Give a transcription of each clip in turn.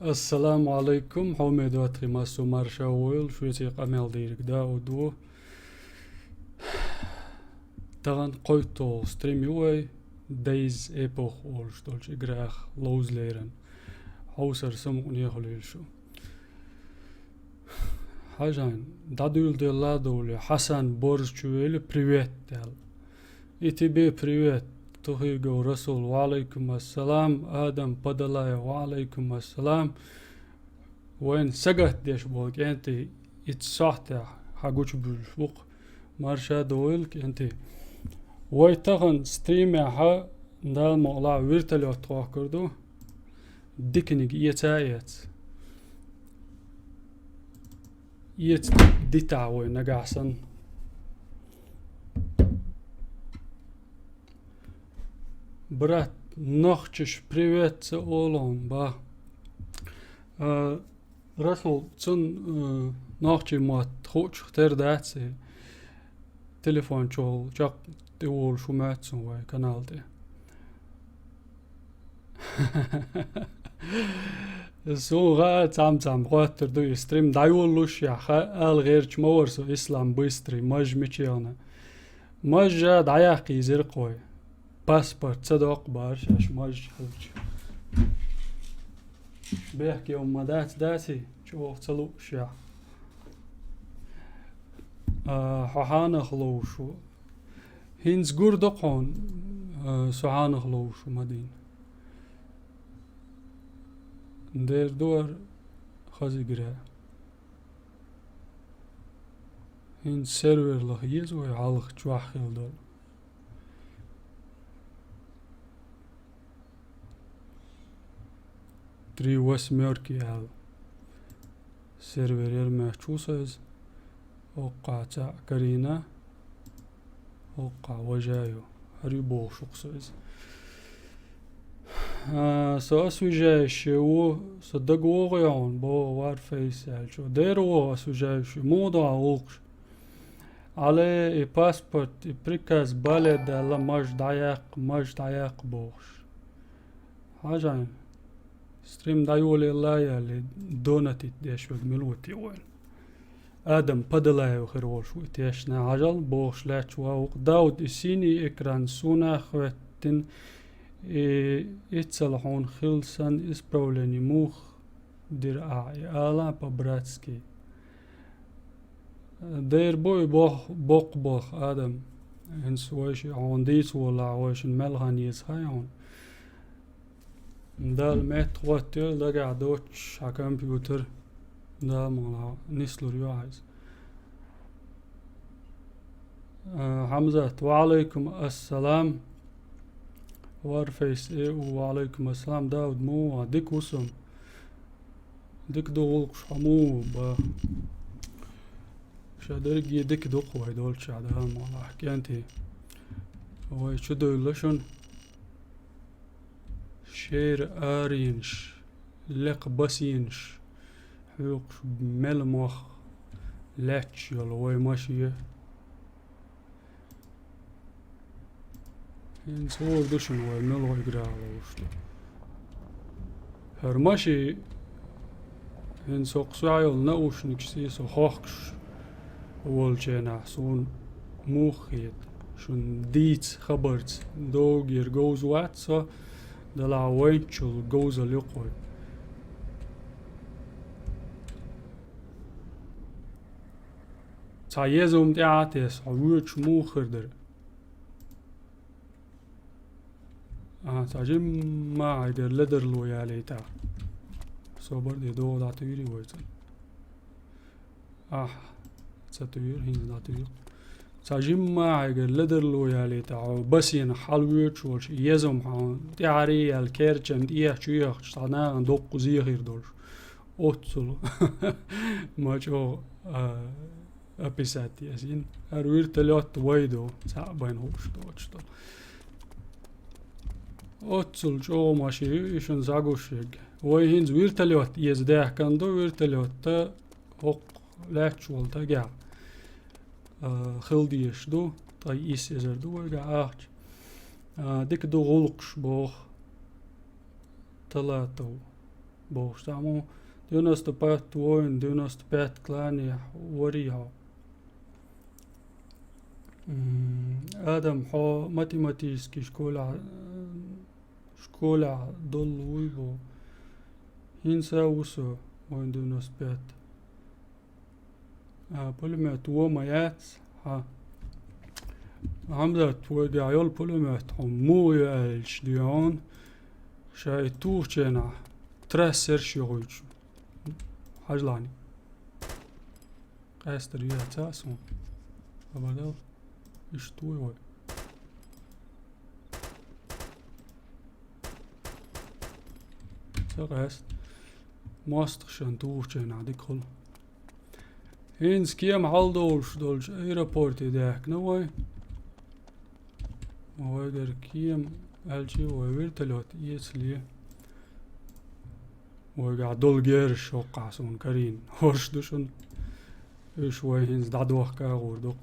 السلام عليكم حميد واتري ماسو مارشا ويل شويتي قميل ديرك دا ودو تغن قويتو ستريم يوي دايز ايبوخ اولش دولش اقراخ لوز ليرن حوسر سمعني خليل شو حاجان دادول دي لا دولي حسن بورز شويل بريويت دال ايتي بي بريويت تخيقو رسول وعليكم السلام آدم بدلاي وعليكم السلام وين سقط ديش بولك انتي اتساحتا حقوش بالفوق مارشا دويلك انتي ويتغن ستريم ها دال مقلع ويرتلو تواه كردو ديكنيك ايتايت ايت ديتا وين نقعسن برات نخشش بريويت اولون با رسول تون نخشي ما تخوش اختار داتسي تليفون شغل جاك تقول شو ماتسون واي كانال دي سو غا تام قواتر دو يستريم دايولوش يا خا غير مورسو اسلام بيستري مج ميشيانا مج دعياقي زرقوي باسبورت صدق بارش اش مج حلج بيحكي ام داتي شو تلو شيا حانا خلوشو هينز قردقون سوحان خلوشو مدين دير دور خازي قرا هين سيرفر لخيز ويعالخ جواحيل دول تري وسميركي هذا سيرفر يرمي تشوسز وقع تاع كارينا وقع وجايو هريبو شخصيز سو اسو جاي شو صدق وغيون بو وار فيس شو ديرو اسو جاي شو موضوع وقش على باسبورت بريكاز بلد لا مش دايق بوش حاجة ستريم دايولي الله يلي دونتي ديش ملوتي وين آدم بدلاي وخير شو تيشنا عجل بوش لا شو داود اسيني اكران سونا خوتن اتصلحون خلصان اسبرولني موخ دير آلا ببراتسكي دير بوي بوخ آدم هنس ويش عون ديس ولا ويش الملغان يسخيون دال ميت خوتل دا قاعدوش ع كمبيوتر دا مالا نسلو ريواعز حمزة وعليكم السلام وارفيس وعليكم السلام داود مو ديك وسم ديك دوغلق شمو با شادرقي ديك دوق ويدول شعدها مالا حكي انتي وي شدو اللشن شير آرينش لق بسينش حيوقش ملمخ لاتش يلا وي ماشية نصور دوشن وي ملغو يقرا على وشتو هرماشي سوق سعيل نقوش نكسيسو خوخش اول جينا حسون موخيت شون ديت خبرت دوغ يرغوز واتسا دلا وينشل جوز اليقوي تعيزهم تعاتيس عويش مو خردر تعجم ما عيدر لدر لو ياليتا صبر دي دو داتويري ويتن تاتوير هين داتوير تعجم ما عيدر لدر لو ياليتا بس ين حلويش وش يزم حان تعري الكيرجن ايه شو يخش تعنا ندوق زيغير دولش اوتسلو ما جو أبيساتي أزين أروير تلوت وايدو تعبين هوش دوتشتو أوتسل جو ماشي إيشن زاغوشيج ويهين زوير تلوت يزداه كندو وير تلوت تا هوق لاتشول تا جا خلديش دو تا إيس إزر دو ويجا ديك دو غلقش بوخ تلاتو Boh, samo 95 vojn, 95 klanja, wariha. آدم حو ماتيماتيسكي شكولا ضل ويبو هنسا وسو وين 95 بولمات ومايات عمدت وقع يول بولمات مو يالش ديون شاي توشينا ترسر شيغوش حجلاني قاستر يا تاسون أبدا إيش توي سقاست ماستخشان توشينا دي كل هينس كيام دولش ايرابورتي داك نوي وهاجر كيام الشي ويرتلوت يسلي وقع دول جيرش وقع سون كارين هورش دوشن ايش وينز دعدوخ كاغور دوق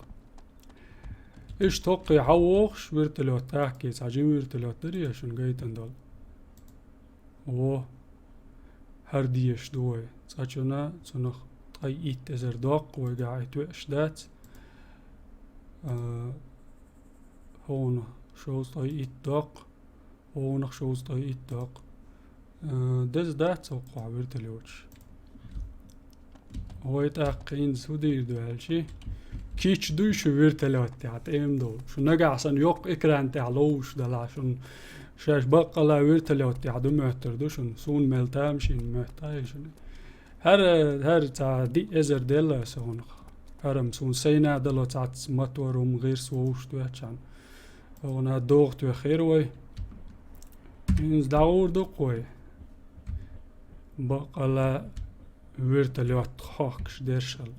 ايش توقي حووخش ويرتلوت تاكي ساجين ويرتلوت دريشن جايتن دول و هرديش دوي ساچونا سنخ طي ايت ازر دوق وقع ايتوش دات هون شوز طي ايت دوق هونخ شوز طي ايت دوق دز دات سوقع ويرتلوتش هو يتاقين سودير دو هالشي كيش دوشو ويرتلوت تاعت ايم دول شو نقع عشان يوق اكران تعلوش دلا عشان شاش بقى لا ويرتلوت تعدو مهتر دوشن سون ملتامشين مهتايشن هر تا دي ازر ديلا سون هرم سون سينا دلو تاعت ماتورم غير سووش دوشان هونا دوغ تو خيروي إنز داور دوقوي بقى لا ويرتلوت خاكش ديرشل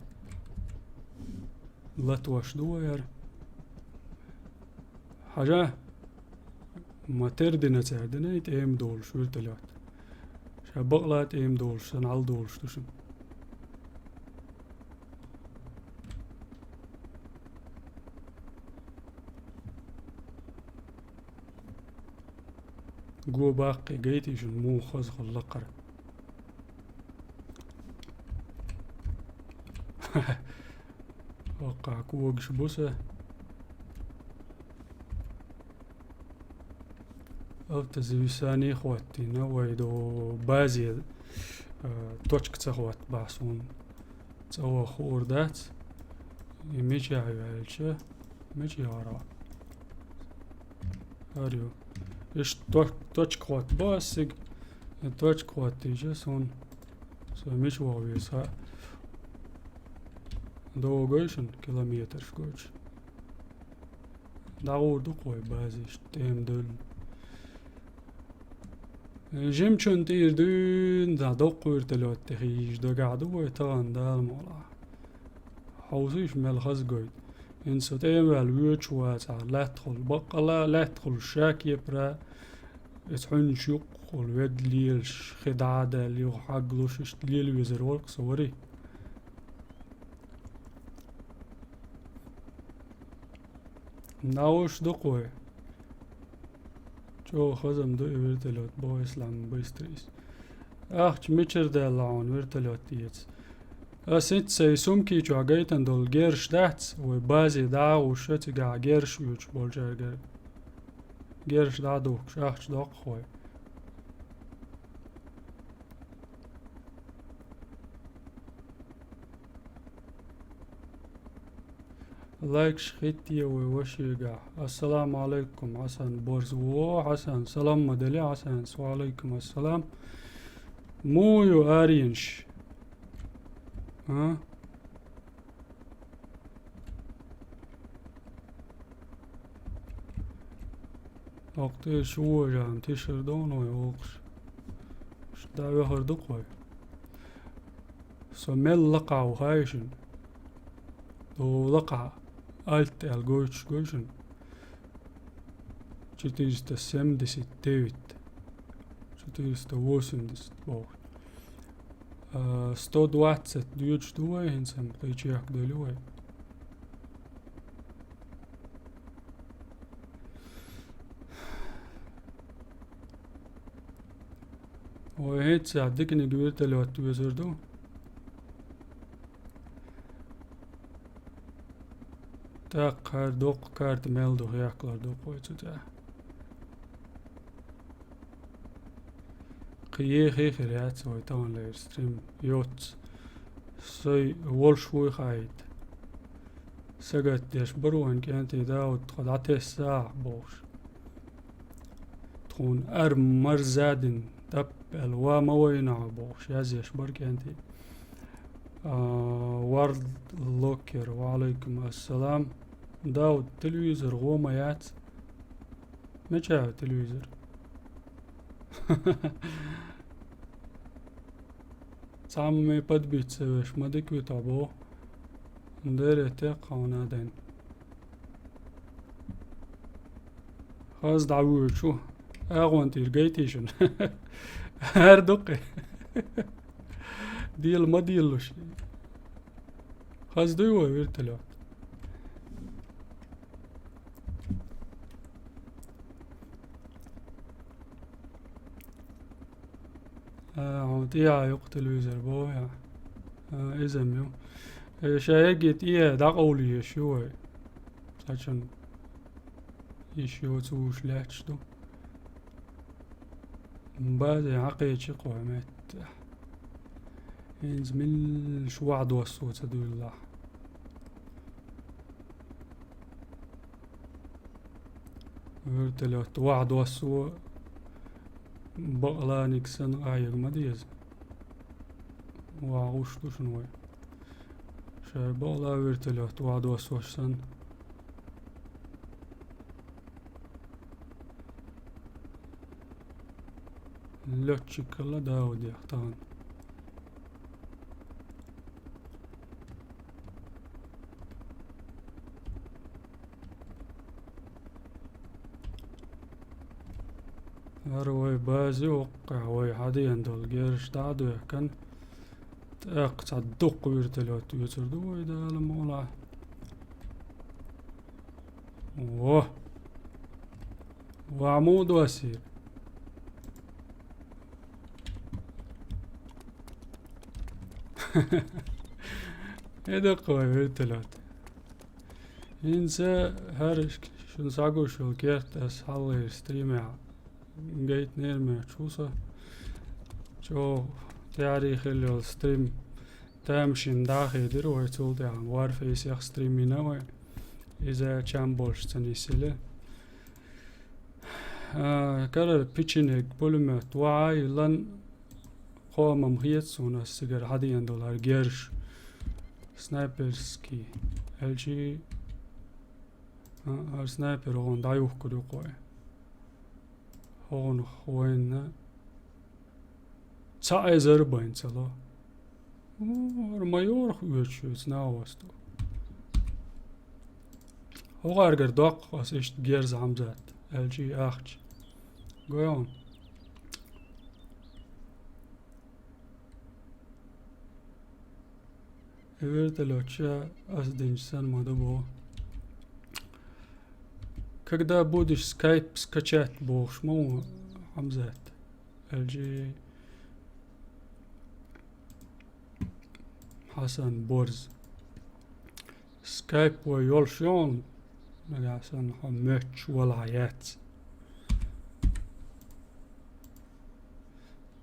لاتواش دوير حاجة ما تردنا تردنا يتأيم دولش ويرتلوت شابق لا تأيم دولش سنعال دولش دوشن قو باقي قيتي شن مو خزخ اللقر وقع كوغش بوسه او تزويساني خواتي نويدو بازي توشك تخوات باسون تسوى خور دات يميجي عيالشه ميجي ورا هاريو ايش توشك خوات باسق توشك خوات تيجي سون ميش واويسا دو قوشن كيلومتر شكوش داور دقوي بازيش تيم دول جيم چون تير دون دا دقوير تلوت تخيش دا قعدو تغن دال مولا حوزيش ملخز قويد انسو تيم والويوش واتع لا تدخل بقى لا تدخل الشاك يبرا اتحن شوق والويد ليلش خدعة دا ليو حقلوش ليل ويزر ورق صوري ناوش دقوي جو خزم دو ويرتلوت بو اسلام بيستريس اخ ميچر دالعون ويرتلوت ديت اسنت سيسوم كي جو عقيتن دول جيرش دات وبازي دا وشت قا جيرش ويوش بولجر جيرش دا دوك شاخش دوق خوي لايك شخيتي ووشيقع السلام عليكم حسن بورزو حسن سلام مدلي حسن وعليكم السلام مويو ارينش ها وقت شو جان تشر دون ويوقش دعوة هردقوي سميل لقع وهايشن دو لقع Alt el gošen 479 480 bog 120 дюч дуай хинсам причиях долюай وهيت ساعدك إني قبلت لو تبصردو تاق هر دوق كارت ميل دو ياكلر دوق ويتو تا قيه خيخ ريات سوي طبعا لاير ستريم يوت سوي وولشوي خايد سقط ديش بروان كانت داود خدعته الساعة بوش تكون مرزادن تب الوا موينا بوش يازيش بركانتي وارد لوكر وعليكم السلام داود تلفزيون غوميات مجا تلفزيون سامي بد بيت سويش مدك بيتابو ندير تقاونا دين خاص دعوه شو اغوان تلقيتيشن هر دقي ديال ما ديالوش خاص ديوه ويرتلو عمتيا يقتل ويزر بويا إزميو شايقت إيه داقولي يشوي ساچن يشوي توش لاتشتو مبادي عقيد شقوة مات ينزمل شو وعد وصوت تدو الله ورتلوت وعد وصوت بقلا نكسن آيق مديز وعوش دوشنوي شاي بقلا ورتلوت وعد وصوت سن لوتشك الله داود يختان هروي بازي وقع وي حديا دول جيرش دعدو يحكن تاقت عالدق ويرتلوت ويتردو ويدا لمولا ووه وعمود واسير يدق ويرتلوت ينسى هرش شن ساقو شو كيرت اس حالي ستريمي جيت نيرمي تشوسا شو تاريخ اللي الستريم تامشين داخل درو يتول دعم وارفيس يخ ستريمي نوي إذا كان بولش تنيسيلي كرر بيتشينيك بولمت وعي لن قوة ممهيت سونا سيجر $100 جيرش سنايبرسكي LG سنايبر هون دايوه كدو قوي هون خوينا تسعي زربين تلا المايور خويتشو سناوستو هو ارجر دوق واسيشت جيرز عمزات LG اختش قويون вертолётча азденчсан мадабо. Когда будешь скайп скачать, бог шму Хамзат LG Хасан Борз سكايب ويولشون مقاسن حمتش والعيات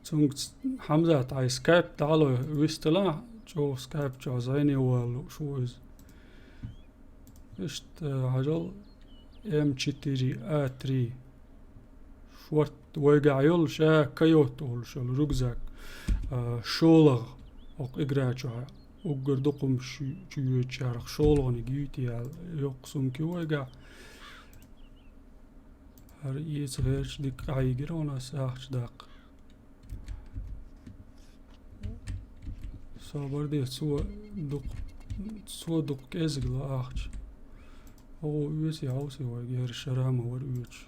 تونك حمزة تاي سكايب تعالوا ويستلا شو سكايب شو زيني شو إز إشت عجل M4A3 شورت ويقع يول شا كيوتول شو ركزك شولغ أو إجراء وقردقم شو شارخ شولغني جيتي يقسم كيويقع هرئيس غيرش ديك عيقرونا ساخش داق صابر دي سوى دق ازغ لاخش هو يوسي عوسي وغير الشرامة والويتش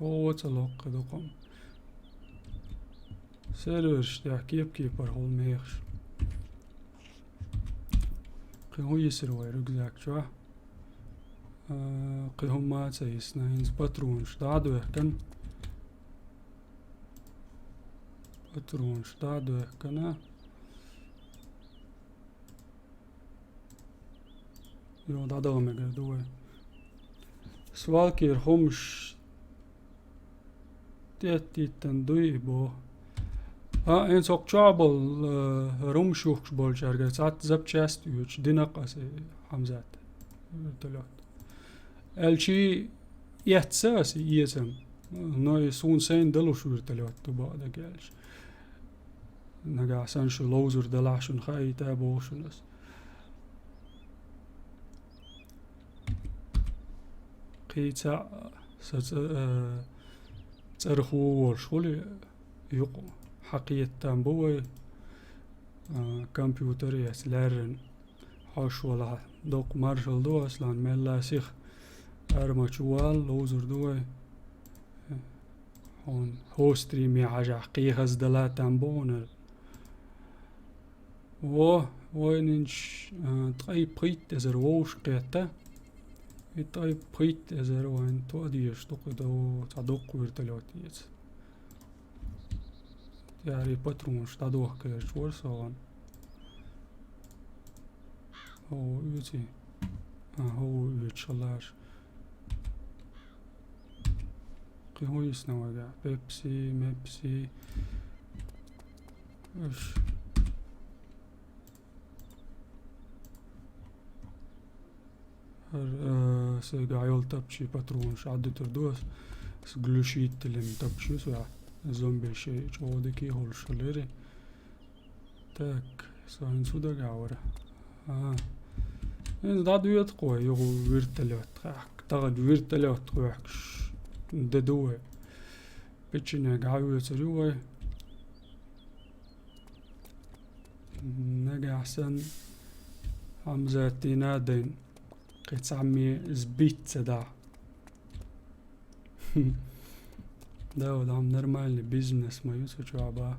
هو تلوق دقم سيرش تحكيب كيبر هول ميخش قيهو يسر ويرق ذاك شوه قيهم ما تسيسنا ينز باترونش دعدو يحكن Patron stade kana. Jo, da omega doe. Svaki homš tietiten duibo. En sok chabal rumshuks bolcharga sat zapchast üç dinaqasi hamzat. Tolot. Elçi yetsas yesem. Noy sun sein dalushur tolot tu ba'da gelş. Naga san şu lozur dalashun khayta boshunus. قيتا ترخو ورشولي يقو حقية تنبوي كمبيوتر يسلرن حاشولا دوق مارشال دو اصلا ملا سيخ ارمچوال لوزر دوي هون هوستري مي حاجة حقيقة دلا تنبون وينش تقاي بريت ازر ووش قيتا طيب بريت ازر وين توديش تقدو تعدوق ويرتلوتيت يعني باترونش تعدوق كيش ورسان هو يوتي هو يتشلاش قي هو يسنوغا بيبسي ميبسي اش سيقايول تبشي باترونش عدتر دوس سقلوشيت تلم تبشي سوى زومبي شي چودكي هولشليري تاك سوين سودا قاورا إن داد ويت قوي يغو ويرتلوت تغد ويرتلوت قوحكش ددوه بيتشينا قاوي تروي نقا حسن حمزاتي نادين قيت عمي زبيت دا داود عم نرمال بيزنس ما يوسف شعبا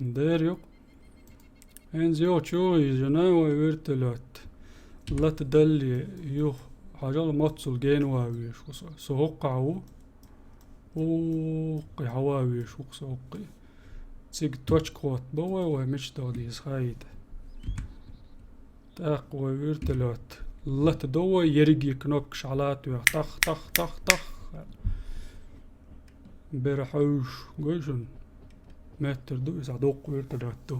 ندير يق انزيو شوي جناوي ويرتلوت لا تدلي يوخ حاجة ماتسل جينواويش سوقعو وقي حواويش وقي تيك توش قوت بوا ومش دوديز خايد تاق ويرتلوت لا تدو يرقي كنوك شعلات طخ طخ طخ طخ برحوش قوشن متر دو يسعدوق ويرتلوتو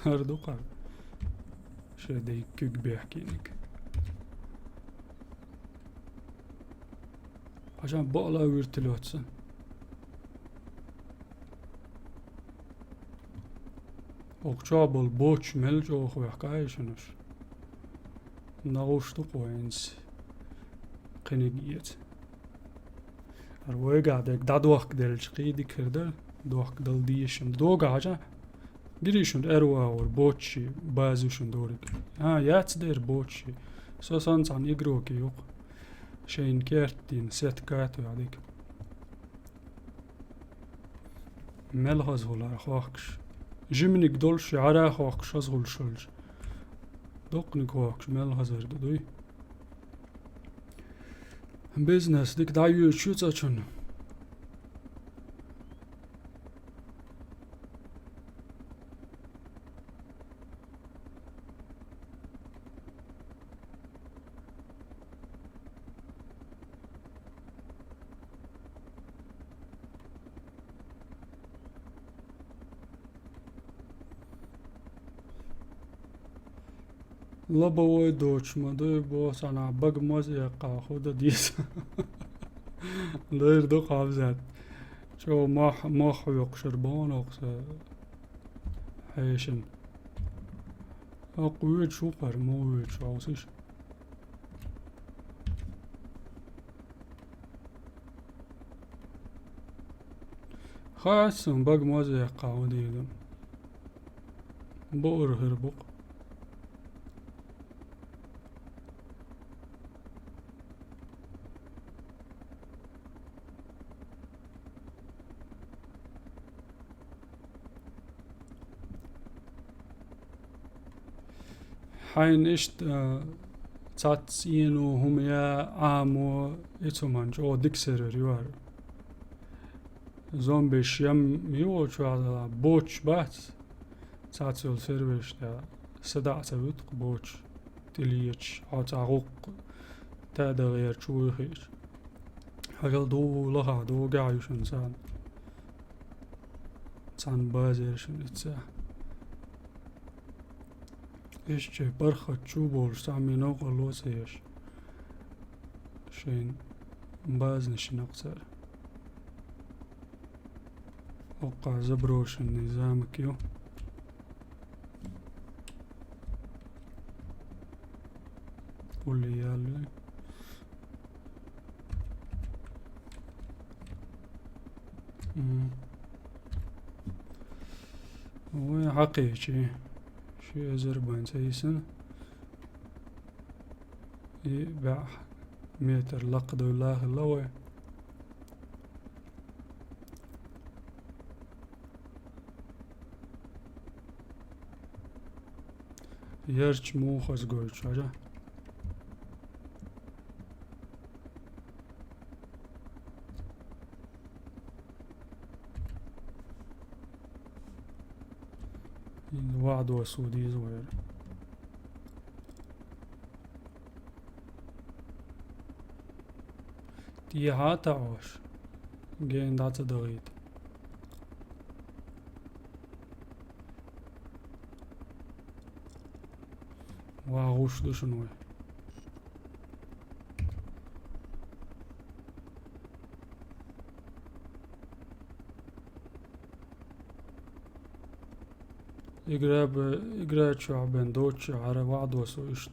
هردوقا شادي كيك بيحكينك عشان بقلا ويرتلوتسن Okçabal boç melç o xuyaqayşınış. Nağuştu qoyens. Qenigiyet. Arwega dek dadwaq delç qidi kirdel. Dwaq dal diyişim. Doga haja. Girişim erwa or boçi bazuşun dorik. Ha yats der boçi. Sosan san igroki yok. Şeyin kertin set katu yadik. Melhaz hola xwaqş. جمنك دولش عراخ وقش أزغل شلج دوقنك وقش مال هزار دوي بيزنس ديك دايو شو تاچن لبوي دوش مدوي بوس أنا بق مزي قاخودة ديس دير دو قابزات شو ما حيوق شربان أقصى حيشن أقويت شو قر مويت شو عوسيش خاصم بق مزي قاودي بور هربق حين اشت تاتسينو هم يا عامو اتومانج او ديكسر ريوار زومبي شيم يوش على بوتش بات ساتسول سيرفيش دا سدع سبت بوتش تليتش عطاقوق تادا غير شويخيش هجل دو لها دو قايوشن سان بازيرشن اتسا إيش برخة شوبول سامي نوغ لوسيش شين بازنش نقصر وقع زبروش النظام كيو واللي يالي وعقي شي أزربان سيسن يباع متر لقد الله اللوي يرش موخز قول شجا الوعد وسودي زوير تي هاتا عوش جين دات دغيت واغوش دشنوي إقراب شعبين دوتش على وعد وسويشت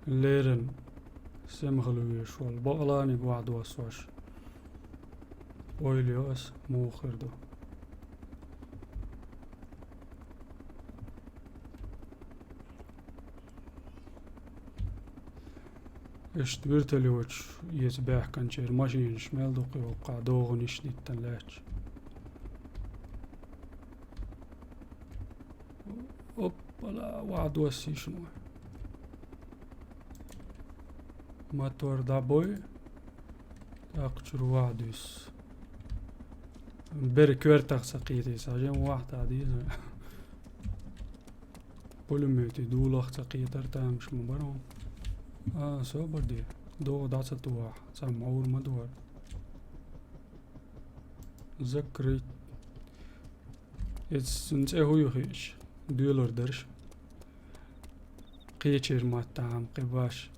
ليرن سمخلويش والبغلاني بوعد وسوش ويليوس موخر دو اشت بيرتليوش يتباح كان شير ماشين شمال دوقي وقع دوغن يشدي التلاج اوبلا وعد وسي شنو ما تور دابوي اقشر وعديس بركورتاق سقيتي ساجين واحد عديد بولميتي دولخ سقيتر تامش مبرون سوبر دي دو داسة واح سامعور مدور ذكري انت هو يخيش دولار درش قيتشير ما تام قباش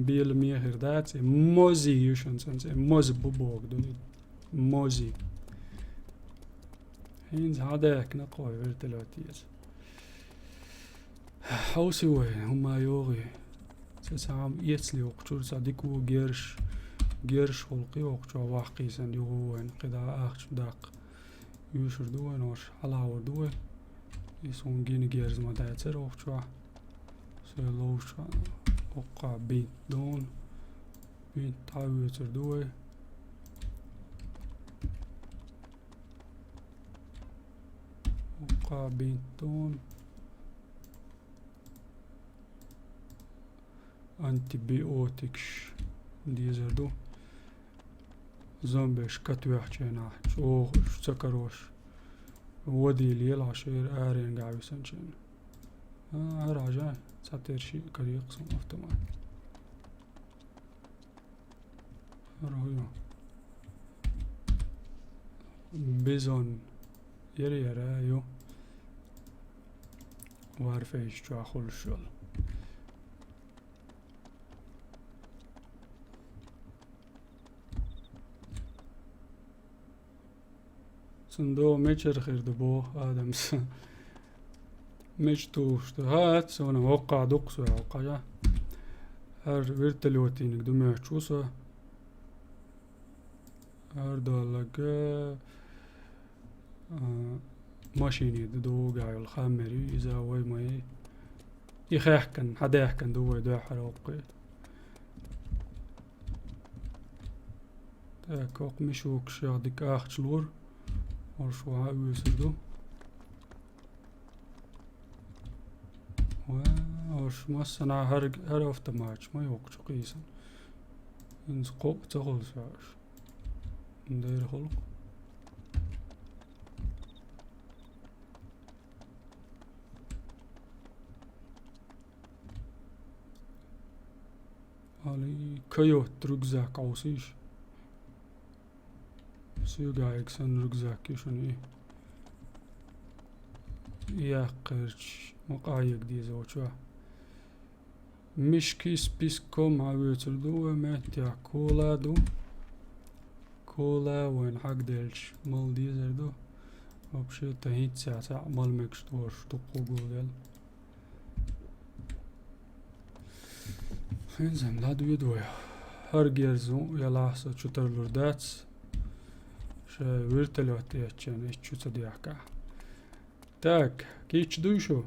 بيل ميهر دات موزي يوشن سنس موز بوبوك دوني موزي هينز هذاك نقوي ورتلوتيز حوسي وين هما يوغي سام يتسلي وقتور صديقو جيرش خلقي وقتور واحقي سن يوغوين قدا اخش داق يوشر دوين وش حلاور دوين يسون جيني جيرز ما دايتر وقتور سيلوش وقع بين دون بين تاويتر دوي وقع بين دون انتي بيوتكش ديزر دو زومبيش كتوح جينا شوخ سكروش ودي ليل عشير آرين قاعد يسنشين راجع ساتير شي كريق صم افتمان رايو بيزون يري يرايو وارفيش جو اخول الشغل صندوق ميتشر خير دبو آدمس مجتوش هات سونا وقع دقسو وقع هر ويرتلوتينك دمي چوسا هر دالك ماشيني دو قاعي الخامري إذا وي ما يخيحكن حدا يحكن دو دو حروقي تاك وق مشوك شاغدك اخت لور ورشو عاوي سردو وش مثلا هر افت ماتش ما يوقع قيسا انز قوب تغل ساش ندير خلق Ali kajot rugzak ausíš. Szűgáig szön rugzak is, ani يقرش مقايق دي زوجوا مش كيس بيسكو مع ويتردو ماتيا كولا دو كولا وين حق ديلش مال دي زردو وبشي تهيت ساعة مال مكشتورش تقو قول انزين لا دويدويا هرگيرزو يلاحظة چوتر لرداتس شا ويرتلوات يتشان ايش چوتا دياكا Так, кич душу.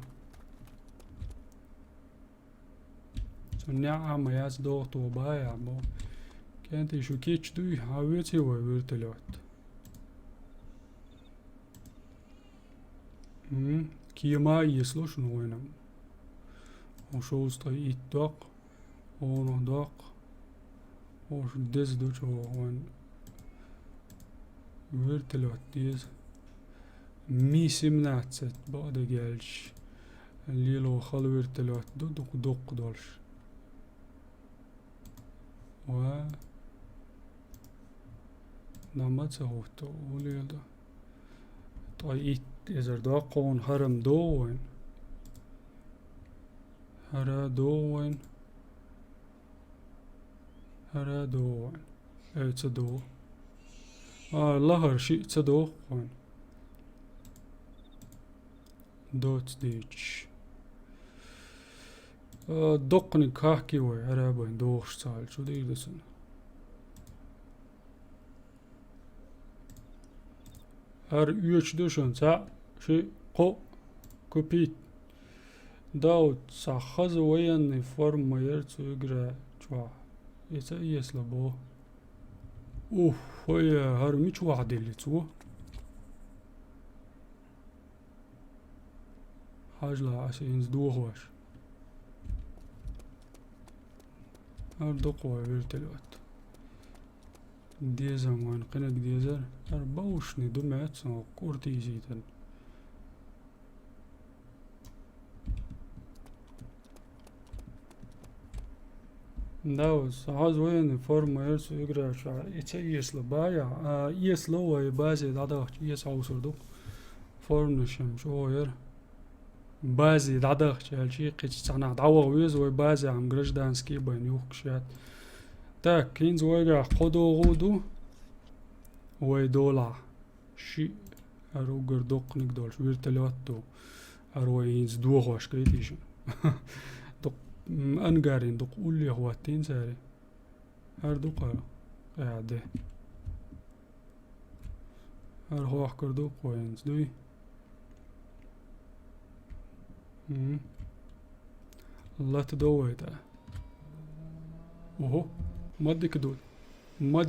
Соння маяц доохту бая, бо кенти шу кич дуй хавец его вертолет. Кима еслуш нуйнам. Ошол стоит док, оно док. Ош дез дучо он вертолет дез. مي 17 بعد جالش اللي لو خلو ارتلوت دق دولش و نمت سهوتو ولي دا طايت ازر داقون هرم دوين هرا دوين هرا دوين اي تصدو لهر شي تصدو وين دوت ديتش دقني كاكي وي عرابين دوخش سال شو دي دسن هر يوش دوشن سا شي قو كوبيت داوت ساخز وين فرم يرتو يقرا شوا يتا يسلبو اوف هي هر ميش واحد اللي تو حاجلا عشان دوغوش أردقوا ويرتلوت ديزر وان قنق ديزر أربوشني دمعت سنو كورتي زيتن داوز عاوز وين فورما يرسو يقرأ شعر يتسيس لبايا يسلو يبازي داداش يسعوصر دوق فورنشم شو ير بازي دعدخ شالشي قيتش تعنى دعوة ويز وبازي عم قرش دانسكي بين يوكشات تاك كينز ويقع قدو غودو ويدولا شي ارو قردوق نقدولش ويرتلواتو ارو ينز دوغوش كريتيشن دوق انقارين دوق قولي هواتين ساري هر دوقا قاعدة هر هو احكر دوق وينز دوي الله تدوي ده وهو ما دي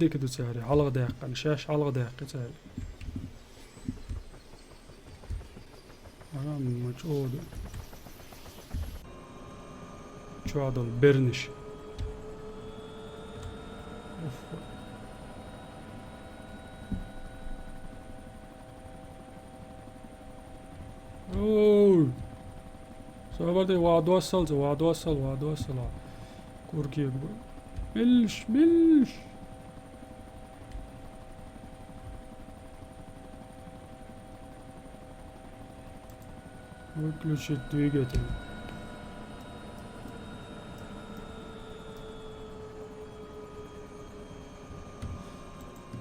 كدود ساري على دقيقة نشاش على دقيقة ساري أنا مجهود شو هذا البرنش اوه صابرتي وعد وصل كوركي يكبر ملش выключить двигатель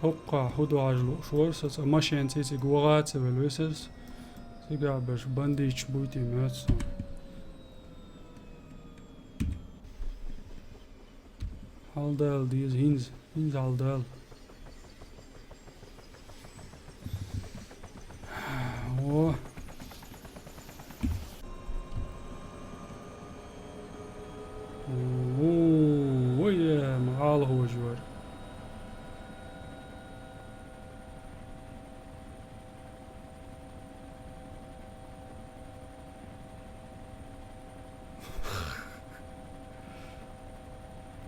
هقع هدو عجلو شورسس ماشي انتيتي قوغات سبلوسس سيقع باش بانديش بويتي ماتسون Haldal diz hins haldal. Oh. ويا معال هو جوار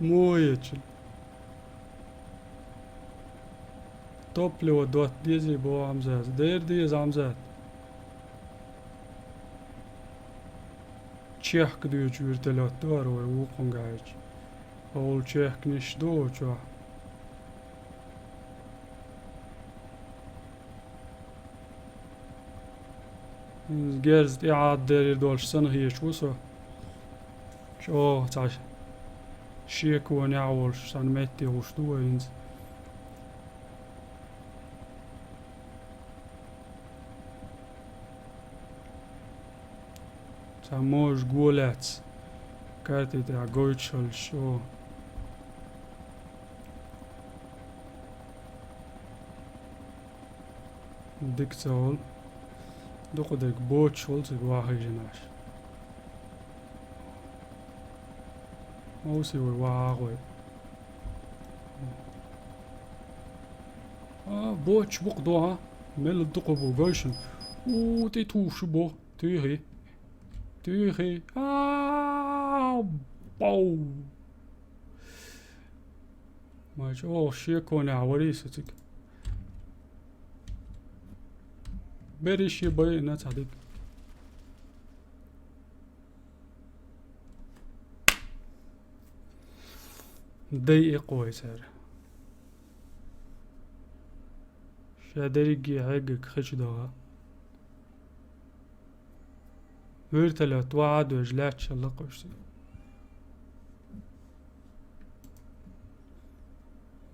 مويتشل topplio dort diese bo amzat. Der dies amzat. Чех кдуч вертолет дорой уконгач. Ол чех книш доча. جاز إعادة داري دولش سنة هي شوسو شو تعش شيك ونعولش سان ميتي وشتو ينز ساموش جولات كارتي تاع جويتشل شو ديكتول دوكو ديك بوت شولز واحد جناش اوسي واغوي بوتش بقدوها مل الدقو بوغيشن او تيتوش بو تيهي باو ماش شيكوني عوريستك بريشي باي ناس هذيك دي قوي سار شادريجي عقك خش دوها ويرتلت وعد وجلات شلقوش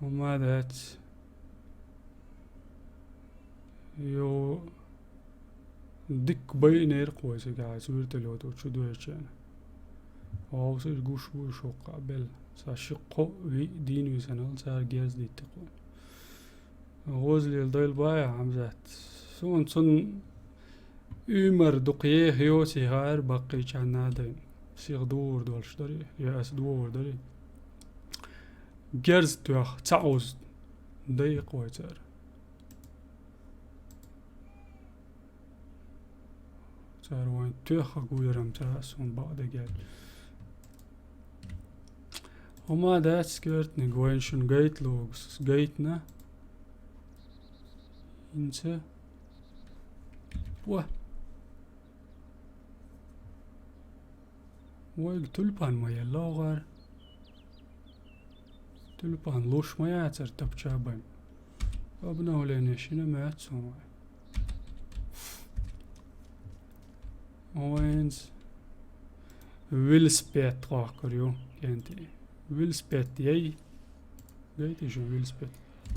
وما ذات يو ديك بينير قويس قاعد ويرتلت وتشدو هيشان وصير قوش وشو قابل ساشقو في دين وسنال سار جاز دي تقون غوزلي الضيل بايع عمزات سون صن عمر دقيه هيوسي هار بقي كان نادين سيغ دور دولش داري ياس دور داري جرز توخ تعوز دقيق ويتر تار وين توخ قويرم تاسون بعد قال وما دات سكرتني قوينشن جيت لوغس جيتنا انت واه ويق تلبان ما يلاغر تلبان لوش ما يعتر تبشابن ابنه لينشنا ما يتسوما وينز ويل سبيت راكريو كنتي ويل سبيت ياي جايتي شو ويل سبيت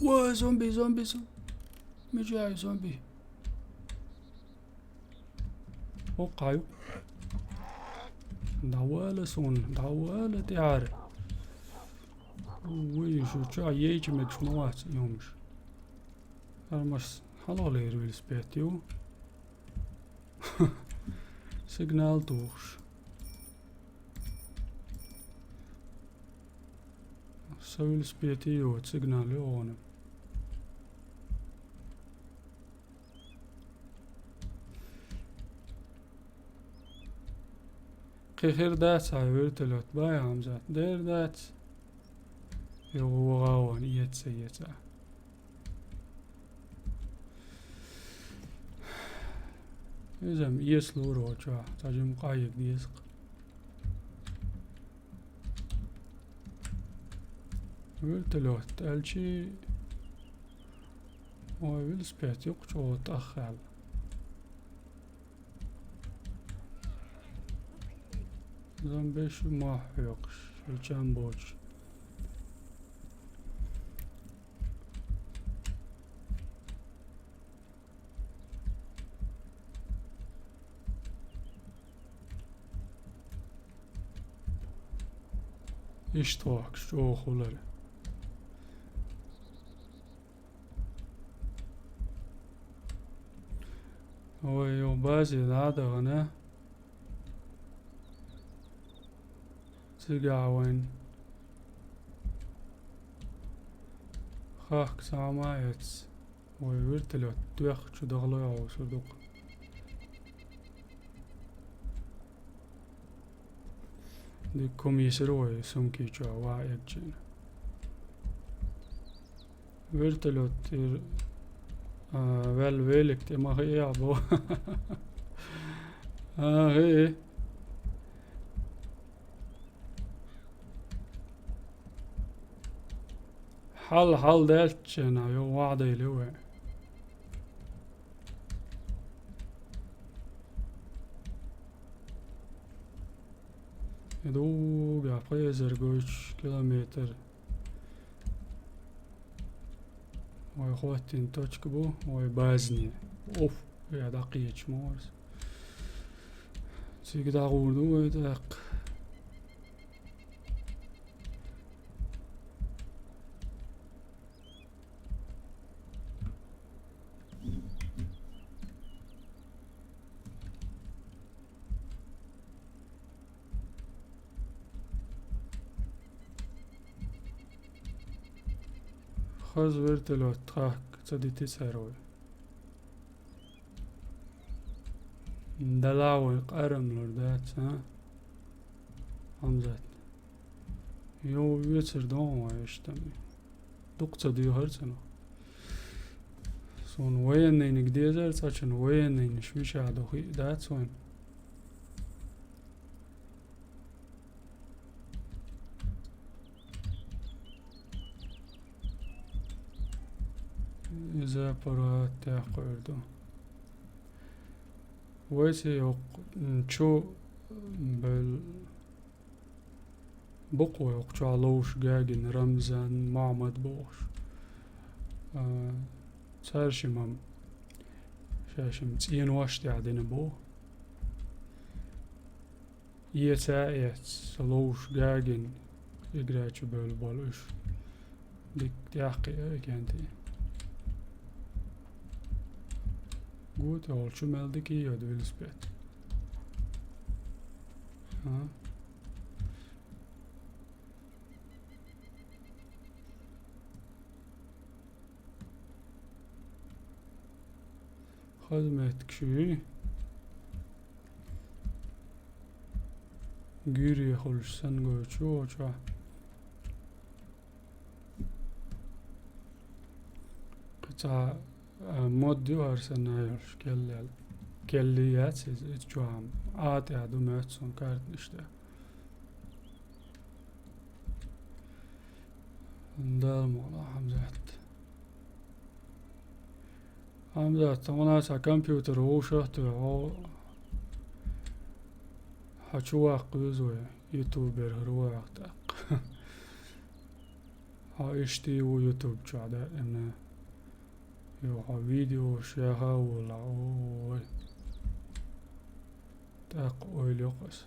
وا زومبي مجاي زومبي وقعوا دعوالة سون دعوالة تعرف ويشو شو يجي مكش موات يومش المس حلال يروي سبيتيو سيجنال توش سوي سبيتيو سيجنال يونا خير دات عيورتلوت باي عمزات دير دات يو غاوان يتسيتا إذا يسلو روجا تاجي مقايق ديسق عيورتلوت الشي ويل سبيت يقشو تأخر زنبش ما حيقش الجان بوش اشتواك شو خلال هو يوم بازي هذا غناه تلقاوين خاك سامايت ويرتلو توخ شو دغلو يعو صدوق ديكم يسروي سمكي شو واعيك جين Vörtelöt väl velik tema hea bo. Hei. حل دالتشنا يو وعدي لوي يدوق عقية زرقوش كيلومتر ويخوتين توشكبو ويبازني اوف يا دقيق مورس سيك داغودو ويداق خز ورتلو تخاك تصدي ساروي دلاوي قرم لردات ها همزات يو يتر دون ويشتمي دقت ديو هرتنا سون وين نينك ديزر تاچن وين نين شويش عدوخي دات وين إذا برات تاقردو ويسي يوق نشو بال بقوة يوق علوش جاجن رمزان معمد بوش سارشمم شاشم تين واشتي عدين بو يتايت سلوش جاجن يقرأش بالبولش ديك تاقي كانتي Gut, olçu meldeki yiyordu Elizabeth. Ha? Hazmet kişi. Gürü holşsan göçü oça. Kısa مودي وارسنا يرش كليات جوام آتي عدو ماتسون كارت نشتا دال مولا حمزات تمناسا كمبيوتر هو شهتو هو حشواق قوزوي يوتيوبر هرواق تاق ها اشتي ويوتيوب جعدا انه يوها فيديو شاها ولا أول تاق أول يقص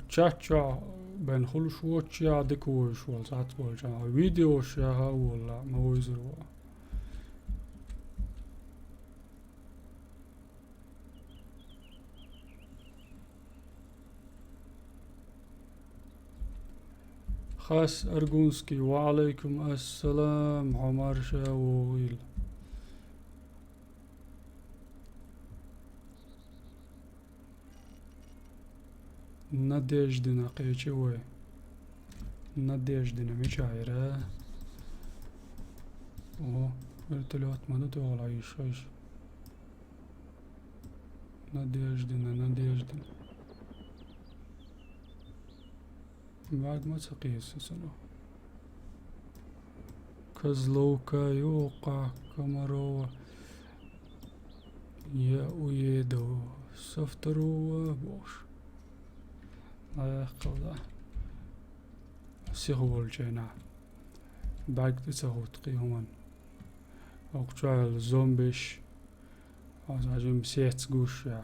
تشاتشا بين خلوش واتشا دكوش والسات والجا فيديو شاها ولا موزروا خاص أرجونسكي وعليكم السلام عمر شاويل Надеждина قيچوي Надеждина مشاعرة او ارتلوت منو تغلى يشوش Надеждина بعد ما تقيس سنو كزلوكا يوقع كمرو يا ويدو سفترو بوش لا يقضى سيغو الجينا بعد تسهو تقيهما وقتها الزومبيش عجم سيت قوش يا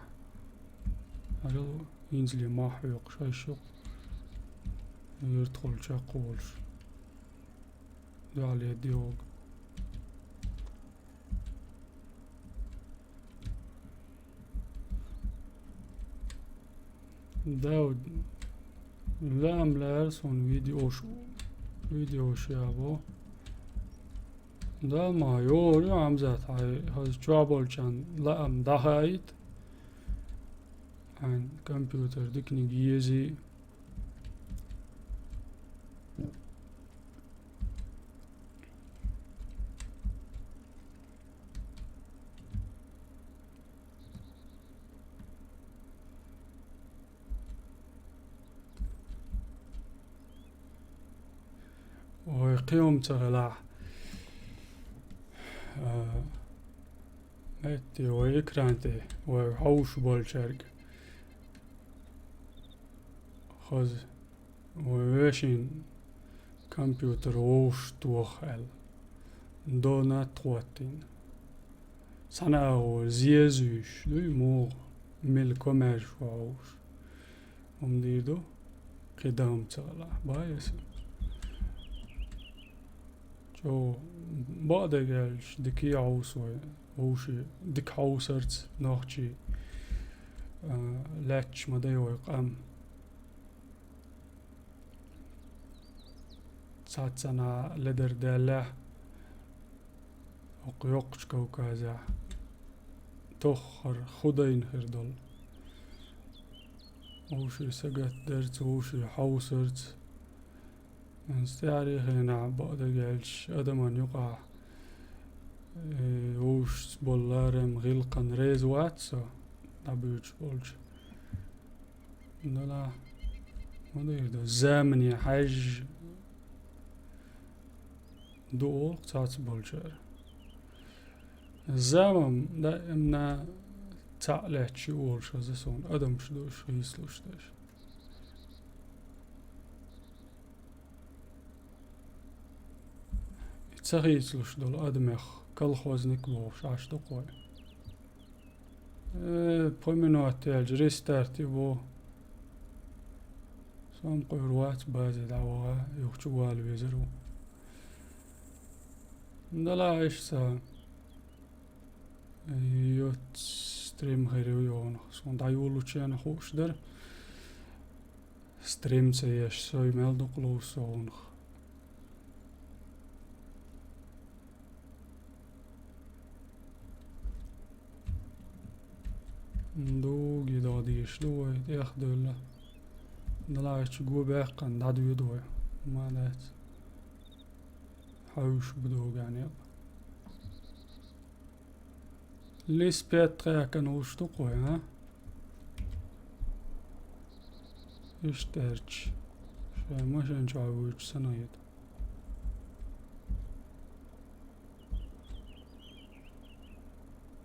عجل ينزل ماحو يقشايشو يدخل شاقولش عليه ديوق داود لام لارسون فيديوش يابو دا ما يور يا عمزات هاز ترابل كان لام دهايت عن كمبيوتر ديكني جيزي ويقيم تغلع متي ويكرانتي ويحوش بالشرق خز ويشين كمبيوتر ووش توخل دونا تواتين سنة وزيزوش دوي مو ميل كوميرش وعوش ومديدو قدام تغلع بايس جو بعد قالش دكي عوس ووشي دك عوسرت نوخشي لاتش مدي ويقام ساعت سنة لدر داله وقيوقش كوكازا توخر خدين خردل وشي سقت درت وشي حوسرت استعريخ هنا بعد قالش أدمان يقع وش بولارم غلقا ريز واتسا نبيوش بولش لا ما ده زامني حاج دول تاعت بولشر الزامن دائما تعلت شيول شو زسون أدم شدوش يسلوش داش تسخيت لوش دول أدمخ كل خوزنك بوش عاش دقوي بومينوات تيالج ريستارتي بو سام قيروات بازي دعوها يوخشو والو يزرو دلا ايش سا يوت ستريم غيرو يون سون دايولو تشينا خوش در ستريم سيش سوي ميل دقلو سونخ دو جداديش دوي ياخدولا دلا ايش جو باقن دادو يدوي ما لات حوش بدو يعني ليس بيتريا كان وش تقوي ها اشترش شو مش نشعوج سنايد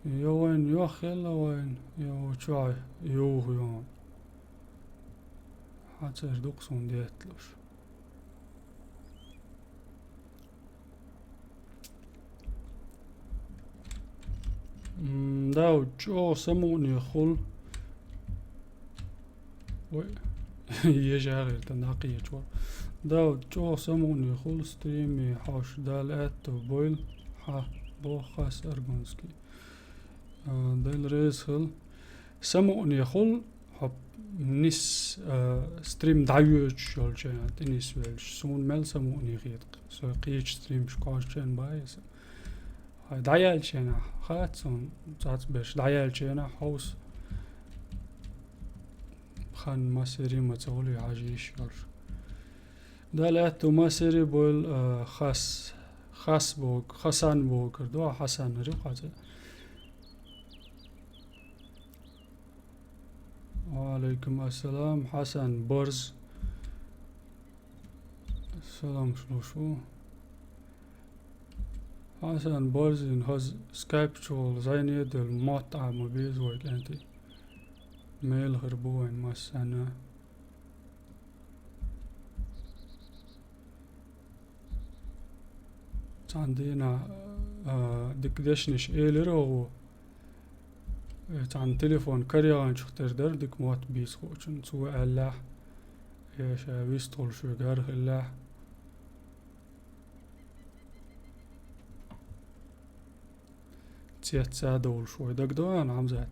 يوين يوخيلا وين يو شاي يوه يون حتى دوكسون ديتلوش داو جو سموني خل وي يجاري تناقية شوار داو جو سموني خل ستريمي حاش دال اتو بويل ها بو خاس ارغونسكي دال ريز خل سموني خل حب نس ستريم دايوش شول شان تنس ويلش سون مل سموني غيط سو قيش ستريم شكاش شان بايس دايال شينا خاتون تات بش دايال شينا حوس خان ما سيري ما تقولي عاجيش يور دالاتو ما سيري بول خاس بوك خسان بوك دو حسن رقعته وعليكم السلام حسن برز السلام شلوشو حسن برز in has Skype شغل زيني دل مطعم بيز ويك انتي ميل غربوين ما السنة عندنا دكدشنش ايلرو عن تليفون كريان شختر در دك موت بيس خوشن سوى الله يا ويستول شو غير الله تيت سادول شوي دك دوان عمزات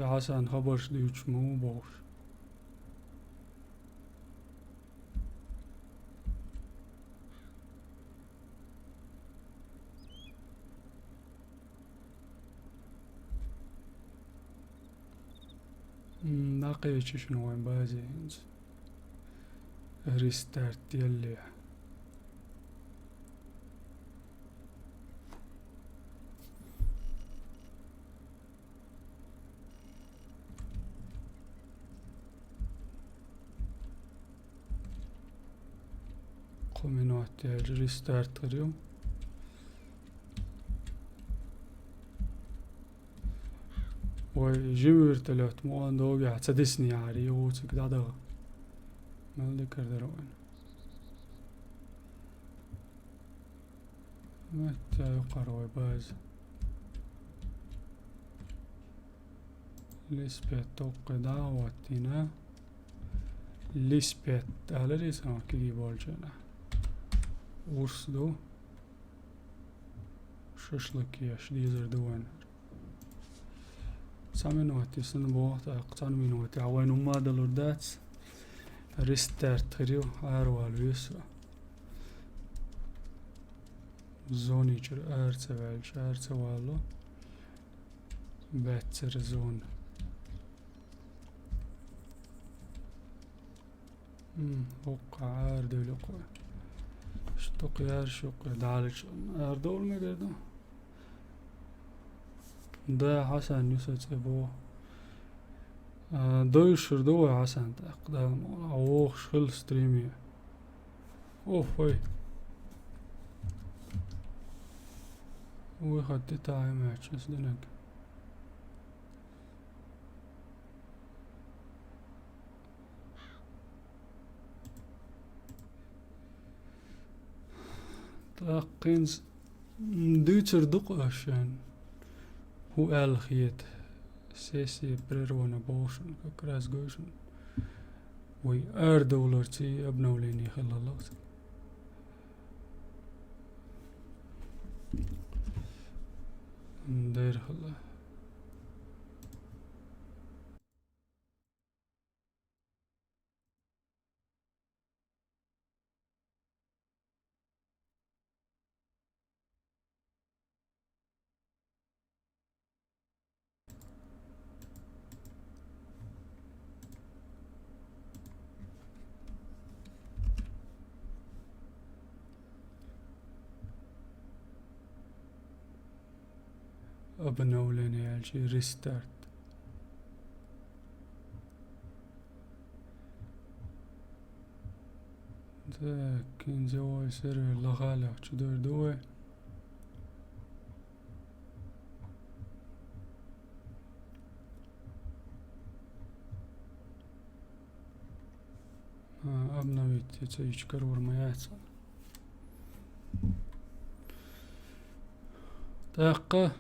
حسن خبرش ديوش مو بوش ناقيش شنو وين بازي ريستارت ديالي minuutti ja restart قريو وجيمير تلات موان دوغي هتسدسني عاري وتك دادا ما ذكر دروان متى يقرأ باز لسبت توقع دعوتنا لسبت على ريسان كي بولجنا ورسدو ششلك ياش ديزر دوان سامينواتي سنبوغت اقتانمينواتي عوين ومادا لردات ريستارت خريو اروال يسرا زوني جر ارتسا والو باتر زون وقع اردو لقوة شتوق يار شوق دالج اردول مقردو ده حسن يوسف ابو دوشر دو حسن تقدام اوخ شغل ستريمي اوف وي وخدت تاعي ماتش اسدنك تاقينز دوتر دق عشان هو الخيت سيسي بريروانا بوشن كراس جوشن وي دولارتي ابنوليني خلالات دير خلا ابنوليني يعني ريستارت ده كين زوي سيرفر لغالة تدور دوي ابنويت يتسيج كرور مياتsa دقة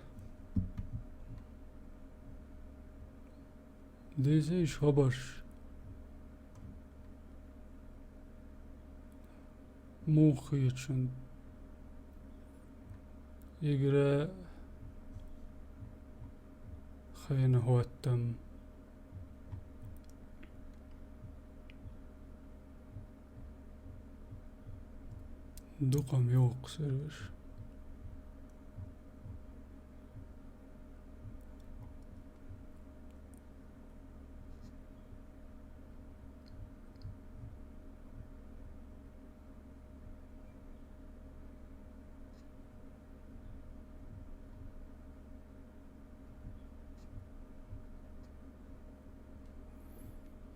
ديزيش خبرش موخي چون يقرأ خينا هو التم دقم يوق سيرفر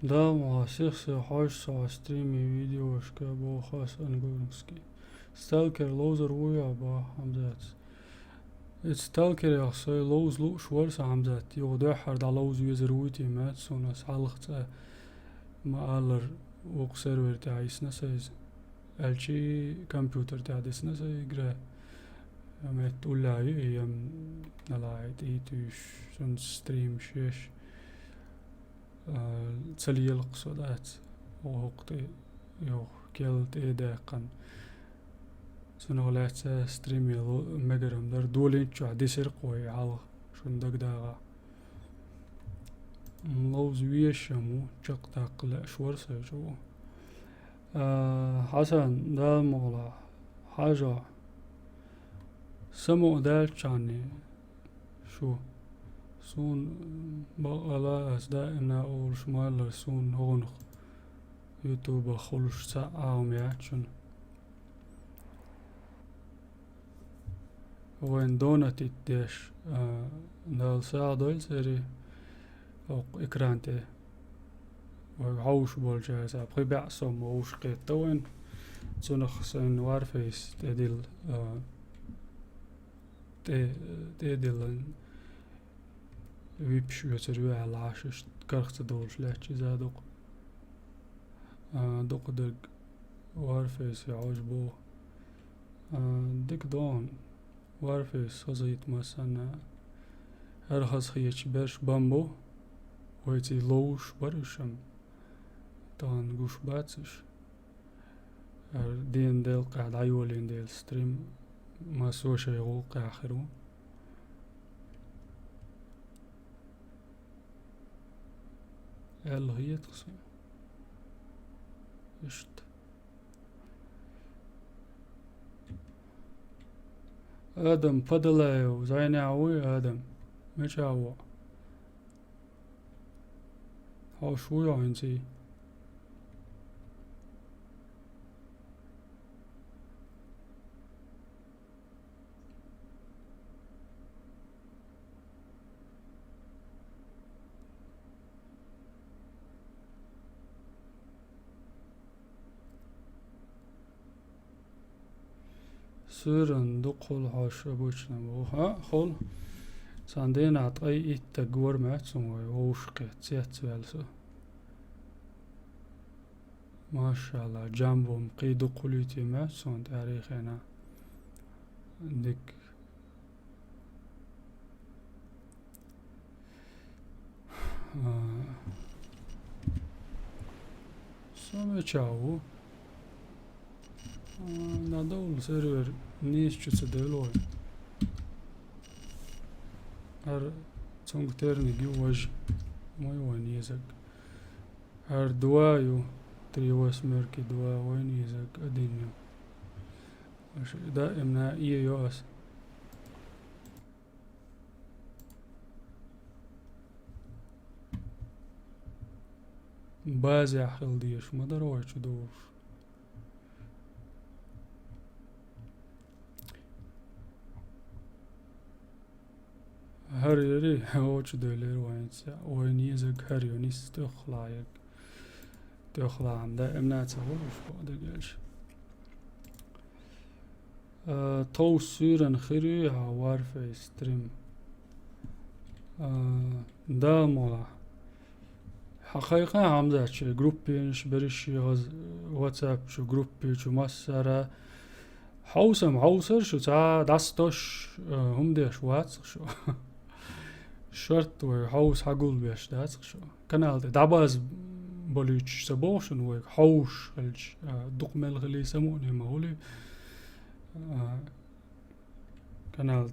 ده مع شخص حاج على ستريمي فيديو وشكابو خاص انجولنسكي ستالكر لوزر ويا با حمزات ستالكر يا خصي لوز لو شوارس حمزات يغدو حرد على لوز يزرويتي مات سوناس حلقت ما ألر وق سيرفر تاعي سنسيز الشي كمبيوتر تاع دسنا سيقرا ما تقول لا ايام نلاعد ايتوش سن ستريم شيش تسلي القصودات وقتي يو كيلت ايداقا سنغلات ستريمي مقرم در دولين شو عدي سرقوي عالغ شون دق داغا لوز ويشمو شق داقل اشور سيجو حسن دا مغلا حاجة سمو دال شاني شو سون بغلا أصدائنا أول شمال سون هونخ يوتيوب خلوش ساعة ومياتشون وين دونت الدش دال ساعة دول سري أو إكرانتي وعوش بالجهاز أبغي بعصم وعوش قيت وين تنخ سين وارفيس تدل ويبش يتروي على عشش كرخت دول شلاتش زادق دق دق وارفيس يعجبو دك دون وارفيس هزيت مثلا هر هز هيش برش بامبو ويتي لوش برشم طان قوش باتسش دين ديل قاعد عيولين ديل ستريم ما سوى شي غوق آخرو يلا هي تقسم اشت آدم فضل وزيني عوي آدم مش عوا هاو شوي عندي سيرن دقل هاش أبوشنا بوها خل ساندين عطي التجور معتسم ووشقي تسيت بالسو ما شاء الله جنبهم قيد قليتي معتسم تاريخنا ديك سامي تشاو надол сервер нищится делой ар цунгтерни гюваж мой вон язык ар дуаю 3 2 вон язык один да имна иёс базя хилдиш мадароy чудов هر يري هوش دولير وين يزق هر يونيس تخلع عم دائما تهوش بعدقش تو سيرن خيري عوار في ستريم دا مولا حقيقة عم شي جروبينش بريشي واتساب شو جروبي شو مسارة حوسم حوسر شو تا دستش هم ديش واتس شو شرط وحوس حقول بيش داتس شو كانال دعباز بوليتش سبوشن وحوش دق ملغلي يسموني مهولي كانال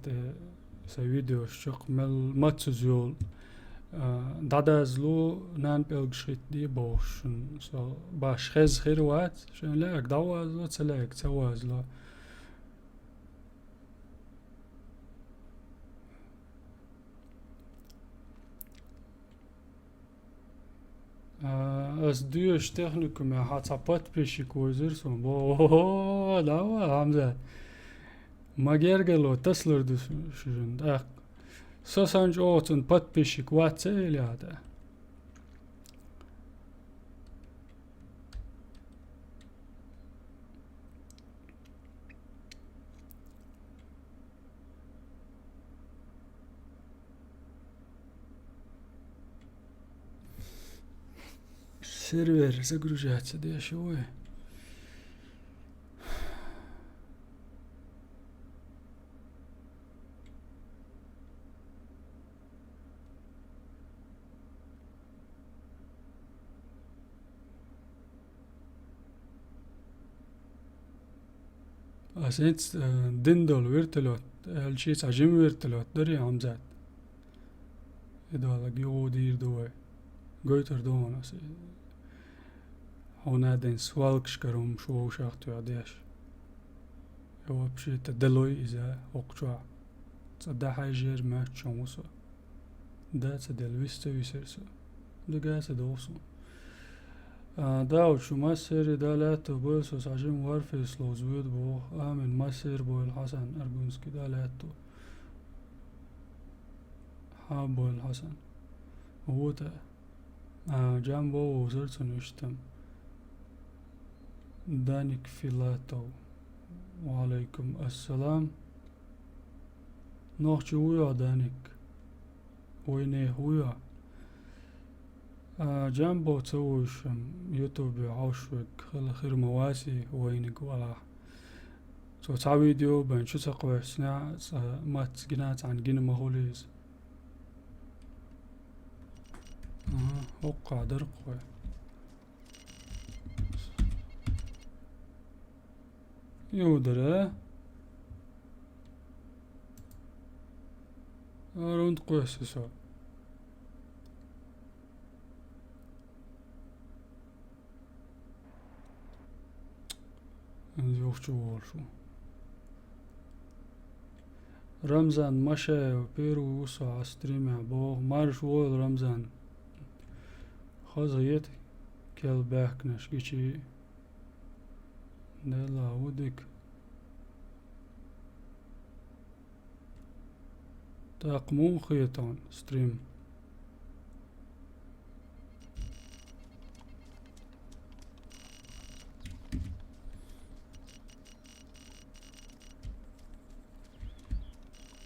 سي فيديو شق مل ماتسوزيول دادازلو نان بيلغشيت دي بوشن سو باش خز خيروات شن لاك دعوازلو تسلاك توازلو از دوش تکنیکم حتابات پیشی کوزرسون با دعوا همزه مگر گلو تسلر دوشون دق ساسانج اوتن پات پیشی کوات سیلیاده сервер загружается, да я шо? أسنت دندل ويرتلوت الشيء عجيم ويرتلوت دري عم زاد إذا لقي ودير دوي قويتر دوان أسي هنا دين سوالكش كروم شو شاختو عديش هو بشي تدلوي إذا وقتوا تصدح حاجير ما تشموسو دا تدل ويستو يسرسو دقا تدوسو داو شو ما سيري دا لاتو بوسوس عجيم وارفي سلو زويد بو آمن ما سير بو الحسن أرجونسكي دا لاتو بو الحسن هو تا جنبو وزرتو نشتم دانك فيلاتو وعليكم السلام. نوخش ويا دانك وينه ويا جنبو تسويش يوتيوب عوشوك خل خير مواسي وينك ولا سو تا فيديو بين شو تقوى سنع ما تسجنات عن جين مهوليز وقع درقوي يودره أروند قوسسو انزوخ شو رمضان مشى وبيرو وصع ستريم عبوه مارش وول رمضان خزيت كل باك نشكيشي نلا ودك تاقمو خيطان ستريم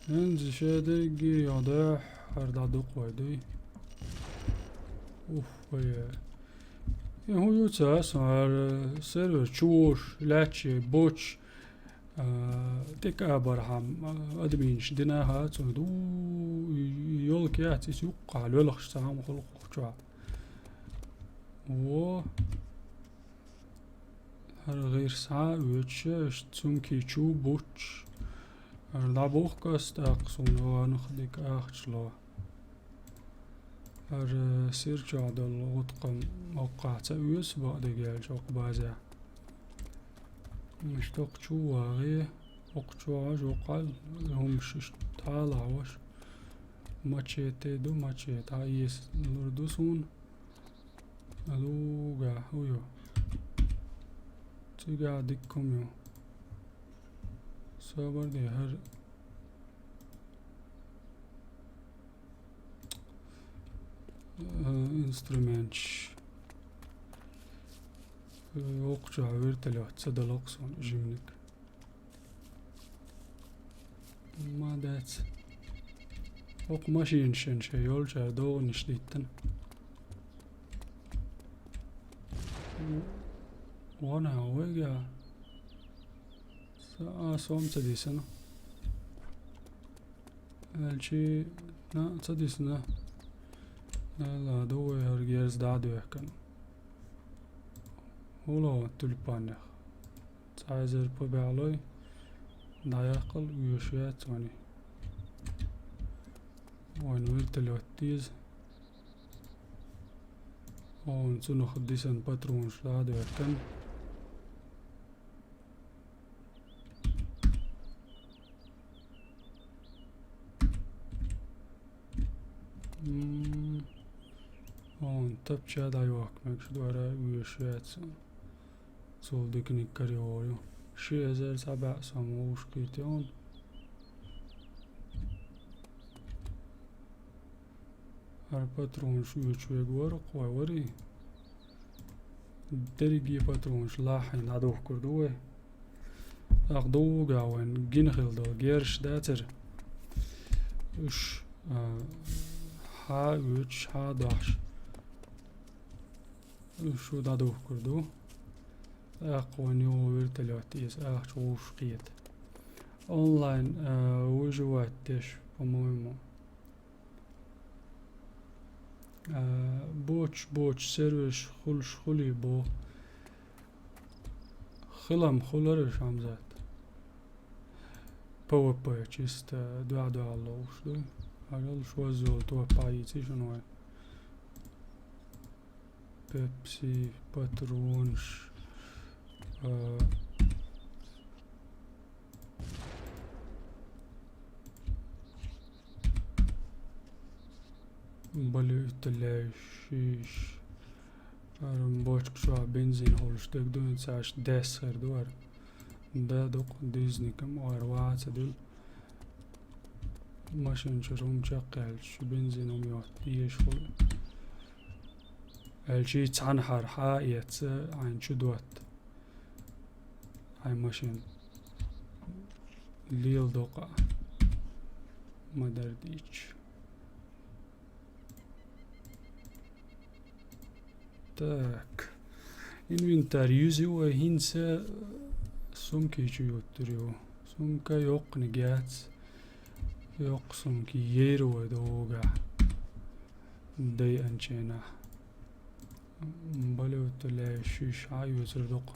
انزي شادقي يضاح هرد عدوق ويدي اوف ويا هو يوتاس على سيرفر تشوش لاتشي بوتش تك ابرهام ادمينش ديناها تودو يولك ياتي سوق على لخش سام خلق جوا و هر غير ساعة ويتش تسمكي تشو بوتش لابوخ كاست اقصون ونخدك اخشلو هر سيرج عدل غطقم موقع تأويس بعد جال شوق بازع مشتاق شو واغي وقتوا جوقال هم شش طالع وش ماتشيتي دو ماتشيت عايس لردوسون الوغا هويو تيجا ديكم يو صبر دي هر instruments وقتوا عبرت له تصدى لقصون جملك ما دات وق ماشي ينشن شيول جادو نشديتن وانا ويجا صوم تديسنا الشي نا تديسنا لا دو هرجيز دادو يحكن هولو تلبانيخ تعزر ببعلوي دايقل ويشيات واني وانويرت الوتيز ونسونو خديسن باترونش دادو يحكن تبچه دایوک مکش دواره ویشیت سول دکنی کریوریو 6700 ساموش کیتیون هر پاترونش ویچوی گوارو قواری درگی پاترونش لاحین عدوه کردوه اقدو گاوین گین خلدو گیرش داتر اش ها ویچ ها داش شو دادوه كردو اقوانيو ويرتلواتيس شوش قيد اونلاين وجواتش по-моему بوتش سيرفش خلش خلي بو خلم خلرش همزات PvP чисто два лоушду هل شو زول تو بايتي شنو بيبسي باترونش بلي تلاش بوشك شو بنزين هولش تقدون ساش دسر دوار دا دوق ديزنيكم وارواعة دول ماشين شروم جاقل شو بنزين وميوت يشغل الشي تعنحر حايت عن شدوات هاي ماشين ليل دوقع ما درديش. Tak. Inventariusi och hinse sumki jutrio. Sumka yok negats. Yok sumki jero doga. Day anchena. Baleu tele shish ayu zerdok.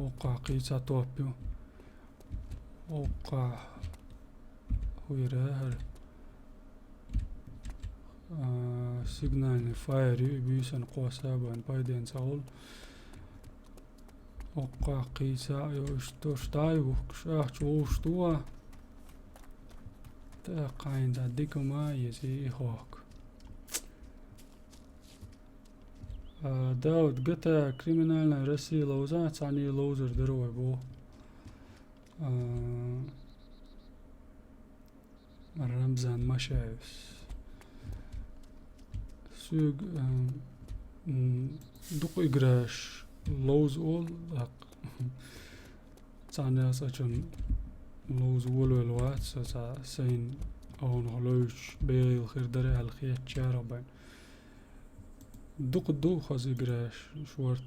Oqa qisa topio. Oqa huirahar. Signalni fire bysen qosaban paiden saul. Oqa qisa yostorstaivu ksachustua. Ta qainda dikuma yesi hawk. داود قتا كريمنال رسي لوزات عني لوزر دروي بو رمزان مشايس سوق دق إجراش لوز أول تعني سأجن لوز أول والوات سين أون هلوش بيل خير دري هالخيات شاربين دق خاز إجراش شورت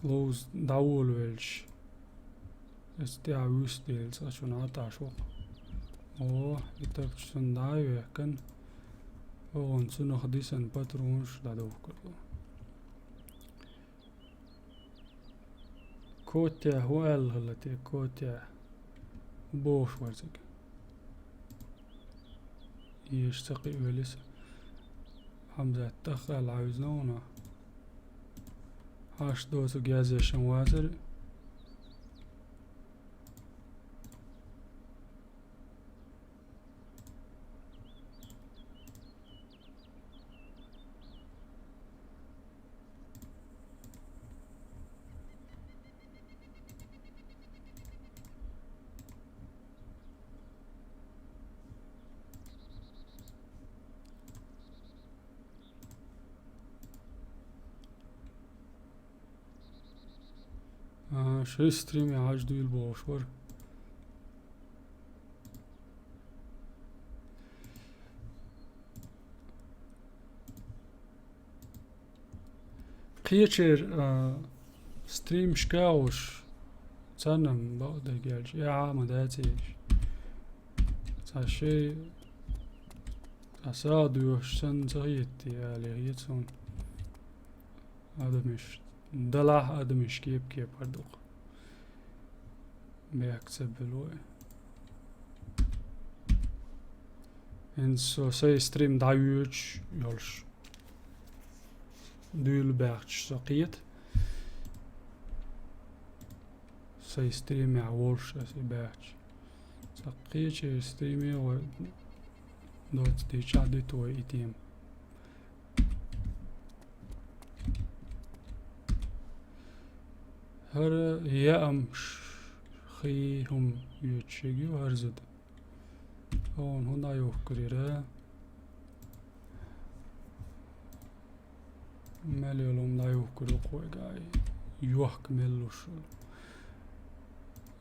لوز داول ويلش استيع ويستيل سأجن عطاشو يتبشن دايو كان نسونو خديسن باترونش دادو كردو كوتيا هو الغلتي كوتيا بوش ورزق يشتقي وليس حمزة تخل عاوزنونا هاش دوسو جازي شنوازر شي ستريم يعجدو البوشور قيتشير ستريم شكاوش تسنم بقدر جالش يا عام داتيش تاشي أسادوش سن زغيتي على يتسون هذا مش دلع هذا مش كيب هردوق بيكسب الوي en så säger stream dajuch يولش دول باغش سقيت سي ستريم يعولش سي باغش سقيت ستريمي و دوت دي شادي تو ايتيم هر يامش خيهم يتشيجي وهرزد هنا يوكريرا مليولوم لا يوكرو قوي يوحك ملوش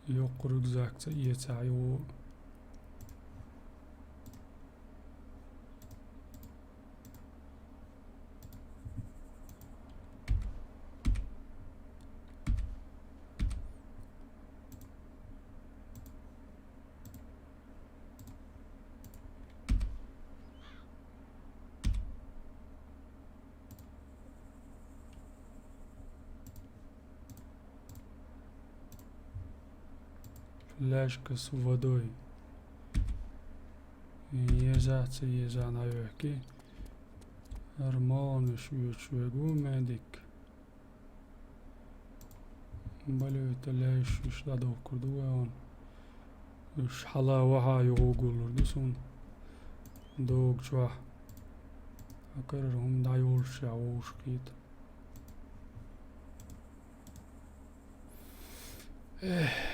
يوكرو زاكت يتعيو фляжка с водой. Еза на веки. Армон швегу медик. بلو تلاش يشتادو كردوان يش حلا وها يغوغل دسون دوغ جوا أكررهم دايول شعوش قيت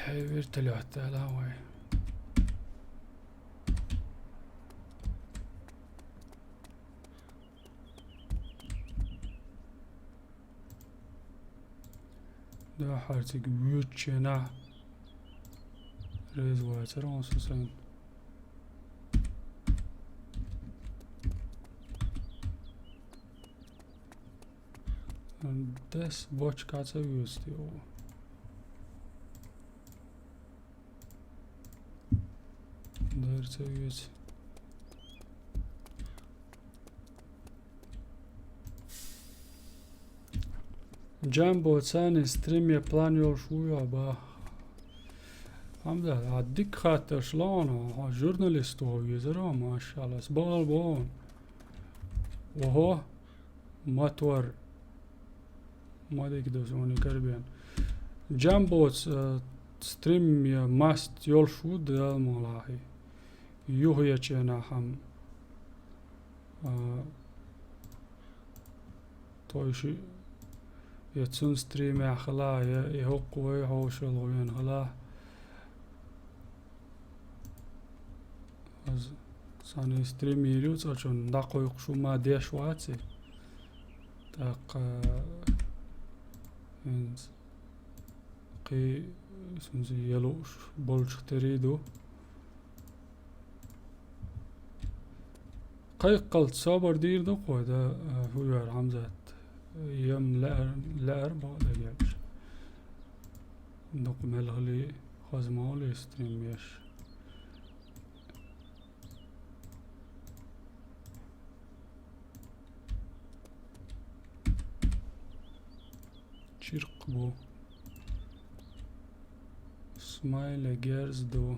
بيرتلعت لاوي ده حرتك بيوتشنا ريز واتر وصوصين das bočkaca justi ovo. Derce justi. Jumbo ثاني ستريم يبلان يول شوية با حمد عديك خاطر شلونه جورناليست هو يزرع ما شاء الله سبال بون وهو ماتور ما ديك دوزوني كربيان جامبو ستريم يا ماست يول شو دال مولاهي يوهي چنا هم تويشي يتسون ستريم يا خلا يهوق ويهوش الغوين خلا ساني ستريم يريوز أجون داقو يقشو ما ديش واتي داق قي سنزي يلوش بولش تريدو قي قلت صابر دير دو قوة هو يار حمزات يم لأر بعد جابش دوق ملغلي خزمالي ستريم يش شرق بو سمايل جيرز دو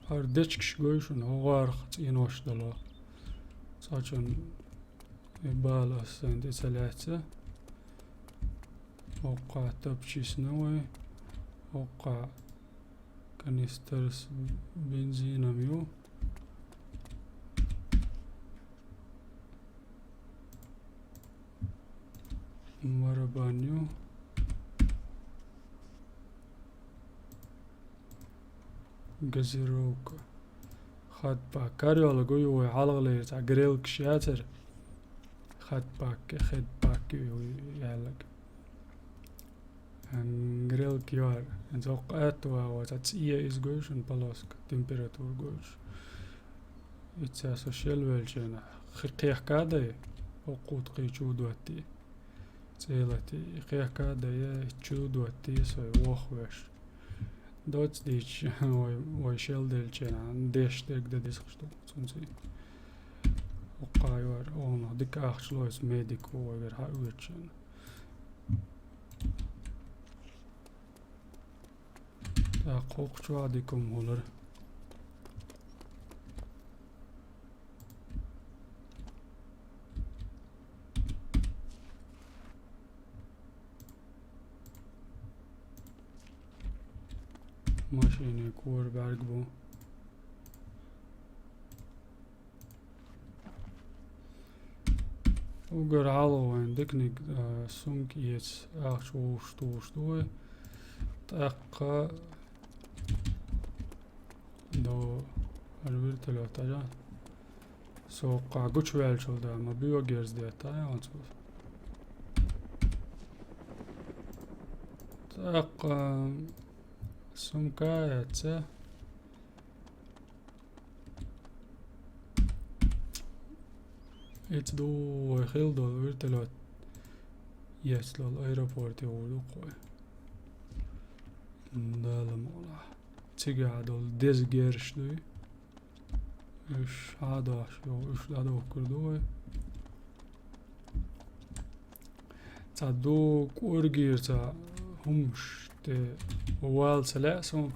هر دچكش گوشون هوار خط ينوش دلو صاچون يبال أسند ثلاثة وقع تبشيس نوي وقع كانيسترس بنزين ميو مربانيو جزيروك خد باك كاريولا جوي حلقة تاع جريل كشاتر خد باك يالك جريل كيار انتوقعت وتاتسية إز جوش بلاسك تمبيراتور جوش إتسا سوشيال ويلجينا خيخ كادا وقود قيشو دواتي تسيلاتي خيخ كادا يتشو دواتي سوي وخوش دوتس ديش ويشيل ديلجينا ديش ديك دا ديسخشتو سنسي وقايوار اونا ديك اخشلويس ميديكو وغير هاويرجينا قوق شو عديكم هولر ماشيني كور برقبو وقر عالوين ديكنيك سونك يتس اخشو شتوي تاقا دو الويرتلو تاجا سوقا قوش ويلشو دا ما بيو جيرز دي تايا وانسوس تاقا سمكا يتسا اتس دو خيل دو ويرتلو يسلو الايروبورت يوردو قوي دالم والله تيجا دول ديز جيرش دوي اش هذا شو اش هذا كردوي تعدو كورجير تا همش ت وال سلاسون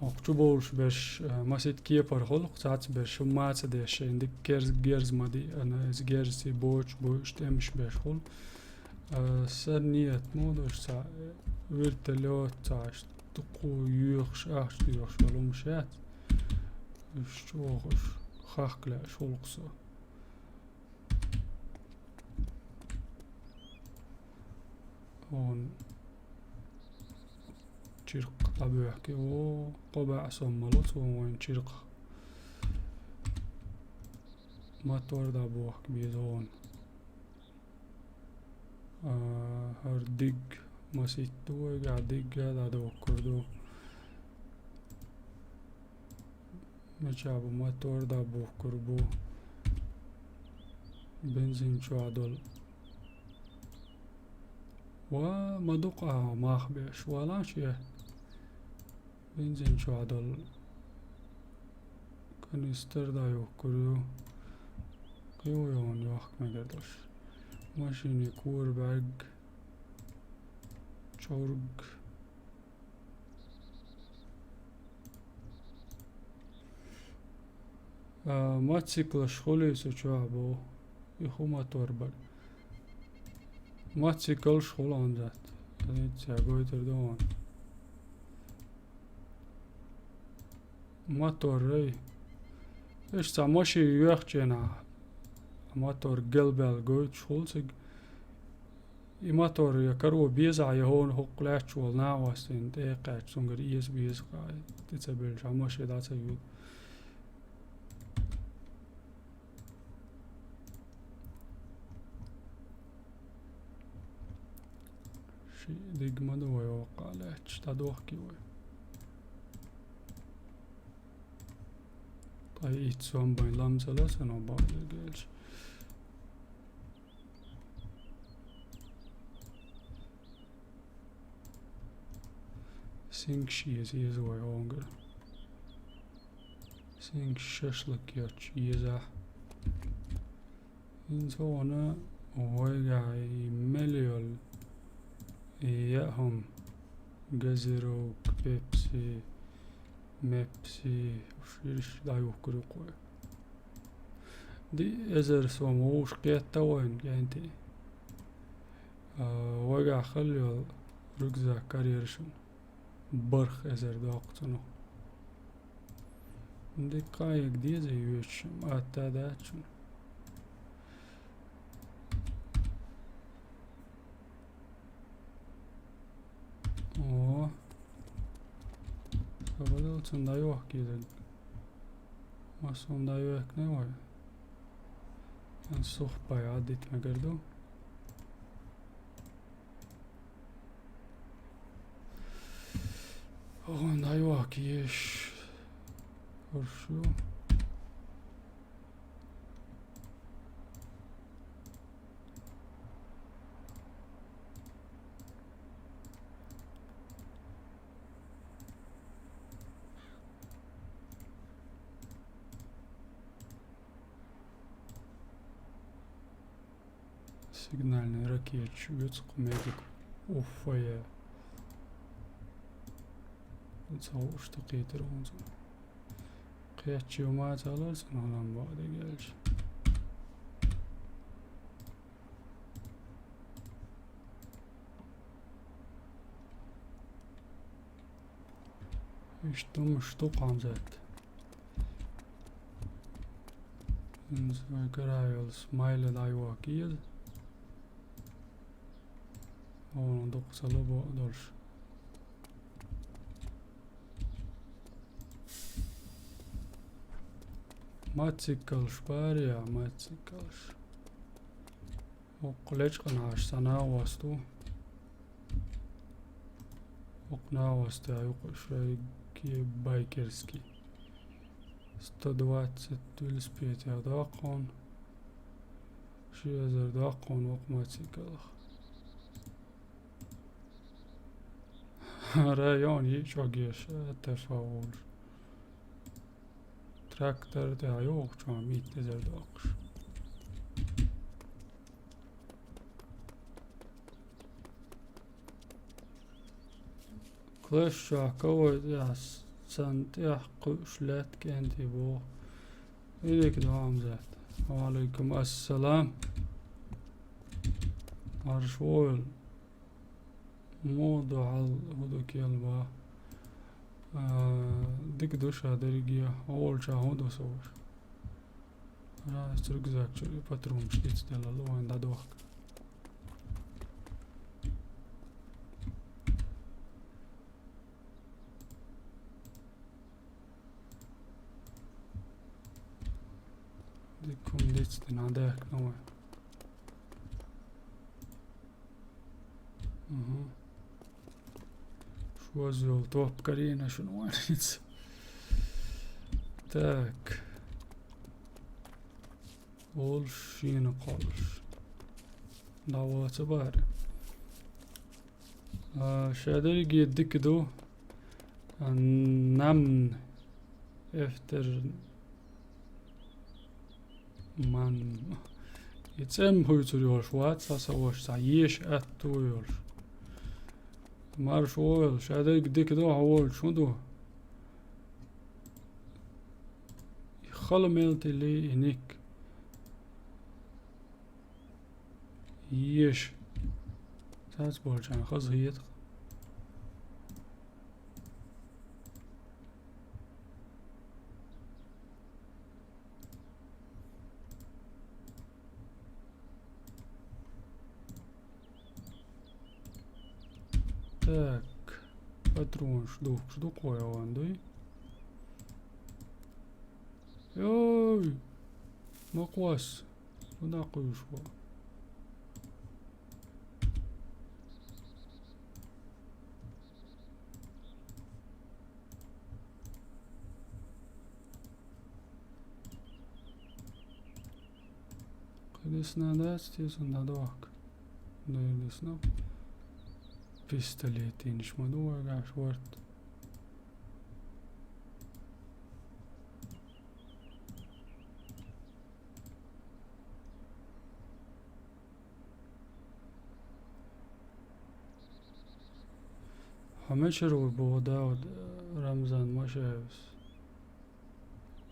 اكتوبولش باش ماسيت كيبر خلق ساعات باش ما تدش عندك جيرز مادي انا از جيرسي بوش تمش باش خل سنيت مودش سا ويرتلو تاش تقو يخش يخش ولو مشات شوخش خاخكلا شولقصو هون شرق طبيعي كي و قبع سملوت وين شرق ما تورد ابوح كبير هون Har digg masittu قاعد digga da do kurdu مجابو motor da bu kurbu benzin عدل ومدقها ماخبش ولا شيء benzin عدل kanister da yok kurdu قيويون yok مقدرش ماشيني كور باج çorg موتوسيكل شغلي سوچابو يخو موتور بر موتوسيكل شغل آنجات هیچ گویتر دوان موتور ری اشتا ماشي يخجنا موتور قلبال گویت شغل سگ موتور يكرو بيزع يهون حق لاتش والنا واستين دقيقة سنگر بيز قاي تتبلش ماشي دا سيود شي ديق مدوي وقع لاتش تدوخ كيوي طيب سوام بين لامزة سنو بعض الجيلش Sink is way honger. Sink şaşlık yaç yeza. İnsana oya meliol yahum gazero Pepsi Mepsi وش لا يوكلوا قوي دي ازر سوموش قيادة وين يعني وقع خلي ركزة كاريرشن برخ ازر داقتنو دي قايق دي زي يوشم اتاداتشن بدأت da yok gibi. Masonda yok ne var? Yani soh bayağı ditme gördüm. Onda yok iş. Хорошо. Сигнальный ракет чуется медик уфая. تصور اشتقيت رونزو قياتشي وما تعالى سنهلان بعد قالش اشتوق عم زاد انزوي قرايل سمايل دايواكيل هون دوق سلبو دولش Matsikalš pārējā, matsikalš. Okulečka naš sanāvostu. Oknāvostu šveigi baikerski. 120 велосипед дaqon. 6000 daqon ok matsikalx. Rajon çok تفاول. Traktör de yok şu an mittezerde akış. Kılıç kavga ya santih kuşlet kendi bu. İlk devam zat. Aleyküm assalam. Arşoğul. موضوع هدوك يلبا ديك دوشا درجيا أول شا هدو صور أنا استرق زاك شري باترون شديد دل الله عند دوك ديكم ديت دين عندك نوع Ага. Šo зел топ Карина шунуарница. Так. Олш yine kalmış. Davası bari. Şöyle gittik do. Namn efter man. Itsem huyturuyor şuat sasa oş sayiş attuyor. Marş ol. Şöyle gittik do havol şundu. خلمت اللي هناك يش ساعات بولجان خز هيت так патрон шдук koyuvandı. Yoy makwas buna koyuşu. Конечно, да, стесен надок. Да, ясно. Пистолет инш мадуа гаш варт. همه رو بودا رمضان ما شايفs.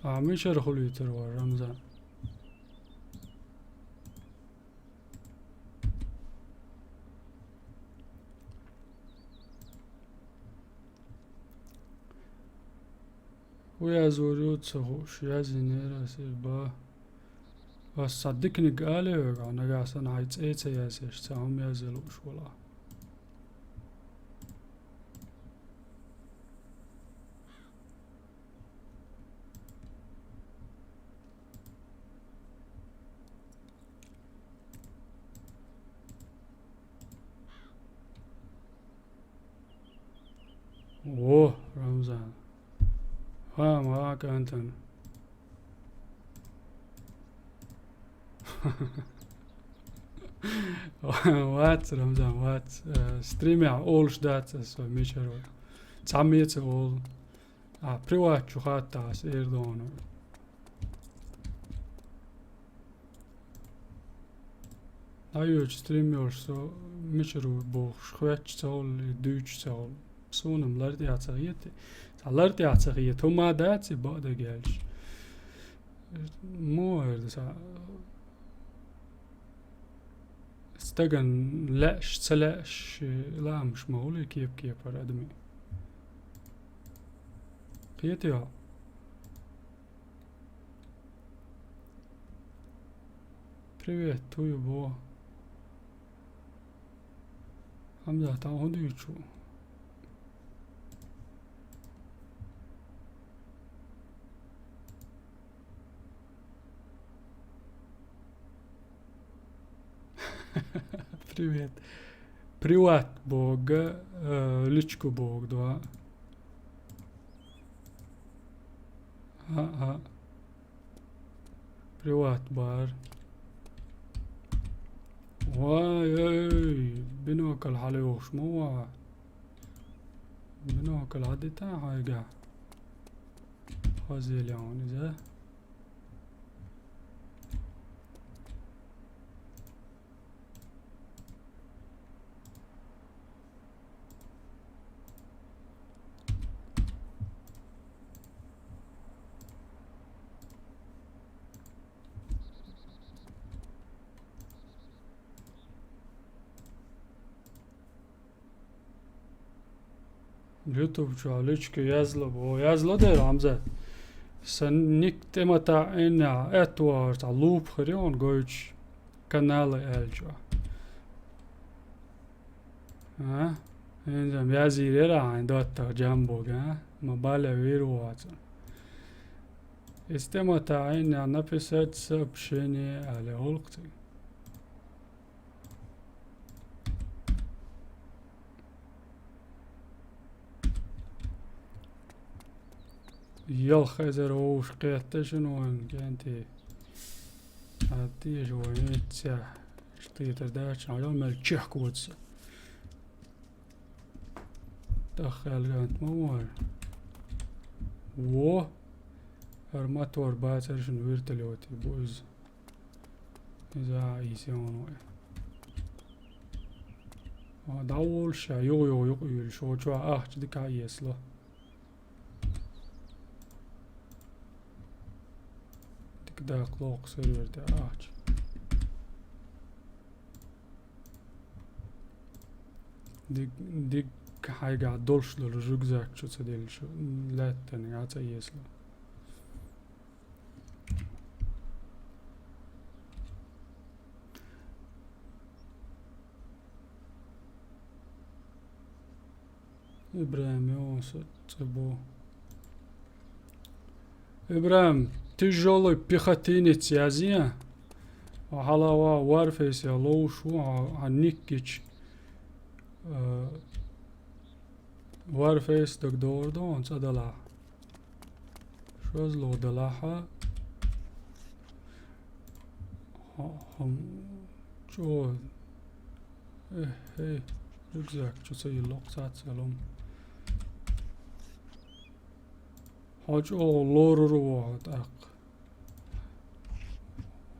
همه رو خليتر رمضان. ويا زوريوت سهوش يا زينيرا سيبا بس صدقني قالي انا قاعد عايز ايه سياسيش تاهم يازلوش ولا اوه رمضان ها معاك انت وات رمضان وات ستريم يا اول شدات سو ميشرو تعميت اول بريوات شو خاطاس ايردون ايوه ستريم يور سو ميشرو بوخ شويتش تول دوتش تول بسونم لارد يعتقيتي لارد يعتقيت هما داتي بعد جالش مو هذا استجن لاش تلاش لا مش معقول كيف ادمي قيتي Привет, tu его. Hamza, там ходючу. Привет. Приват Бога, личку Бог, да. Ага. Приват бар. واي بنوكل عليوش مو بنوكل عدي تاعها قاع هذي اليوم إذا YouTube çağlıçkı yazılı bu yazılı der Hamza. Sen nik temata ena etvar ta loop xerion goç kanalı elço. Ha? Enzem yazire aynı datta jambo ga mabala viru atın. Istemata ena написать сообщение ale olqti. يل خيزر وش قيتشن وان كانتي هاتي شوية تساح شتيتر داش على مال تشيح كوتس دخل كانت موال و ارماتور باترشن ويرتلوتي بوز إذا عايزين داول شا يو يقول شو جدك عايز له ديك دا قلوق سيرفر دا ديك حاجة عدولش له الرجزاك شو تسديل شو لا تاني عاد عايز له إبراهيم يوسف تبو إبراهيم تجولي بيخاتينيت يازيا وحلاوا وارفيس يلوشو عنيكيش وارفيس دكتور دون صدلا شوز لو دلاحة هم شو ايه ركزاك شو سي اللقصات سلام حاج لور رواد اق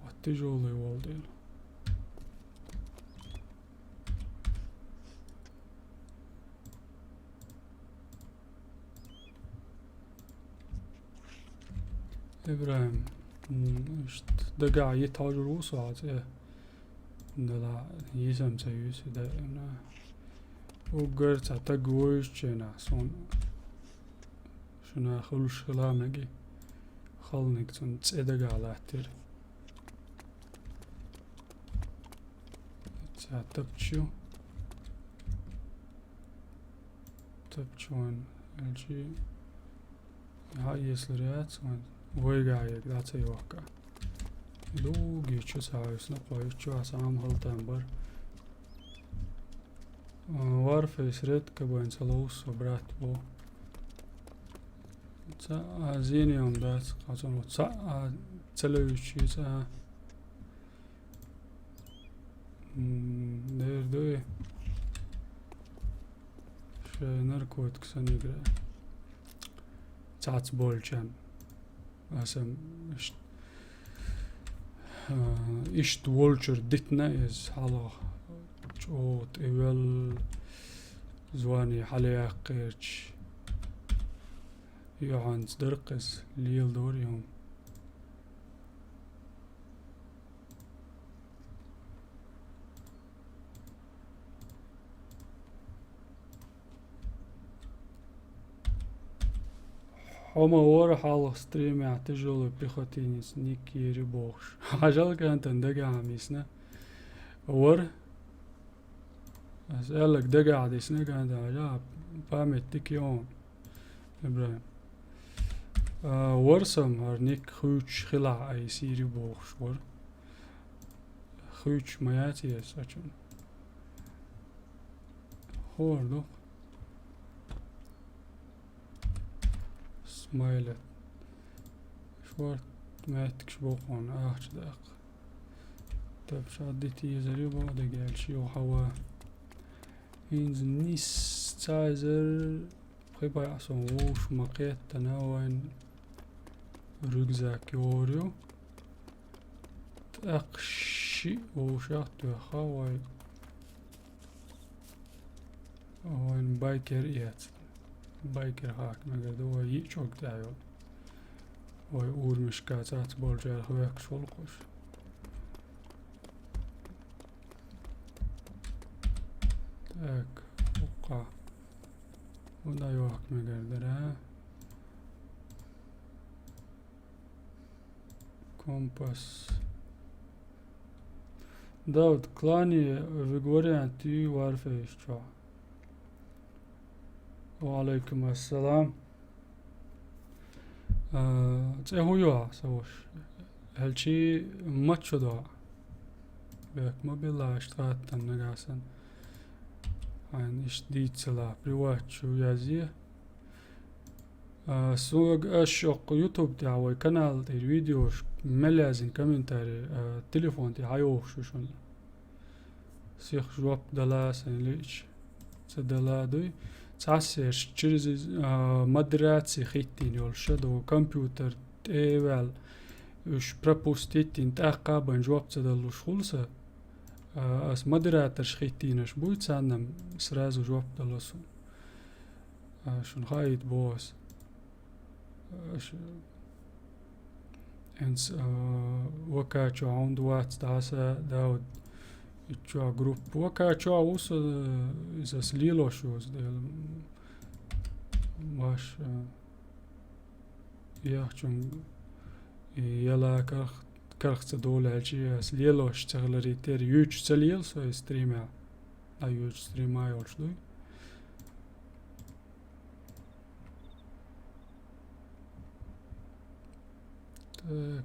واتجولي والدين إبراهيم دقا يتاجر وصعد إيه دلا يسم سيوس دائما وقرت تقويش جنا صون شنا خلوش خلامجي خلنك تون تسدق على احتر تبتشون الجي هاي يسلريات ويقايق دات يوقع لو جيتشو سايس نقوي شو عسام هلتان بر وارفيس ريد كبوين سلوس وبرات بو تا زينيوم دات قاتون تا تلوشي تا دير دوي شي نركوت كسانيقرا تاعت بولجان اسم اشت وولشر ديتنا از حالا جوت اول زواني حاليا قيرش يوهانس درقس ليل دوريهم هما ورا حال ستريم يعتجلوا بيخوتينيس نيكي ريبوش عجل كانت اندقى عميسنا ور اسألك دقى عديسنا كانت عجاب بامت تكيون إبراهيم ورسم هرنيك خوش خلع اي سيري بوش ور خوش مياتي يساچون هور دو سمايلت شوارت ماتك شبوقون اخش داق طب شاديتي يزري بعد قال شي وحوا ينز نيس تايزر بخيبا يعصون ووش مقيت تناوين ركزاك يوريو تأقشي وشاقتو خواي وين بايكر ايات بايكر هاك مقد هو يشوك دايو ويقول مشكاتات بولجال هواك شولقوش تاك وقع ودايو هاك مقدرها كومباس داود كلاني فيغوري انتي وارفيش شو وعليكم السلام تسهو يوها سوش هالشي ماتشو دوا بيك ما بالله اشتغلت تنقاسن عن اشديد سلا بريوات شو يازيه سوق اشق يوتيوب تاعو كانال تاع فيديو ملازم كومنتاري تليفون تاعو شوشون سيخ جواب دلا سنليش تدلا دوي تعسر تشيرز مدرات سيخيتين يولشدو كمبيوتر تيوال وش برابوستيتين تاقابن جواب تدلوش خلصة اس مدرات شخيتينش بويت سانم سرازو جواب دلسو شون خايت بوس انس وكاتشو عند وات تاسا داود اتشوا جروب وكاتشو وص إذا سليلو شوز ديل واش يحجون يلا كرخت دولة هالشي سليلو اشتغل ريتير يوج سليل سو ستريما يوج ستريما يولشدوي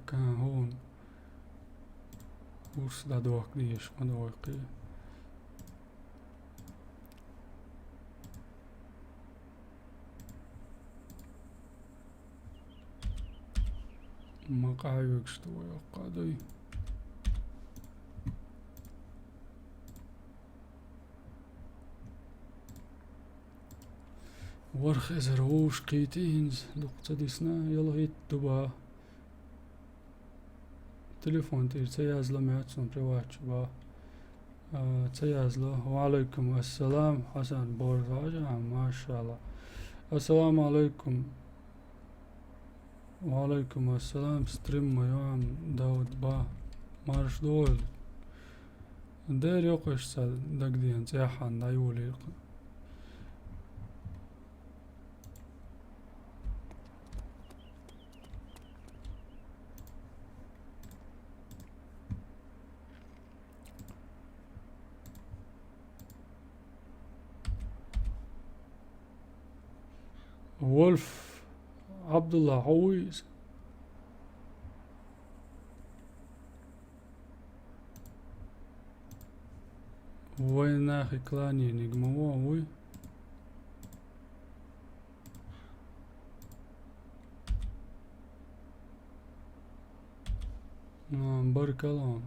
كان هون ورس دا دوق ديش ما دوقي ما قايق شتو يقادوي ورخ ازروش قيتينز لقطة ديسنا يلا هيت دوبا تليفون تير تيازلا معتصم بريواتش با تيازلا وعليكم السلام حسن بورزاجة ما شاء الله السلام عليكم وعليكم السلام ستريم يوم داود با مارش دول دير يوقش سال دقدين تيحان دايولي وولف عبد الله عويس وين اخي كلاني نجمووي بارك الله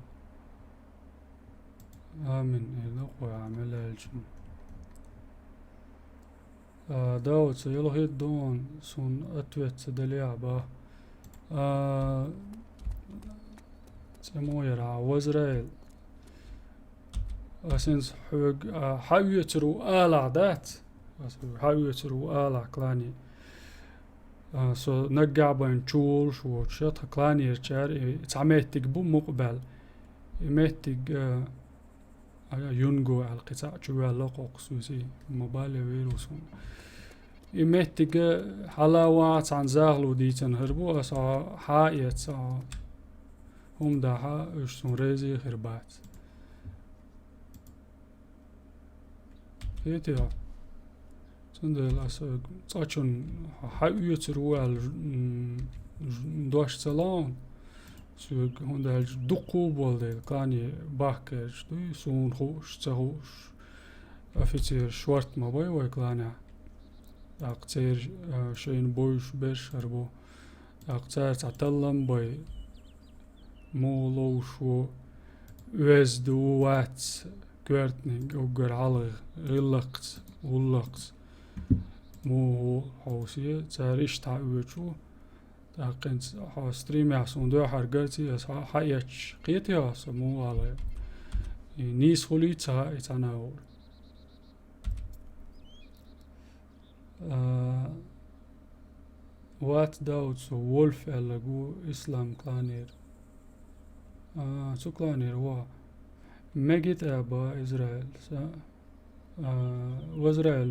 امين يلقوا يعملها الجمع داود سيلو هيت دون سون اتويت سدليع با سمويرا وزرائيل اسنس حوق حاويترو آلع دات حاويترو آلع كلاني سو نقع بين تشول شو تشت كلاني يرشار تعميتك بو مقبل يميتك يونغو على القطاع شو لقوق سوسي موبايل ويروسون يميتك حلاوات عن زاغلو ديتن هربو اسا حايت هم داها اشتون ريزي خربات كيتيا سندل اسا تاچون حايترو على دوش سلام سوق هوندا دقو بولد كاني باكر دوي سون خوش تهوش افيتير شورت ما باي ويكلانا اقتير شين بوش بيش هربو اقتير تعتلم باي مولوشو وزدوات كورتني اوغر علغ غلقت ولقت مو حوسية تاريش تعويتشو تاقنت ستريم يحسون دو حرقاتي اس حياتش قيتي اس مو على نيس خلي تناول وات داود سو وولف الجو اسلام كلانير سو كلانير وا مجد ابا اسرائيل واسرائيل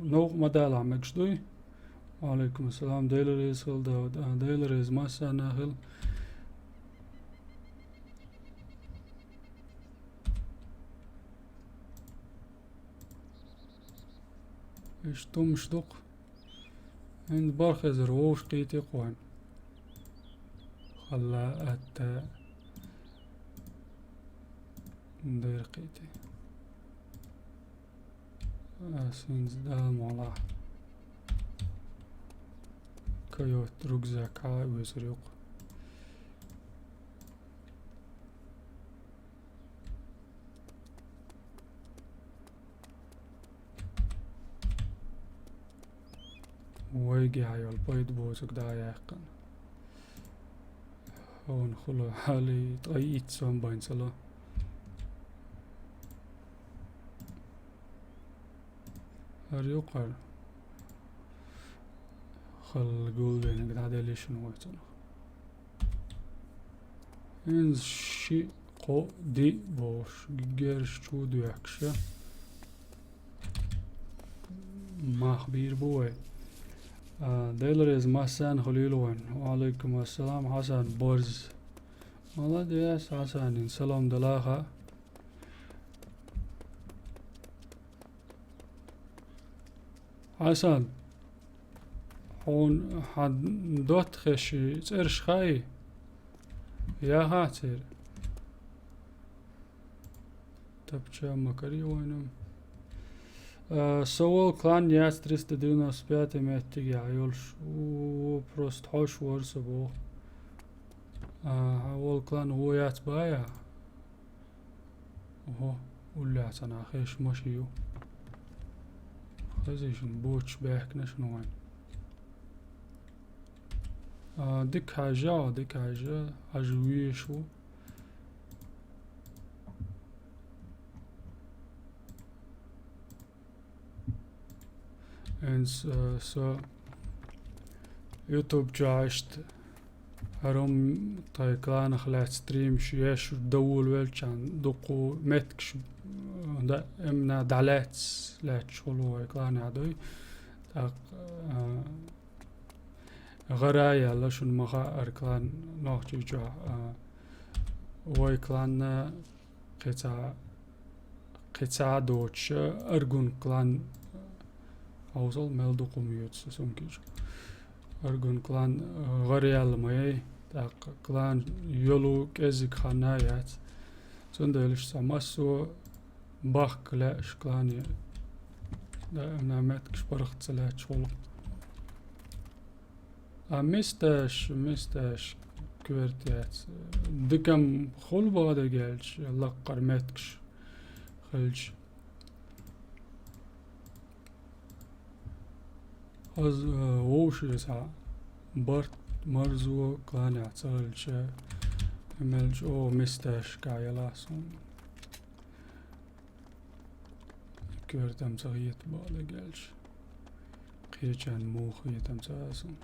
نو مدال عمكشدوي وعليكم السلام ديلريز هل داود ديلريز ما سانا هل ايش توم شدق عند بارخزر ووش قيتي قوان خلا ات ندير قيتي سينز دال مولا كيوت ركزك هاي ويسريق ويجي هاي البيض بوزك دايقن هون خلو حالي طيت سوان باين سلا هريوقر خل قول بينك دادا ليش نويتنا إنز شي قو دي بوش جيرش شو ديكشة ما خبير بوي ديلريز محسن خليلوين وعليكم السلام حسن برز والله دياس حسن سلام دلاخة حسن هون حد دوت خشي ترش خاي يا هاتر تبچа макари ойнам Soul Clan Яц 395 метиг яйолш просто хош ворса бо Soul Clan هو яц бая Ого улляц ана хеш машию خزيشن بوش بيحك نشنوين ديك حاجة عجويشو انس سو يوتيوب جاشت هرم طاي كلان خلات ستريم شيش دول ويلشان دوقو متكش دا امنا دعلات لات شغلو كلان عدوي غرايا لشون مخا اركلان نوخجي جا وي كلان قطع دوتش ارجون كلان اوزل ملدو قوميوتس سمكيش ارجون كلان غرايا لماي تاق كلان يولو كزيك خانايات زندلش ساماسو باخ كلاش كلاني دا نعمتكش برخت سلات شغل مستاش كويرتيات دكم خل بغدا جالش لقر ماتكش خلج از ووش يسا برت مرزو كلاني عتسالش ملج او مستاش كايلاسون كويرتم صغيت بغدا جالش قيجان موخيتم ساسون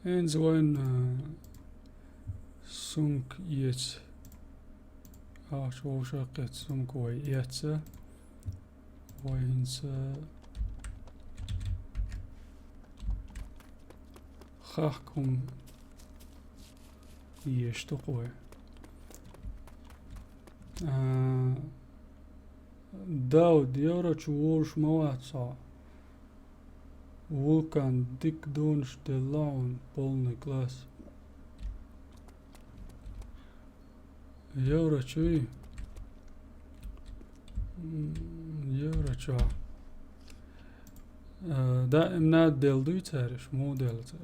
إنز وين سونك يت شو شقت سونك وي يتسا وينس خاكم يشتقوي داود يورا تشوش مواتسا Вулкан дик донш де лаун полный класс. Евро чуй. Евро ча. Да имна делдуй цариш, мо делца.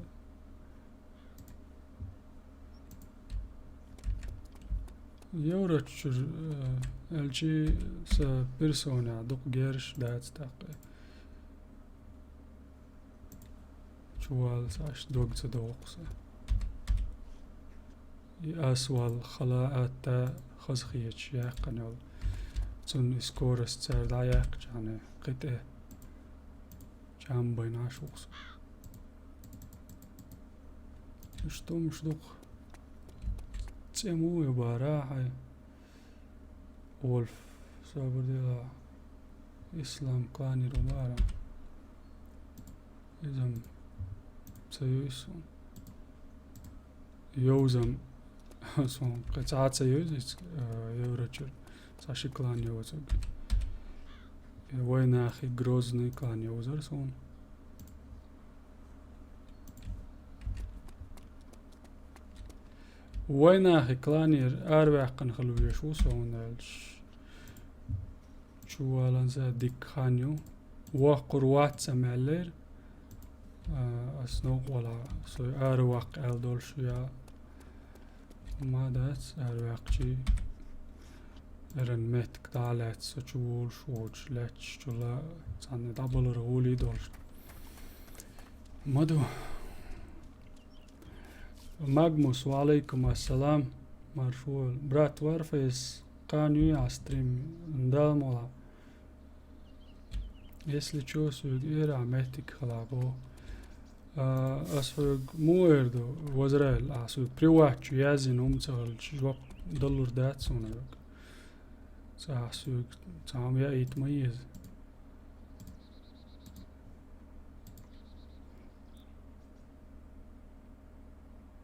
Евро чур элчи с персона дук герш дац тaqe. شوال ساش دوغ صدوقسا ياسوال خلاءات خزخيتش ياقنول تون اسكورس تسار داياق جاني قطع جام بيناش وقسا اشتو مشدوق تسمو يبارا هاي وولف صابر ديلا اسلام كلاني ربارا إذا سيوسون يوزم سون قطعات سيوز يورچر ساشي клан يوزم وين اخي грозный клан يوزر سون وين اخي кланир ارواقن خلويش وسون شو لانزا ديك خانيو وقر واتسام علير أسنوق ولا سو أروق ألدول شويا ما دات أروقشي إرن متك دالات سجول شوج لاتش جلا تاني دبل رغولي دول مدو ماغموس وعليكم السلام مرفوع برات ورفيس قانوي عستريم ندام ولا если что سوغير عمتك خلابو أسوغ مويردو وزرال أسوغ بريواتشو يازين أمتغل شوق دلور دات سونرك سأسوغ تعم يا يتميز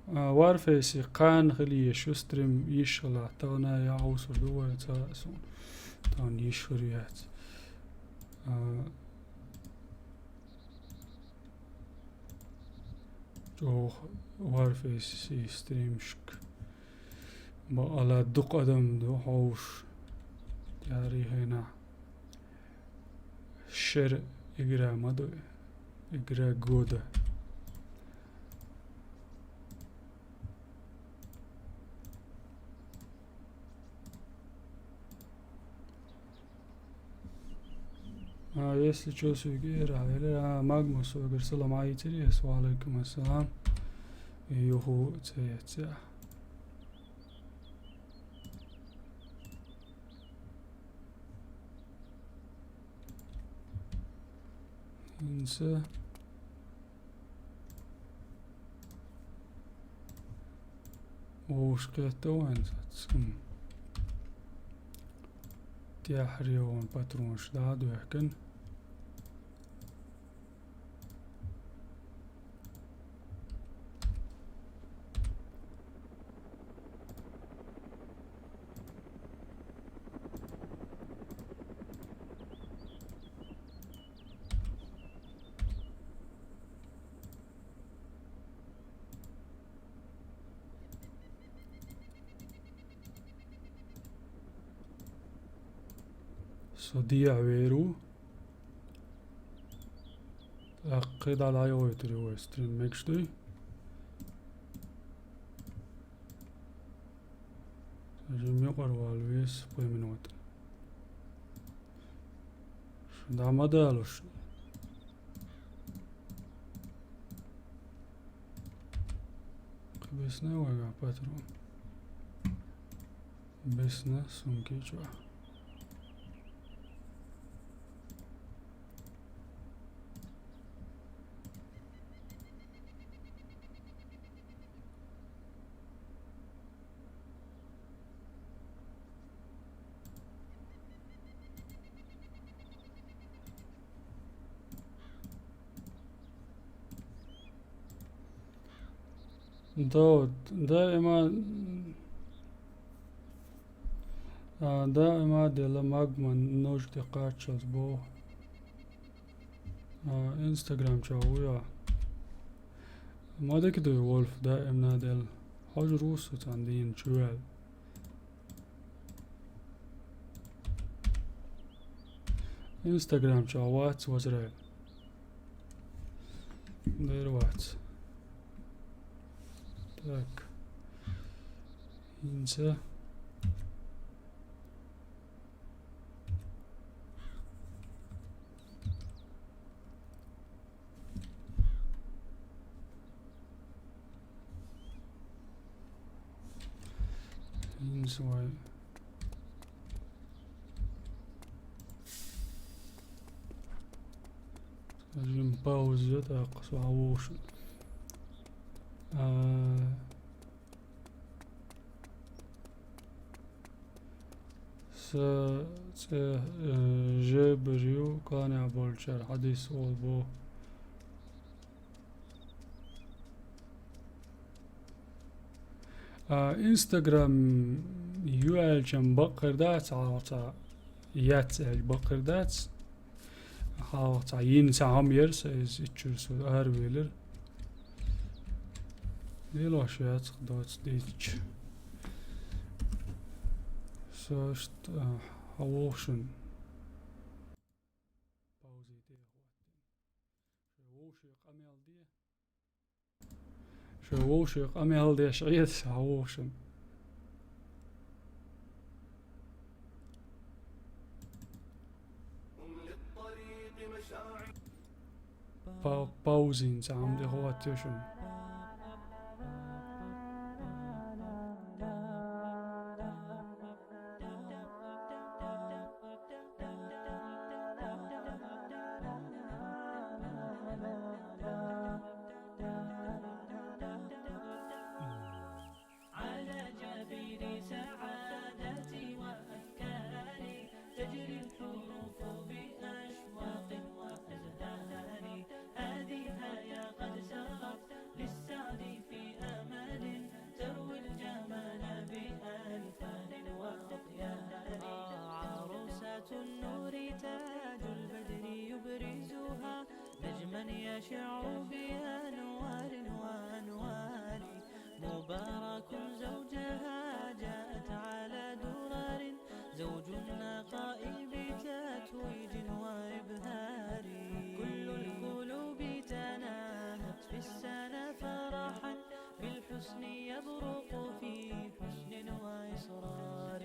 وارفيسي قان خلي شسترم يشغل تغنا يعوصر دوا تاسون تان يشريات جو وارفيسي ستريمشك با على دق أدم دو حوش ياري هنا شر إجرا مدو إجرا جودة если что سوغير على ماغموس وغرسلا معي تريس وعليكم السلام يوهو تيتيا انسى وش كتو انسى تيحريون باترونش دادو يحكن صديع ويرو أقيد على يوتري وستريم مكشتي جميع قروالويس بيمنوت دا مدالوش بسنا وغا باترون بسنا سنكي جوا داود دائما دل ماغمن نوش دقاتشز بو انستغرام شاويا ما دكدو وولف دائما دل حاج روسو تاندين شوال انستغرام شاوات وزرال دير وات так инца инсвай скажем пауза так свауш جبريو قانع بولشر حديث أولبو انستغرام يوال جم بقردات عاوتا يات البقردات عاوتا ينسى هم يرس از اتشرسو أرويلر ديلو شيات دوت ديتش سوشت هووشن باوزي دي شووشق أمي هالدي شعيد سهوشن باوزين سعم دي هو تيشن النور تاج البدر يبرزها نجما يشع بأنوار وأنوار مبارك زوجها جاءت على درر زوج النقاء بتتويج وإبهار كل القلوب تناهت في السنة فرحا بالحسن يبرق في حسن وإصرار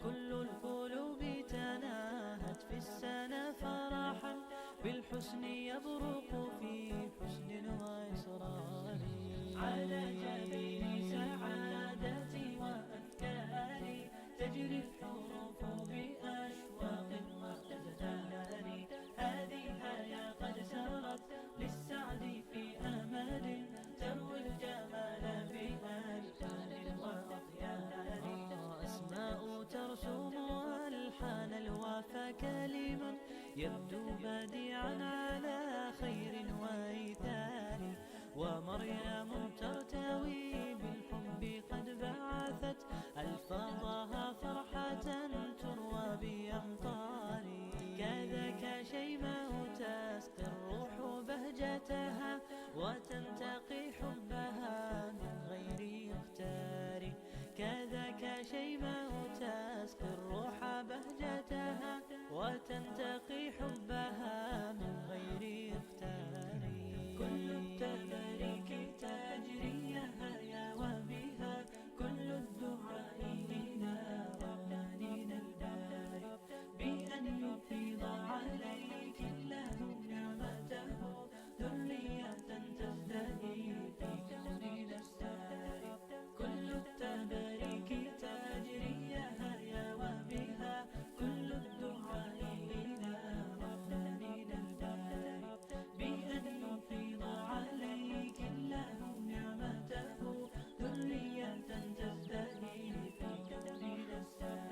كل القلوب تناهت في السنة فرحا بالحسن يبرق في حسن وإصرار على جبين سعادتي وأفكاري تجري الحروف بأشواق وأزدار هذه آية قد سرت للسعد في أمل تروي الجمال بألحان وأطيار أسماء ترسم ألحان الوفا كلما يبدو بديعا على خير وإيثار ومريم ترتوي بالحب قد بعثت ألفاظها فرحة تروى بأمطار كذاك شيماء تسقي الروح بهجتها وتنتقي حبها من غير اختار كذاك شيماء تسقي الروح بهجتها وتنتقي حبها من غير اختار كل التباريك تجري هيا وبها كل الدعاء إلى رحمن الباري بأن يفيض عليك الله نعمته ذرية تزدهي في كون السار كل التباريك تجري هيا وبها كل الدعاء إلى رحمن الباري بأن يفيض عليك الله نعمته ذرية تزدهي في كون السار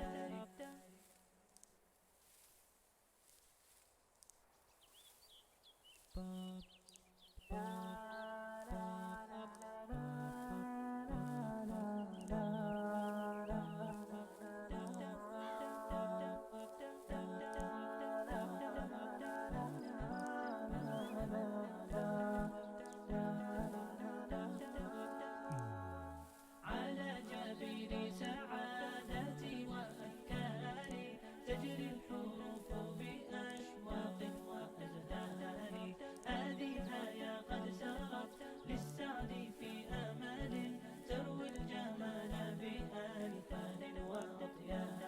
على جبين سعادتي وأفكاري تجري الحروف بأشواق وأزدار هذه آية قد سرت للسعد في أمل تروي الجمال بألحان وأطيار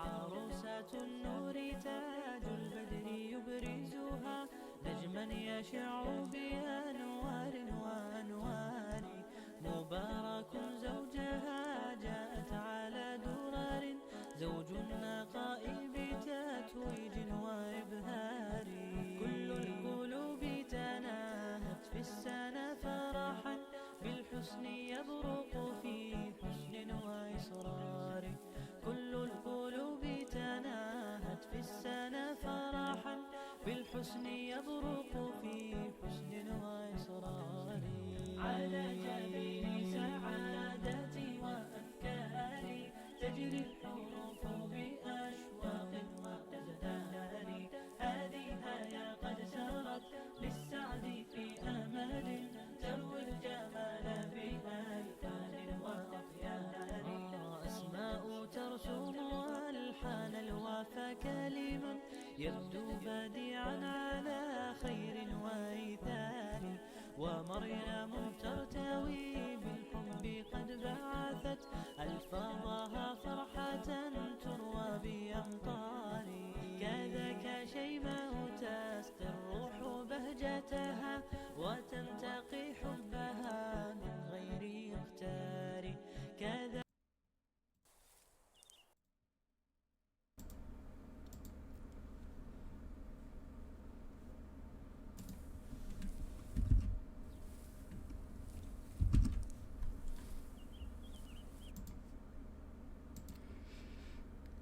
عروسة النور تاج البدر يبرزها نجما يشع بأنوار وأنوار مبارك زوجها جاءت على درر زوج النقاء بتتويج وإبهار كل القلوب تناهت في السنة فرحا بالحسن يبرق في حسن وإصرار كل القلوب تناهت في السنة فرحا بالحسن يبرق في حسن وإصرار على جبين سعادتي وأفكاري تجري الحروف بأشواق وأزدار هذه آية قد سرت للسعد في أمل تروي الجمال بألحان وأطيار أسماء ترسم ألحان الوفا كلما يبدو بديعا على خير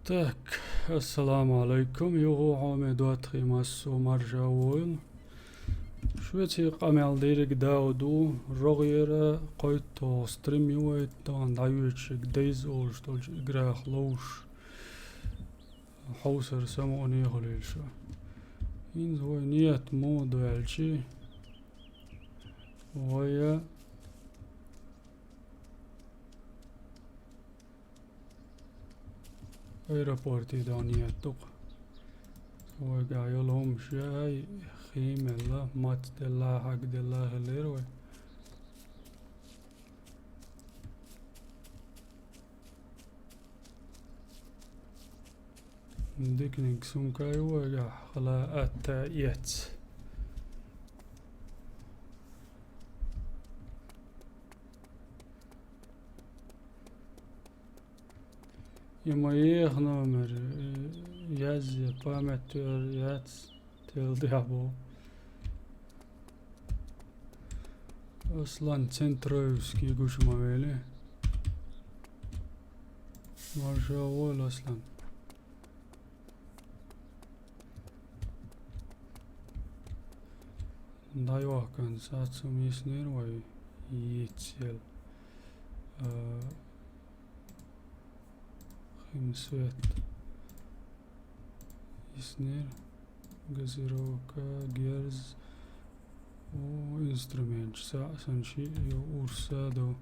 Так, assalamu alaikum. Юго хаме дуатри массу маржавойл. Швеции камел дирек дауду рогера който стрим юэт дан дайвичек дейз олш толж играх лоуш حوسر سموني خليل شو إن هو نية مود والشي وهي ايرابورتي دانية توق هو قايلهم شاي خيم الله مات دلا حق دلا خليروي ديك نقسم كايو وقع خلا التايت يما يخنمر ياز بامتر ياتس تل ديابو اصلا центровский гуш мавели маршавол اصلا Daiwakan satsum isner vai yitsel химсвет isner газировка герз o инструмент санши урсадо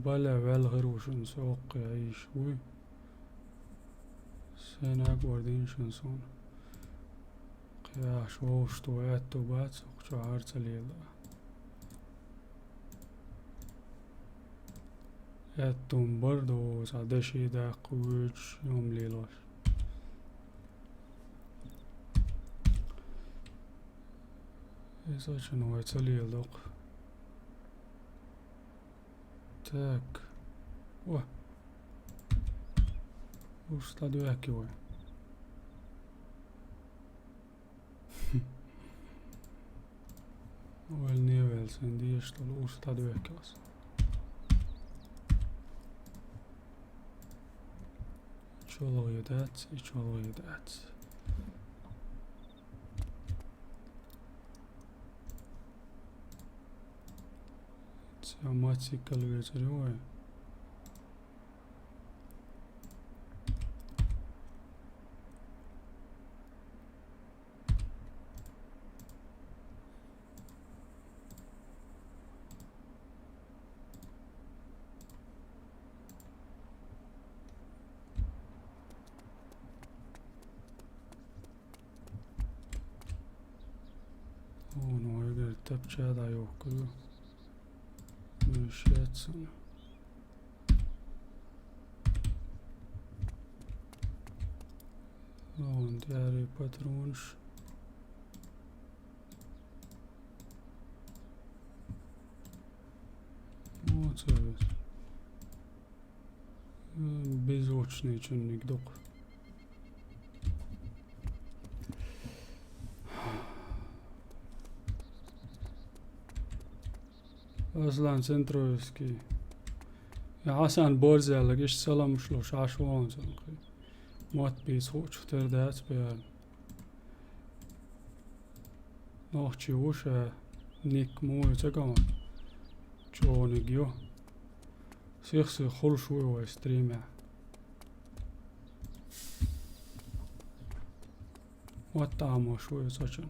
بلا والغروشن سوق يعيش وي سيناك وردين شنسون قياش ووشتو اتو بات سوق شعار تليلا اتون بردو سعدشي دا قويش يوم ليلاش إذا شنو يتليل دوق Так. О. Usta döki var. Väl nevelsen diestol usta dökas. Çoluğu yedet, çoluğu yedet. Мать калветарёй. Ну, я говорю, топча да ёкку. Schätzen. Und die Patrons. Вот это. Безочный чинник док. أصلا سنتروسكي عسان بورزة لقيش سلام شلوش عشوان زنقي موت بيس خوش تردات بيان نوحشي وشا نيك موي تقام جونيجيو سيخسي خل شوي ويستريمع واتعمو شوي سجن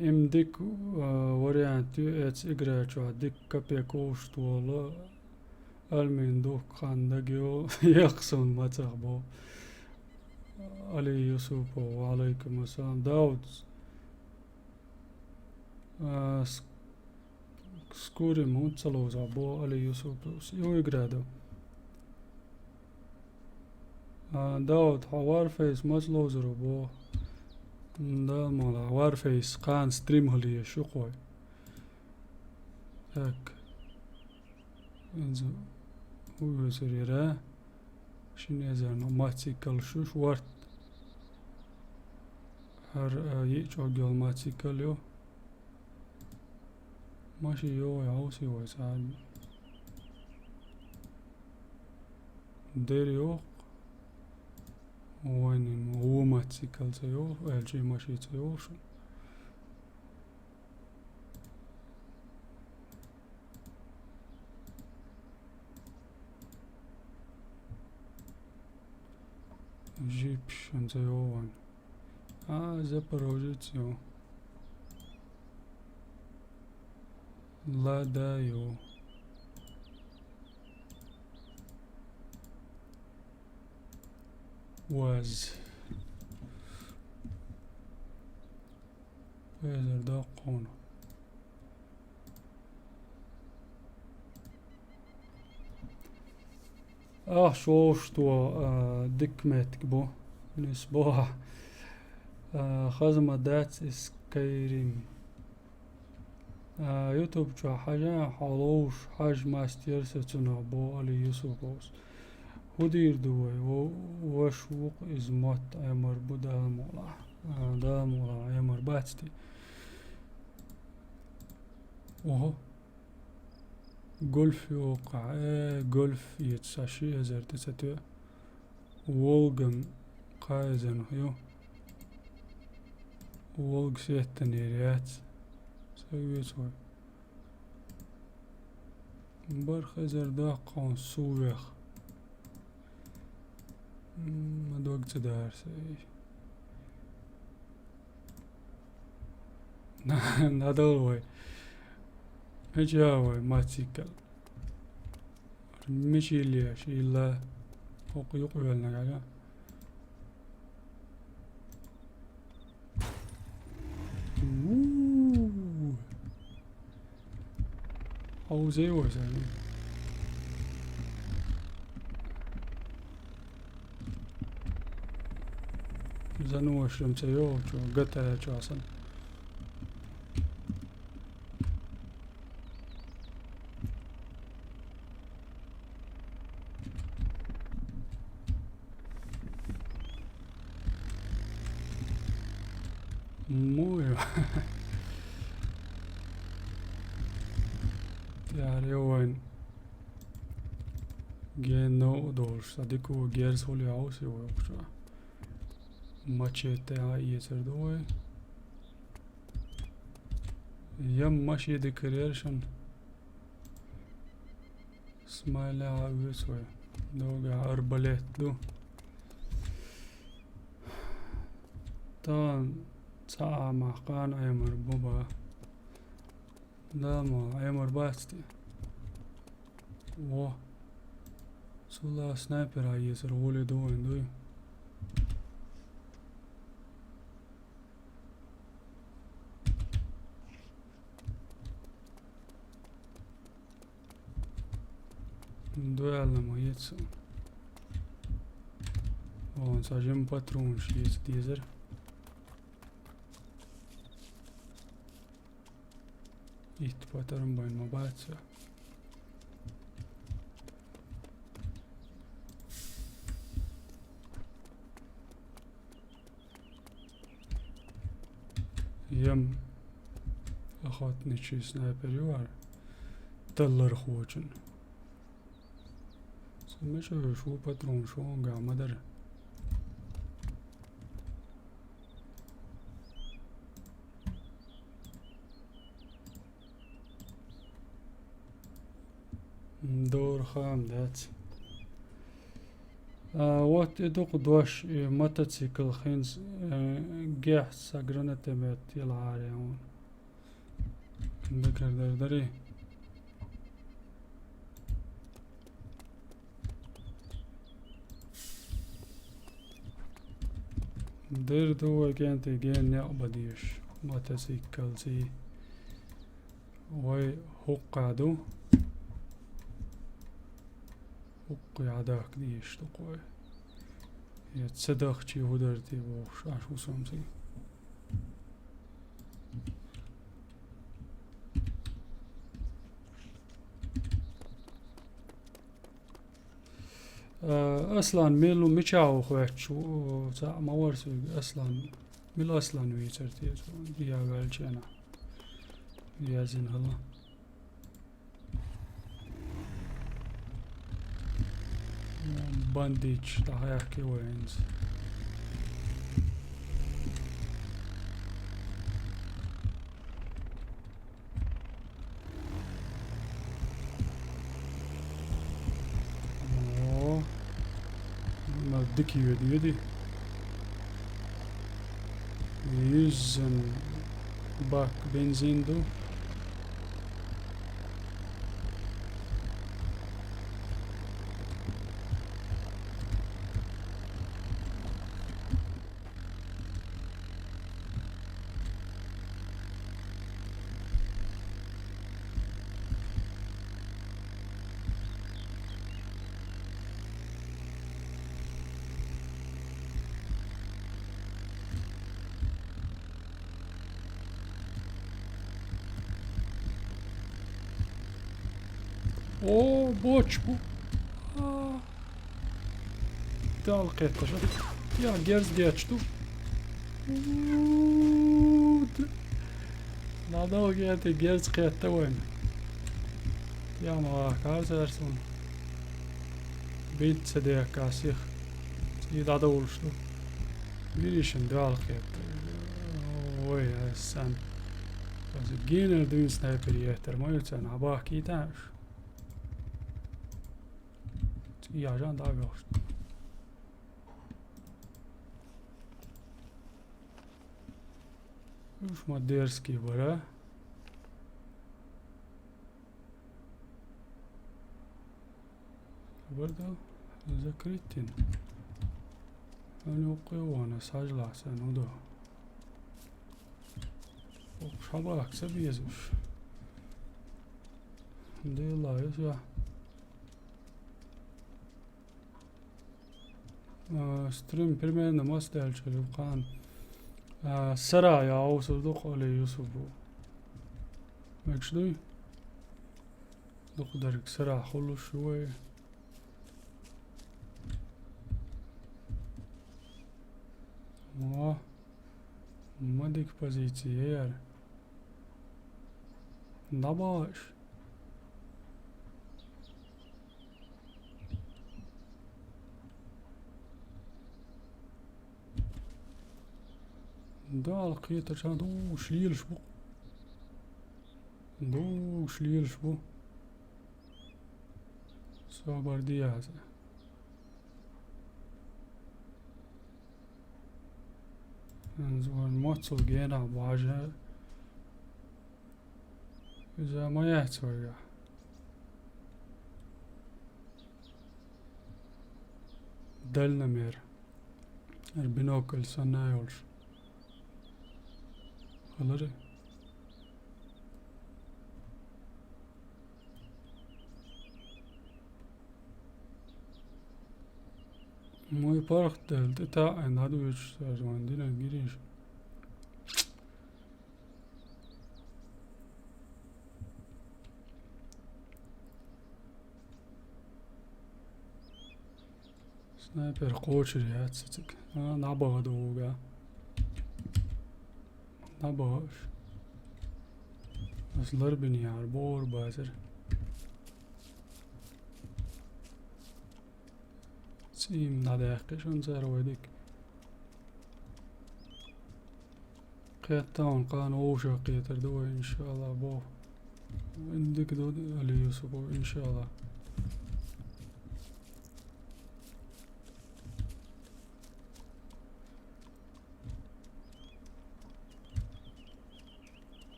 ام ديك واريانت اتس اجراچو ديك كابي كوشتولا المين دوك خانداجيو يقصون ما تخبو علي يوسف وعليكم السلام داود سكوري مونتسلو زابو علي يوسف يو اجرادو داود حوار فيس مزلوزرو بو دا مالا وارفيس قان ستريم هلي شو قوي Tak. Also, hoe is er hier, hè? Chinezen nog maatsikkel shush wart. يجوجل ماتسيكل يو ماشي يو يعوسي ويساعد دير يو وين هو ماتسيكل سيو الجي ماشي سيو شو Egyptian سيو وين Запорожец-ю, Ладаю, was, Wezer دقون, شو دكمت كبو, نسبوها. خزمة دات سكايريم يوتيوب شو حاجة حلوش حاج ماستير ستنا بو علي يوسفوس هدير دوي وشوق إزمات أمر بدا مولا دا مولا أمر باتستي وهو جولف يوقع جولف يتساشي أزر تستوى وولغن قايزن هيو وولغ سيتنيريات سوي برخ ازر داقون سويخ ما دوقت دار سي نادولوي هجاوي ماتسيكل مشي ليش إلا فوق يقبلنا قاعدة أو زي وزي زنو الشمس يو شو قتل شو أصلا مو يعني وين جينو دوش صديقو جير سولي عوسي ويوكشا ماتشيتي هاي يسردوي يم ماشي دي كريرشن سمايلا عاويسوي دوغا أرباليت دو طبعا ساعة محقان أيمر بوبا دا ما أيمر باستي و سولا سنايبر هاي يسرولي دوين دوي دوي على ما يتسو وان ساجم باترون شيز ديزر Itt pattern bajn ma bácsa. يم أخذتني شي سنايبر يوار تلر خوچن سمشو شو باترون شو قاع مدر دور خام دات وات ادوق دوش موتوسيكل خينز جيح ساقرنا تمت يلعاري هون ذكر دردري دير دو كانت جين يقبضيش موتوسيكل زي وي هقعدو وقعداك ديش تقوي يتصدق شي هدرتي وش عشو سمسي اصلا ميلو ميشاو خواتش ما ورسو اصلا ميلو اصلا ويترتي يا بالجنا يا زين الله بانديتش ده يحكي وينز ديكي يدي يوزن باك بنزين دو او بوچبو دال قيتش يا جيرز دياتشتو لا دو جيت جيرز قيتا وين يا ما كازرسون بيت سديك كاسيخ يدا دولشتو بيريشن دال قيت وي هسان بس جينر دون سنايبر يهتر ما يتسان عباه كيتاش يا جان داغوش وش ما ديرسكي برا برضه ذكرتين أنا قيوانا ساجل أحسن وده وشابا أكسب يزوش دي الله يسوع ستريم برمينا ما استهل شريف قان سرايا أو صدق علي يوسفو مكشدوي نقدر سرا خلو شوي ما ديك بازيتي يار نباش دا لقيت عشان دو شليل شبو دو شليل شبو صابر ديازة انزور موتسل جينا بواجه إذا ما يحتوي دلنا مير البينوكل سنايولش خلري موي بارخ دلت تا ان هادو يش سرزوان دينا گيريش سنايبر قوچري هاتسك نابا دوغا نباش أصلر بنيار بور بازر سيم ناداقي شون زار وديك قيتان قان ووشا قيتر دو إن شاء الله بو عندك دو علي يوسف إن شاء الله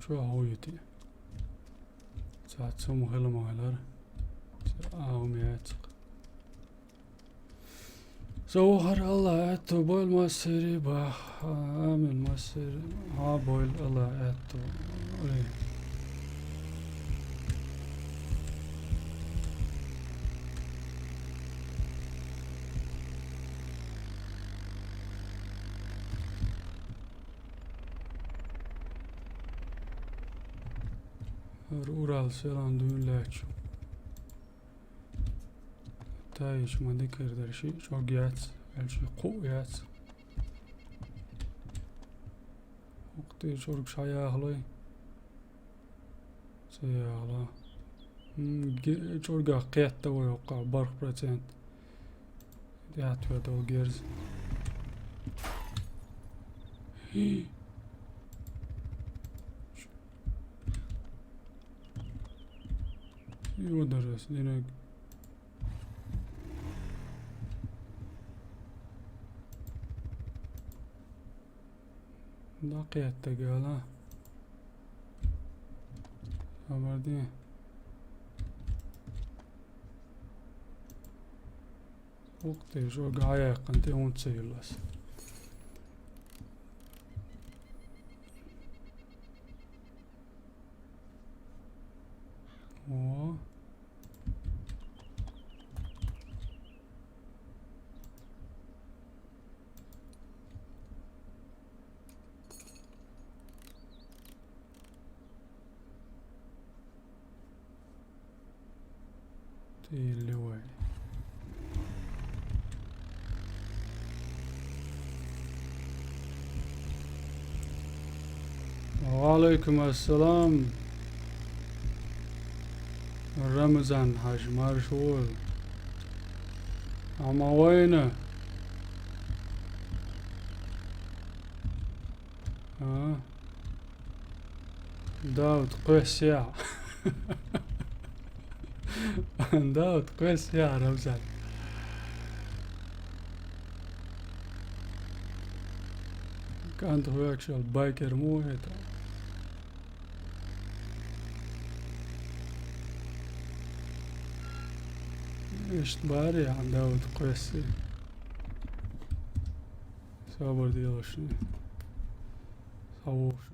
شو هويتي ساعات سمو هلا مهلر مياتق ظهر الله اتو بول مصري بح من مصر ها بول الله اتو Ural selan düğünleç. Tayiş ma dikirdir şey çok yats. Elçi ku yats. Okti çoruk şayahlı. Sayahla. Çorga qiyyatta o yok. Barq procent. Diyat ve o gerz. يودرس دينك دقيقة تقالا خبردي وقتي شو قاعد قنتي ونتسيلس و اللي وين وعليكم السلام رمضان حاج مرشول اما وينه داود قيس يا داود قيس يا رمضان كانت هواك شو البايكر مو هيك ايش تباري عن داود قيس صبر ديال شنو صوف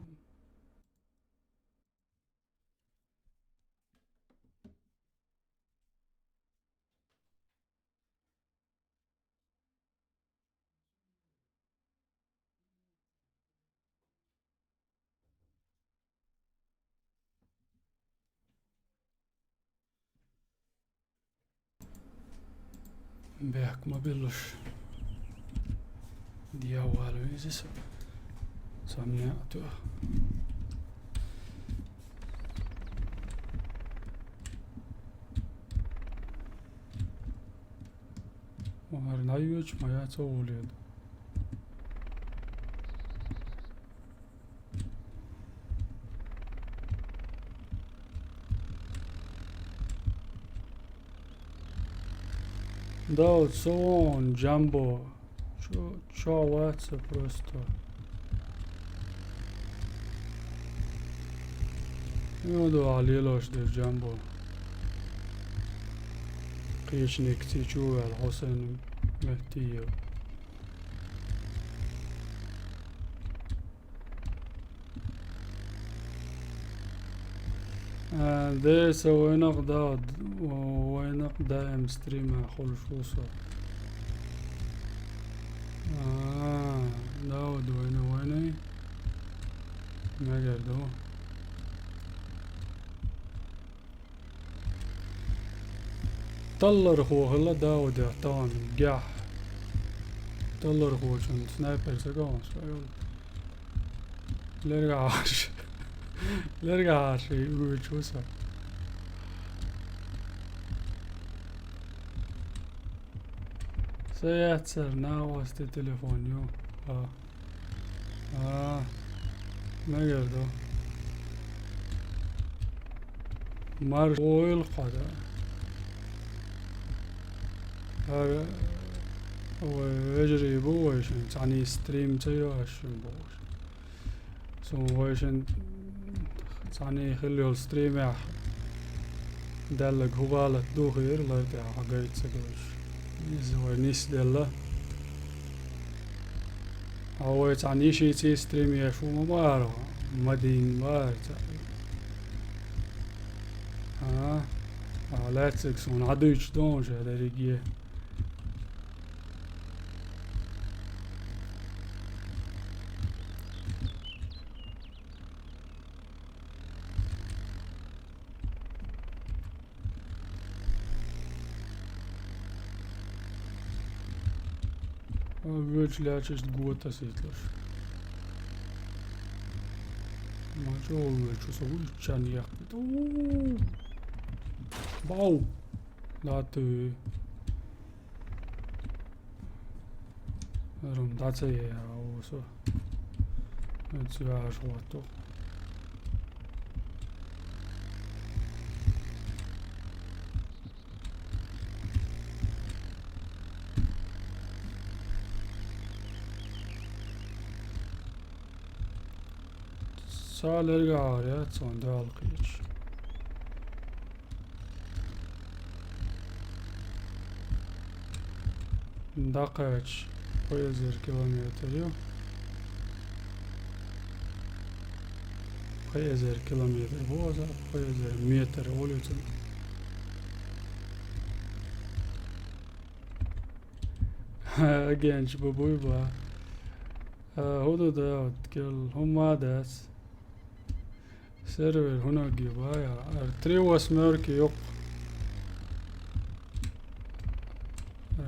بيحك ما بيلوش دي أول ويزس سمعته وهر نايوش ما يتولد Да, сон, джамбо. Чё латься просто. يودو عليلوش دي جامبو قيشني كتيجو الحسين مهديو ده سوينق داد وينق دائم ستريم خل شوصة داود ويني ما قردو طلر هو هلا داود يعطان قاح طلر هو شن سنايبر سقون شو لرجع عاش لرجع عاش يقول شو صار سيأثر ناوست التليفون يو ما قردو مار ويل قدر هذا هو يجري بوشن يعني ستريم تيو عشان بوش سو وشن يعني يخليه الستريم يح دلق هو بالك دو غير لا تاع حقيت سكوش يزور نيس دلا هو يعني شيء ستريم يا شو ما بعرف مدين بعرف لا تسكسون عدو يشتون هذا رجيه Wirklich gut, das ist das. Macho, welches so gut schon ja. Bau. Late. Das ist ja auch so. Jetzt ja schon. Sağlar ya son dalgıç. Daqaç 1000 kilometre yok. 1000 kilometre bu da 1000 metre oluyor. Genç bu buyba. Hudu da كل هم داس سيرفر هنا جيبايا ارتريو اسمرك يق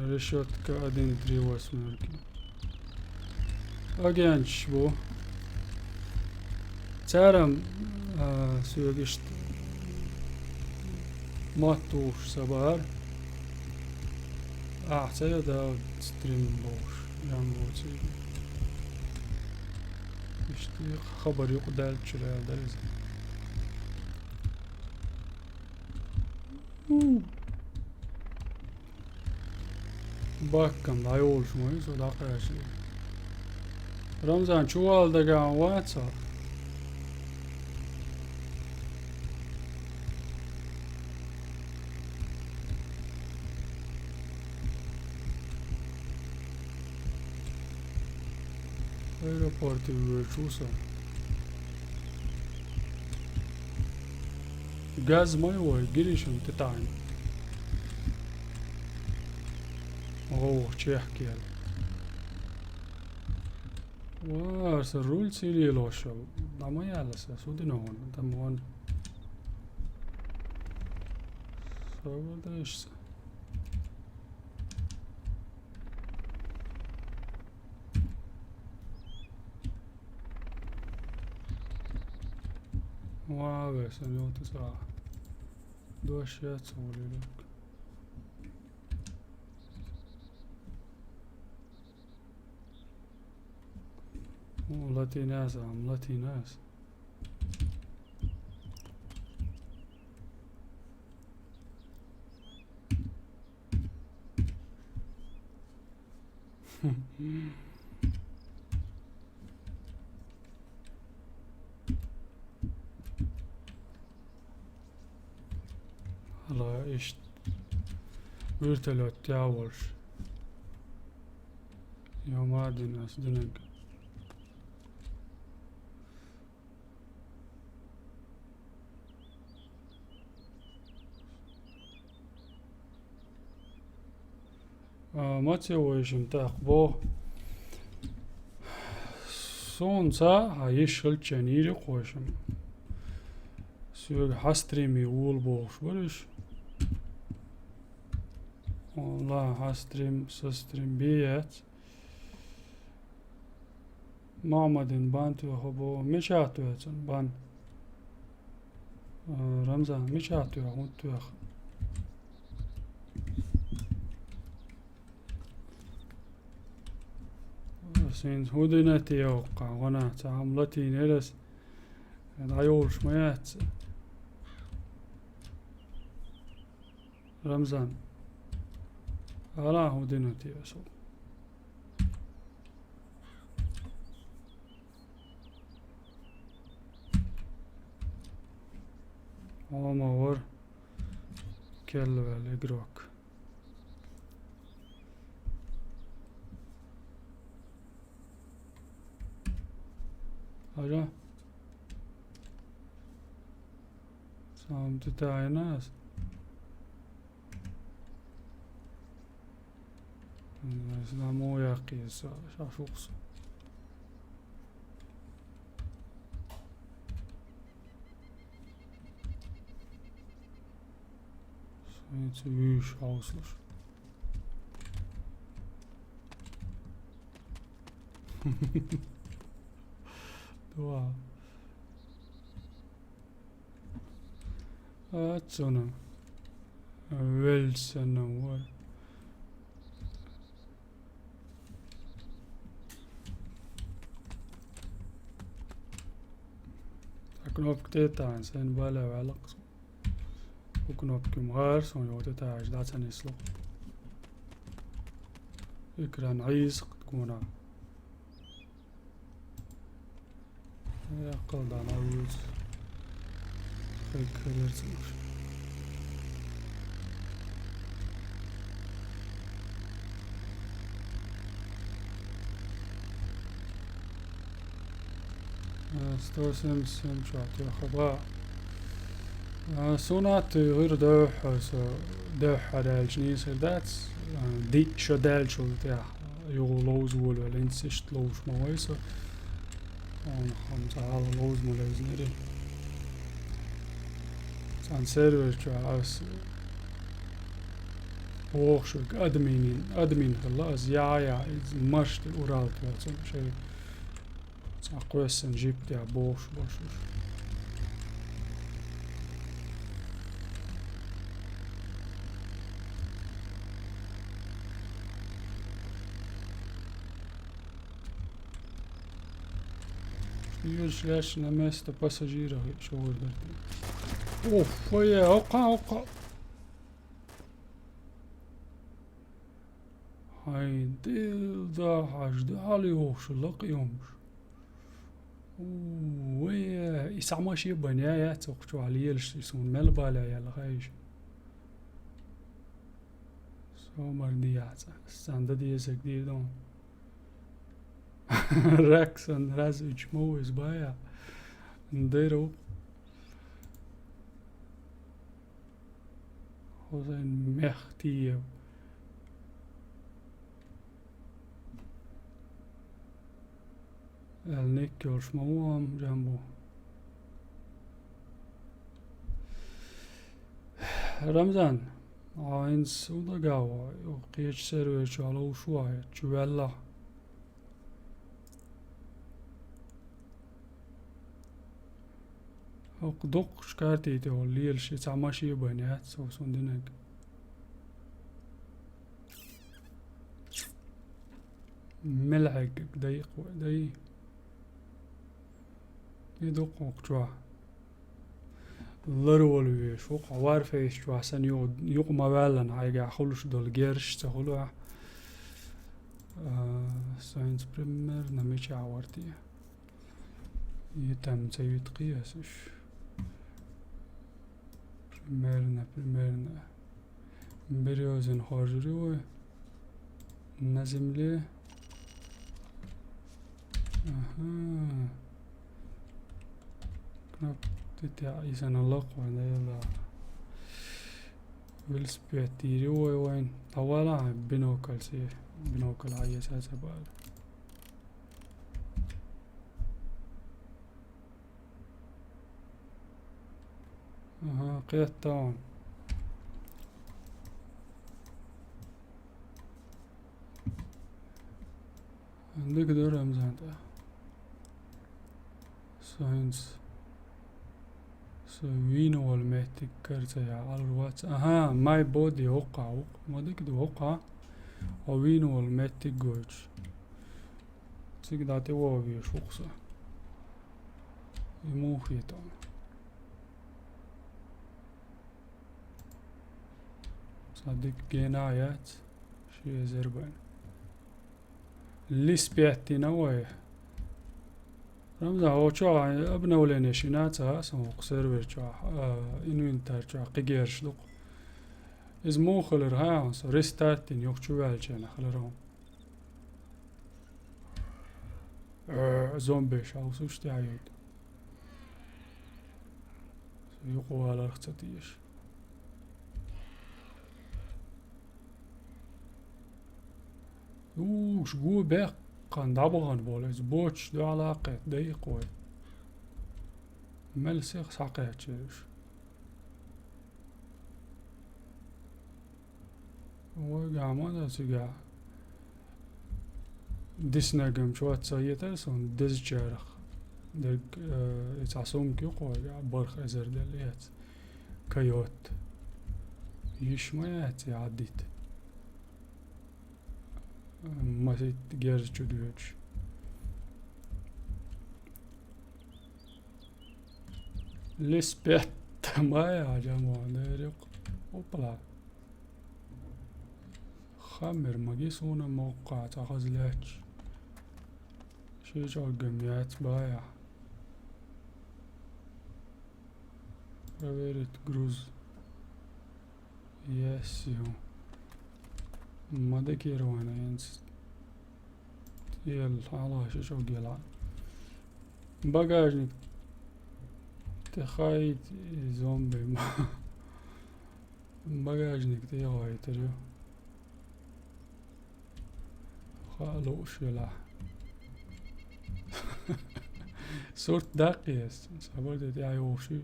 رشوت كادين تريو اسمرك اجانش بو تارم سوغشت ماتوش سبار احسن دا ستريم بوش يعني بوتي işte خبر yok delçiler deriz. Bakın da oluşmuyor so da karşı. Ramazan çuvalda gan varsa aeroportu virtuoso. Gaz mai oi girişim titan. Çek gel. Varsa rul sili loşo. Ama yalasa sudin on. Tamam. Sonra işte. Wow, sen yok tsa. Doş ya tsolilik. Latinas am Latinas. Allah işte ürtelot yavur. Yamadın asdınık. Maçı o işim tak bu. Sonsa hayışıl çeniri koşum. Söyle hastrimi ul boş barış. Allah hastrim sastrim biyet. Muhammedin bantu hobo meşatu etsin ban. Ramazan meşatu huntu. Sen hudinati yok qana tamlati neres. Ayol şmayat. Ramazan. Allah hudinati yaso. Ama var kelvel igrok. حاجة سامت تاعي ناس مو يقي شخص Jetzt üsch auslösch. Dua. Atsona. Velsana var. Knop teta sen bala alaq. Knop كمغار سون يو تتا عجلات سنسلو. إكران عيسق تكونا. يقل دان عروض. فكر يرسلوش. ستوسم سم شاطئ خباء. سونات غير دوح دوح على الجنيس داتس دي شدال شو تاع يغلوز ولا لينسشت لوش مويسة اون خمسة على لوز مولوز نري سان سيرفر شو عاس ووخشوك ادمين خلاص يا مشت اورال تواتسون شيء ساقوس نجيب تاع بوش Już leż na miejsce pasażera شغل اوف ويا وقع هاي ديل دا حاج دالي وش لقيهمش ويا يسع ماشي بنايات وقتو عليا يسون ملبالا يا الغايش سو مرديات استنددي زكدي دون راكسن راز اجموز بايا نديرو خوزين مختيو النيكيو شموام جنبو رمضان عين سودا قاوا وقيش سيرويش على وشواية جوالا دق شكارتي تولي الشي تعماشي بنيات سوسون دينك ملعق دقيق ودي يدق وقتوا ضروري ويش وقع وارفيش جوا سن يوق مبالن هايقا خلوش دول جيرش تخلوها ساينس بريمير نميش عوارتي يتم سيد قياسش примерно березин хожрю на земле. Ага. Кнап تتاع إذا نلق ولا يلا والسبيعتيري وين طوالا بنوكل سي بنوكل عايز هذا بعد اها قيت تاون عندك دور رمزان ده ساينس سوينو والمهتك كرتي على الواتس اها ماي بودي وقع ما ديك دو وقع وينو والمهتك جوج تقدر توقف شخصه يموخي تاون صدق جنايات شي زربان اللي سبيعتي نوايح رمزا هو شو ابنا ولين شيناتا سمو سيرفر شو انوينتر شو قيجيرش دوق از مو خلر ها ريستارتين يوك شو والجنا خلرهم زومبي شاوسوش تعيد يقوى على رختتيش شقو بيق قان دابغان بوليز بوتش دو علاقة دقيق وي مل سيخ ساقيت شيرش وقع ماذا سيقع ديسنا قم شوات سايتا سون ديز جارخ دك يتعصوم كي قوي برخ ازر دليات كيوت يشميات يعديت ما تجرز جدوش لسبت ما يا جماعة نريق وبلا خمر مقيسونا موقع تغزلاتش شي جو قميات بايع رويرت جروز ياسيو ما دكيرو انا ينس يل على شي جو قيلان باقاجنك تخايت زومبي ما باقاجنك تيغاي تريو خالوش يلا صورت داقيس سابرت تاعي وشي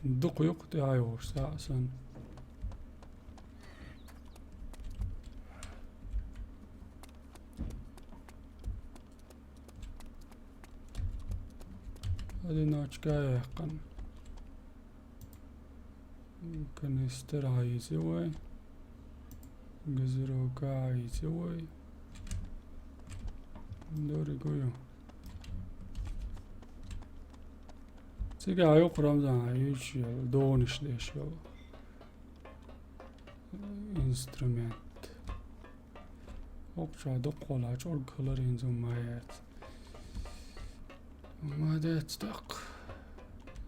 دق يقطع عيوش ساسا هذه ناچكا يقن كنستر عايزوي قزروكا عايزوي دوري قويو سيقا عيوق رمزان عيوش دونش ليش انسترومنت اوقشا دقولا چور كلر انزو مايات ما دات دق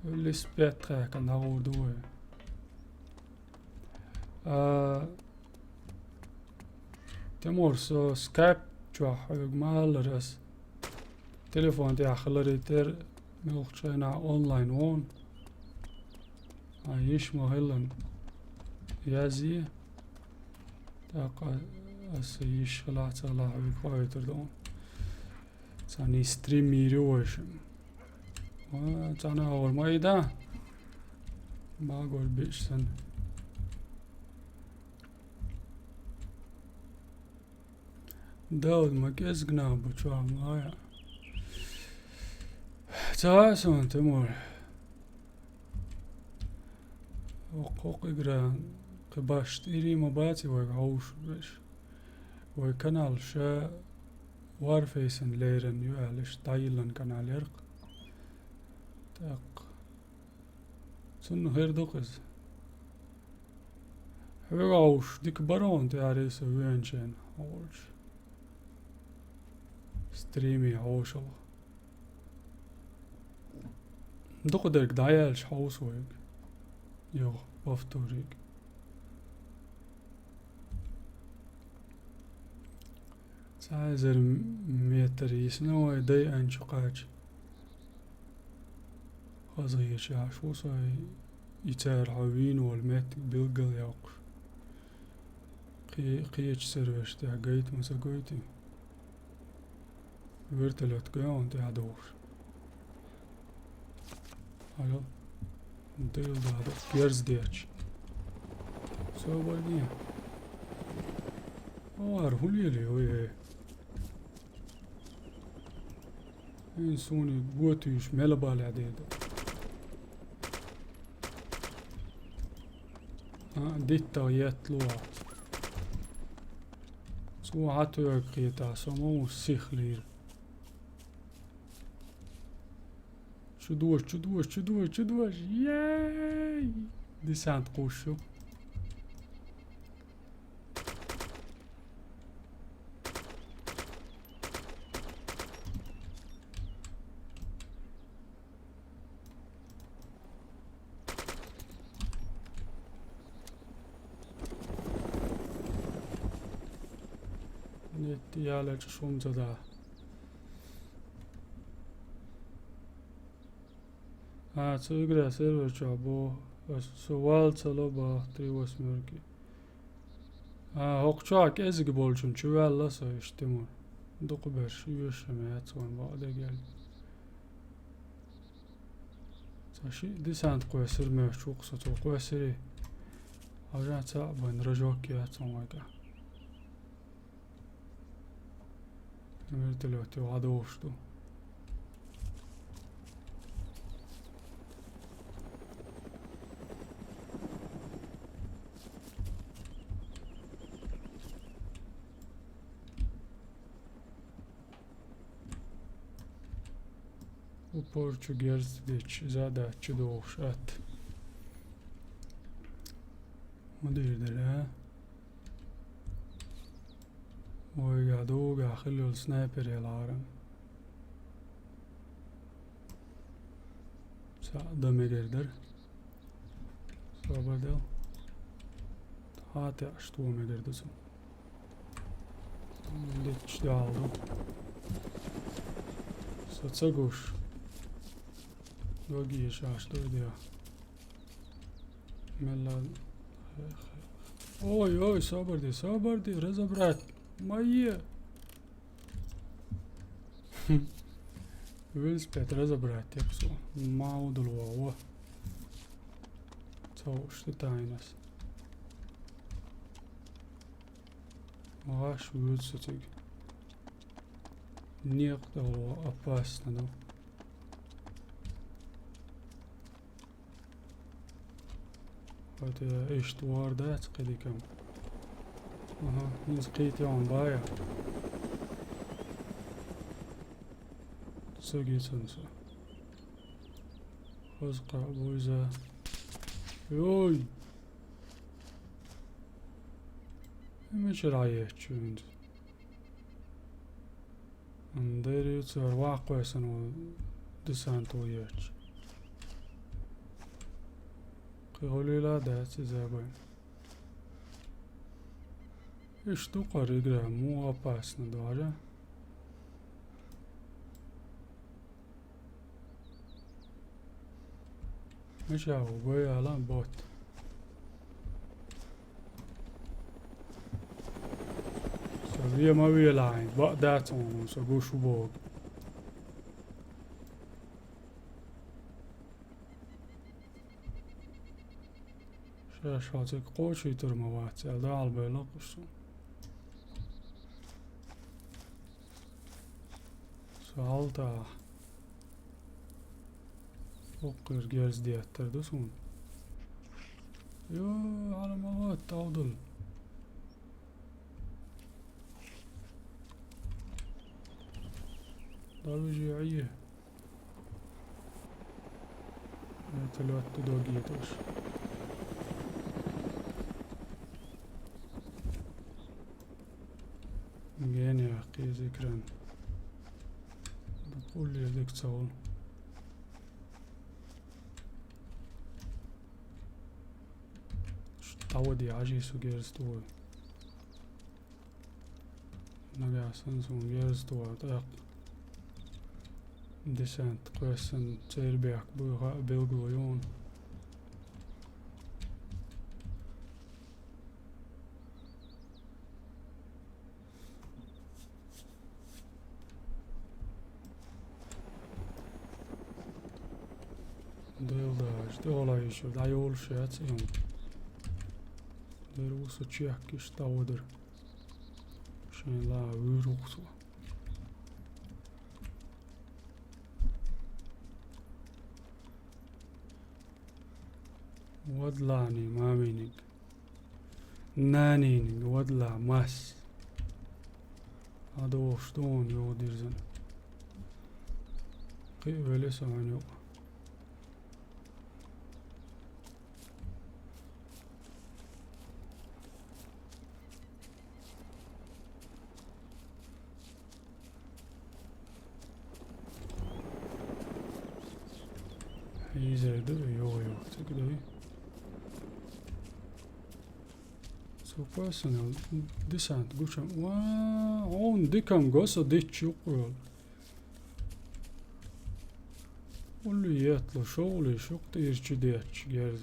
اللي سبيت خاك نغو دوي تمور سو سكايب چوا حيوق مال رس تليفون تاع خلريتر ملخشينا اونلاين وون عايش مهلن يازي تاقا اسيش خلاص الله بكويتر دون تاني ستريم ميروشم تانا اول ما يدا ما اقول بيش سن داود ما كيس قناب بچوا مايا تاسون تمور وقوق إقران قباش تيري مباتي ويقعوش بش ويكنال شا وارفيسن ليرن يوالش تايلن كنال يرق تاق سنو هير دوقز ويقعوش ديك برون تياريس وينشين عوش ستريمي عوشل دقدرك دايالش حوس ويق يو بفتوريك تعزر متر يسنو دي انشقاج خزي شاش وصاي يتار عوين والمت بيلقل يوق قيش سروش تاع قيت مساقويتي ورتلت قيون تاع دور هلو ديل هذا بيرز ديتش سو باقي عارفوا لي وي انسوني قوتيش ملا بالي عديد ديتا يتلوات سو عاتو يقيتا سمو سيخلير چودوش یای دیسانت قوشو Diale schon so da. Цигра сервер чабо сувал цало ба 3-8 Hoqçak ezgi bolçun çuvalla sa iştimur. Dokuber yüşeme yatsan bağda gel. Saşı disant qoysir me çok sa çok qoysiri. Ajan ça ban rajok yatsan vaga. Vertelöti hada oştu. U Português zada çudoş at. Mudirdir ha. ويقعدوا خلوا السنايبر يلعرم ساعدة مقدر صابدل هاتي عشتو مقدر سو ديتش دالدو ستساقوش دوغيش عشتو ديا ملا اوي صبر دي رزا برات Моє. Велспет разобрать тексту. Маудулово. Что тайнас. Ваш выльцутик. Некоторого опасно, да? Это иштуар да, цкадикам. Aha, inscrite en bas. Så gitsen så. Hozqa boyza. Yoy. مش رايح شوند. ندير تصور واقع سنو دسانتو يرش. قولي لا ده تزابين. Штука игра, му опасно даже. مش هو بوي الان بوت. سوية ما بي لاين بقداتهم سوقو شو بوق. شاشاتك قوشي ترموات يلدا عالبيلق شو. Salta. Okur göz diyettirdi son. Yo علامات تعضل. ضربة جيعية. تلوت دوغيتوش. جاني أخي ذكرًا. قول لي هذيك تصور تعودي عجيس وجيرز تو نجا سنسون جيرز تو تاق ديسانت قوسن تير بيك بيلغويون Det håller ju inte, det är ju olskjøt, sier hun. Det er også tjekkers dauder. Skjønner la uro også. Wadlani maminig. Naninig, wadla mas. Hade årstån jodirzen. Qiveli sa han jo. يزيد يو تقدري So personal descent gusham on dikam gosa ditch yuqul. Ulli yatlo şoğlu şok değirçi diyeç gerdi.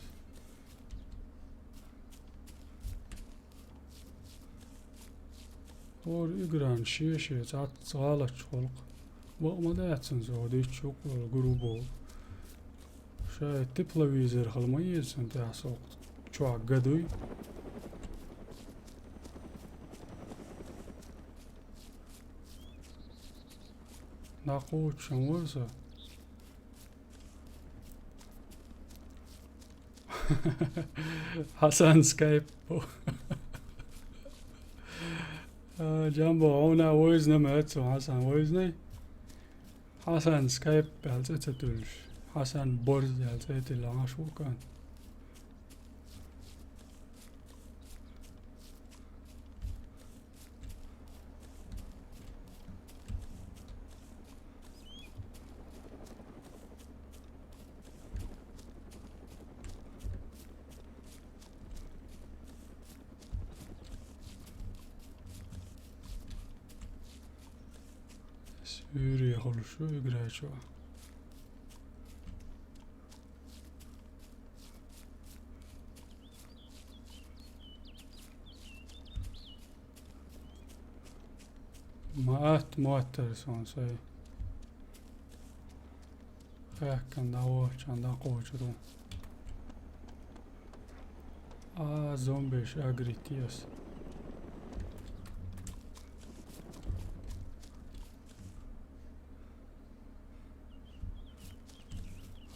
Or igran şişe zat zalaç xolq. Vaqma daatsan so ditch yuqul grubo. Şay tiplavizir xalmayırsan tahsoq. Çoğak gaduy. Naqoçan varsa Hasan Skype. Jumbo ona voice نمت Hasan voice نه Hasan Skype belzetülür. Hasan borz belzetül aşu kan. Suriye oluşu igraço. Maat muatter son say. Kan da o çanda qoçdu. Zombiş agritias.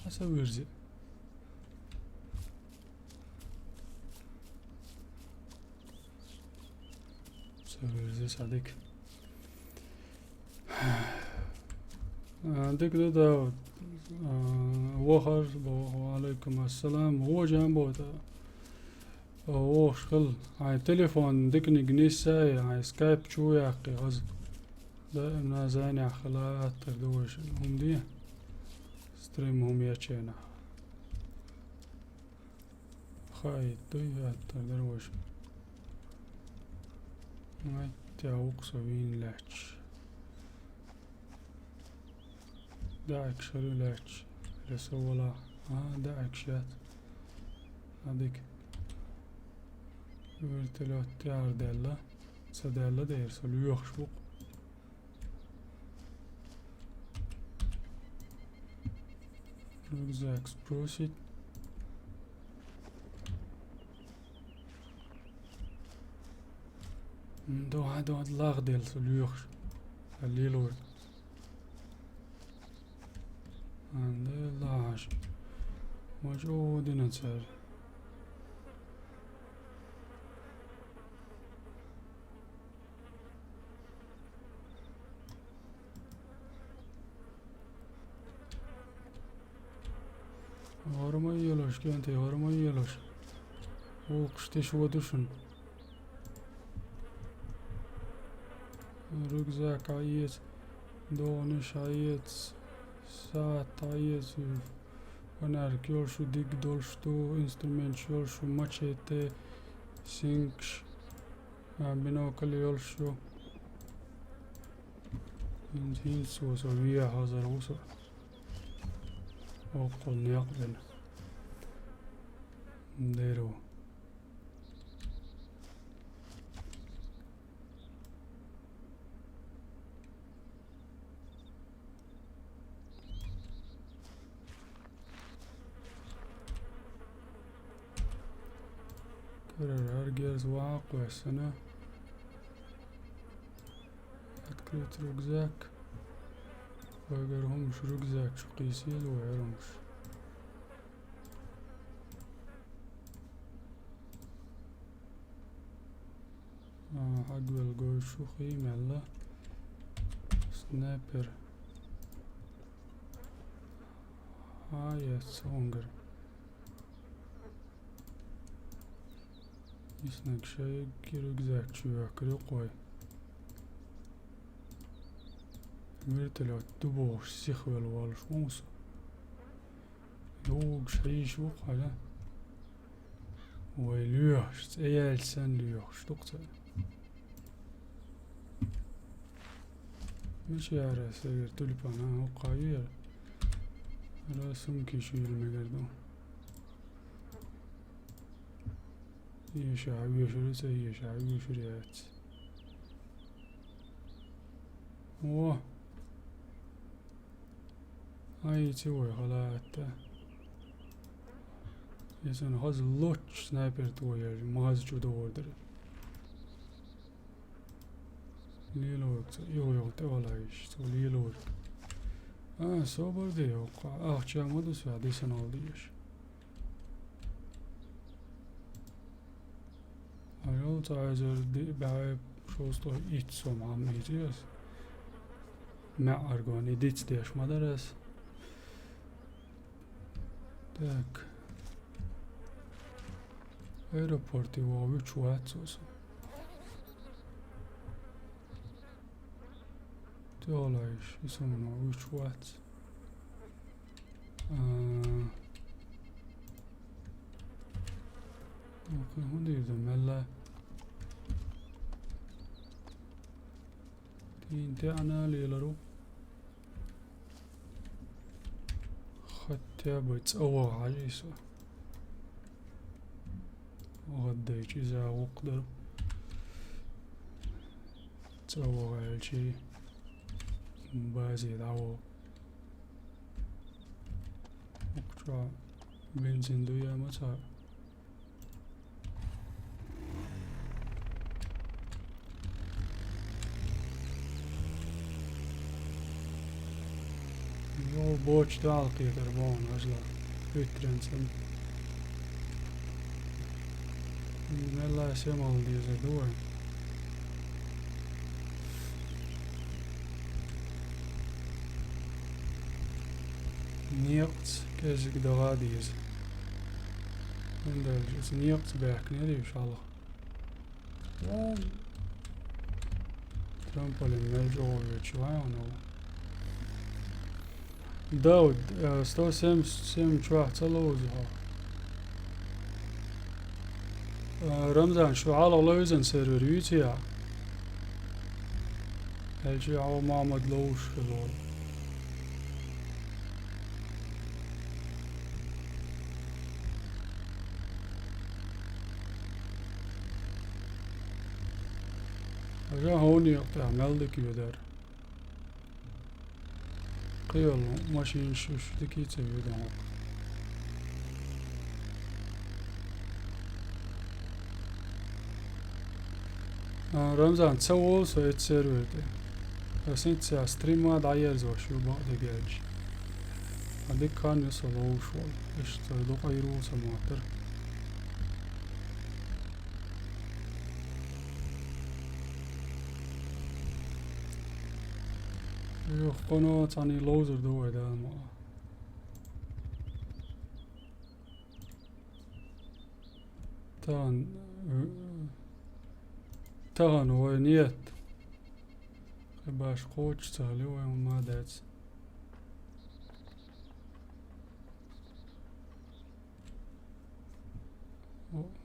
Asavırzi. Asavırzi sadık. عندك ده وخر وعليكم السلام هو جنبه هو شغل هاي تليفون دكني جنيسة هاي سكايب شو يا أخي غزب دائما زاني خلاص تردوش هم دي ستريم هم ياتشينا خاي دوي تردوش ما تعوق سوين لاتش داعك شرو لاتش رسولا داعك شات هذيك ورتلو تيار دالا سدالا داير سلو يخشبق ركزاكس بروسيت دو هادو هاد لاغ ديال سلو يخش الليل عند الله موجود نتسال هرما يلوش كنتي هرما يلوش وقشتش ودشن ركزاك عيت دونش عيت saat ayet onar şu dig dolştu instrument şu machete sinks binokal yolşu inzil so via hazır olsa okul ne yaptın dero هرجز واق وسنة أتكلت ركزاك وأجرهمش ركزاك شو قيسيل وعرمش حق الجوي شو خيم يلا سنايبر هاي سونجر İsnek şey geri güzel çüvekleri koy. Vertelat duboş sihvel valş olsa. Yok şey şu hala. ويليوش ايالسن ليوش دكتور مش يعرف سير تلبانا وقاير على سمكي شو المقردو يشعبي شريت يشعبي شريات واه هاي تسوي خلاص يسون هاز لوتش سنايبر توير ما هاز جو دور ليلو يو تولایش تو لیلو صبر دیو چه مدو سعدی سنال دیش ayol تعذر دي بعد شوستو إتسوم عم يجيس مع أرجون إديت ديش مدرس так аэропорт его вычуаться Teolais, isso não, os watts. Ok, onde é isso? Mella. Tinta أنا ليلرو. حتى بتسوى عجيسة. وغديت إذا وقدر. تسوى عالشي. بازي دعوة وقتها بنزين دويا متى يو بوش دالقي دربون أجلا يترنسن ملا سيمال ديزا دوي نيقت كازك دغاديز ندرجس نيقت باك نادي إن شاء الله ترامبولين نرجعو بيتشوها ونو داود ستو سيم شوح تلوزها رمضان شو على لوزن سيرفر يوتيا هالشي عو محمد لوش كذول أجا هوني يقطع ملدك يدار قيل ماشي نشوش دكي تبيدون رمضان تسوول سويت سيرفر دي بس انت ستريم داير زو شو بعد جاج هذيك كان يصلوا شوي ايش تلو قيرو سماتر قناة تاني لوزر دو ده ما تان هو نيت باش قوتش تغلي وين ما دات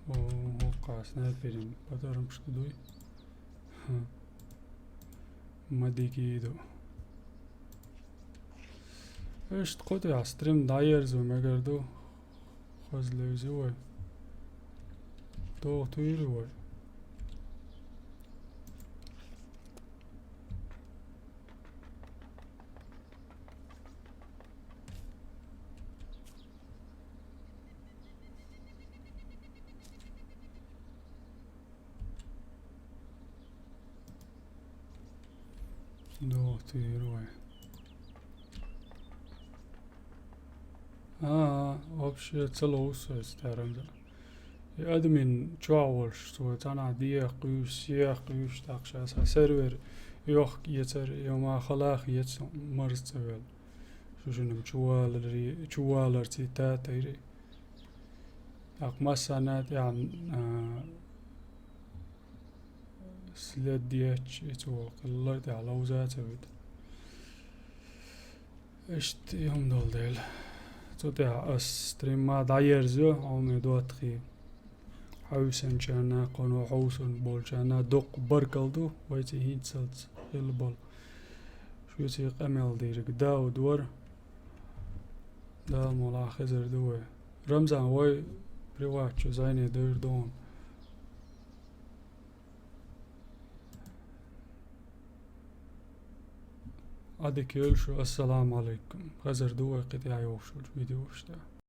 وقع سنايبرين بدر مش كدوي ما ديكيدو ايش تقطع ستريم دايرز ومقردو خز لوزوي تو تويلوي دو تويلوي вообще целоус старым да админ чаулш то тана дия قيوش تاقشا سيرفر يوخ يتر يوم خلاق يت مرز تول شو شنو چوالر تي تا تيري اق مسانات يعني سلاد دياتش تو قلت على وزات ود اشت يوم دول تو ده ستريم ما دايرزو او مدوات خي حوسن جانا قنو حوسن بول جانا دق برقلدو ويتي هيتسلت البول شو يتي قمل ديرك داو دور دا مولا خزر دوي رمزان وي بريوات شو زيني دير دون عادي كيل شو السلام عليكم خزر دوي قد يعيوش الفيديو اشتا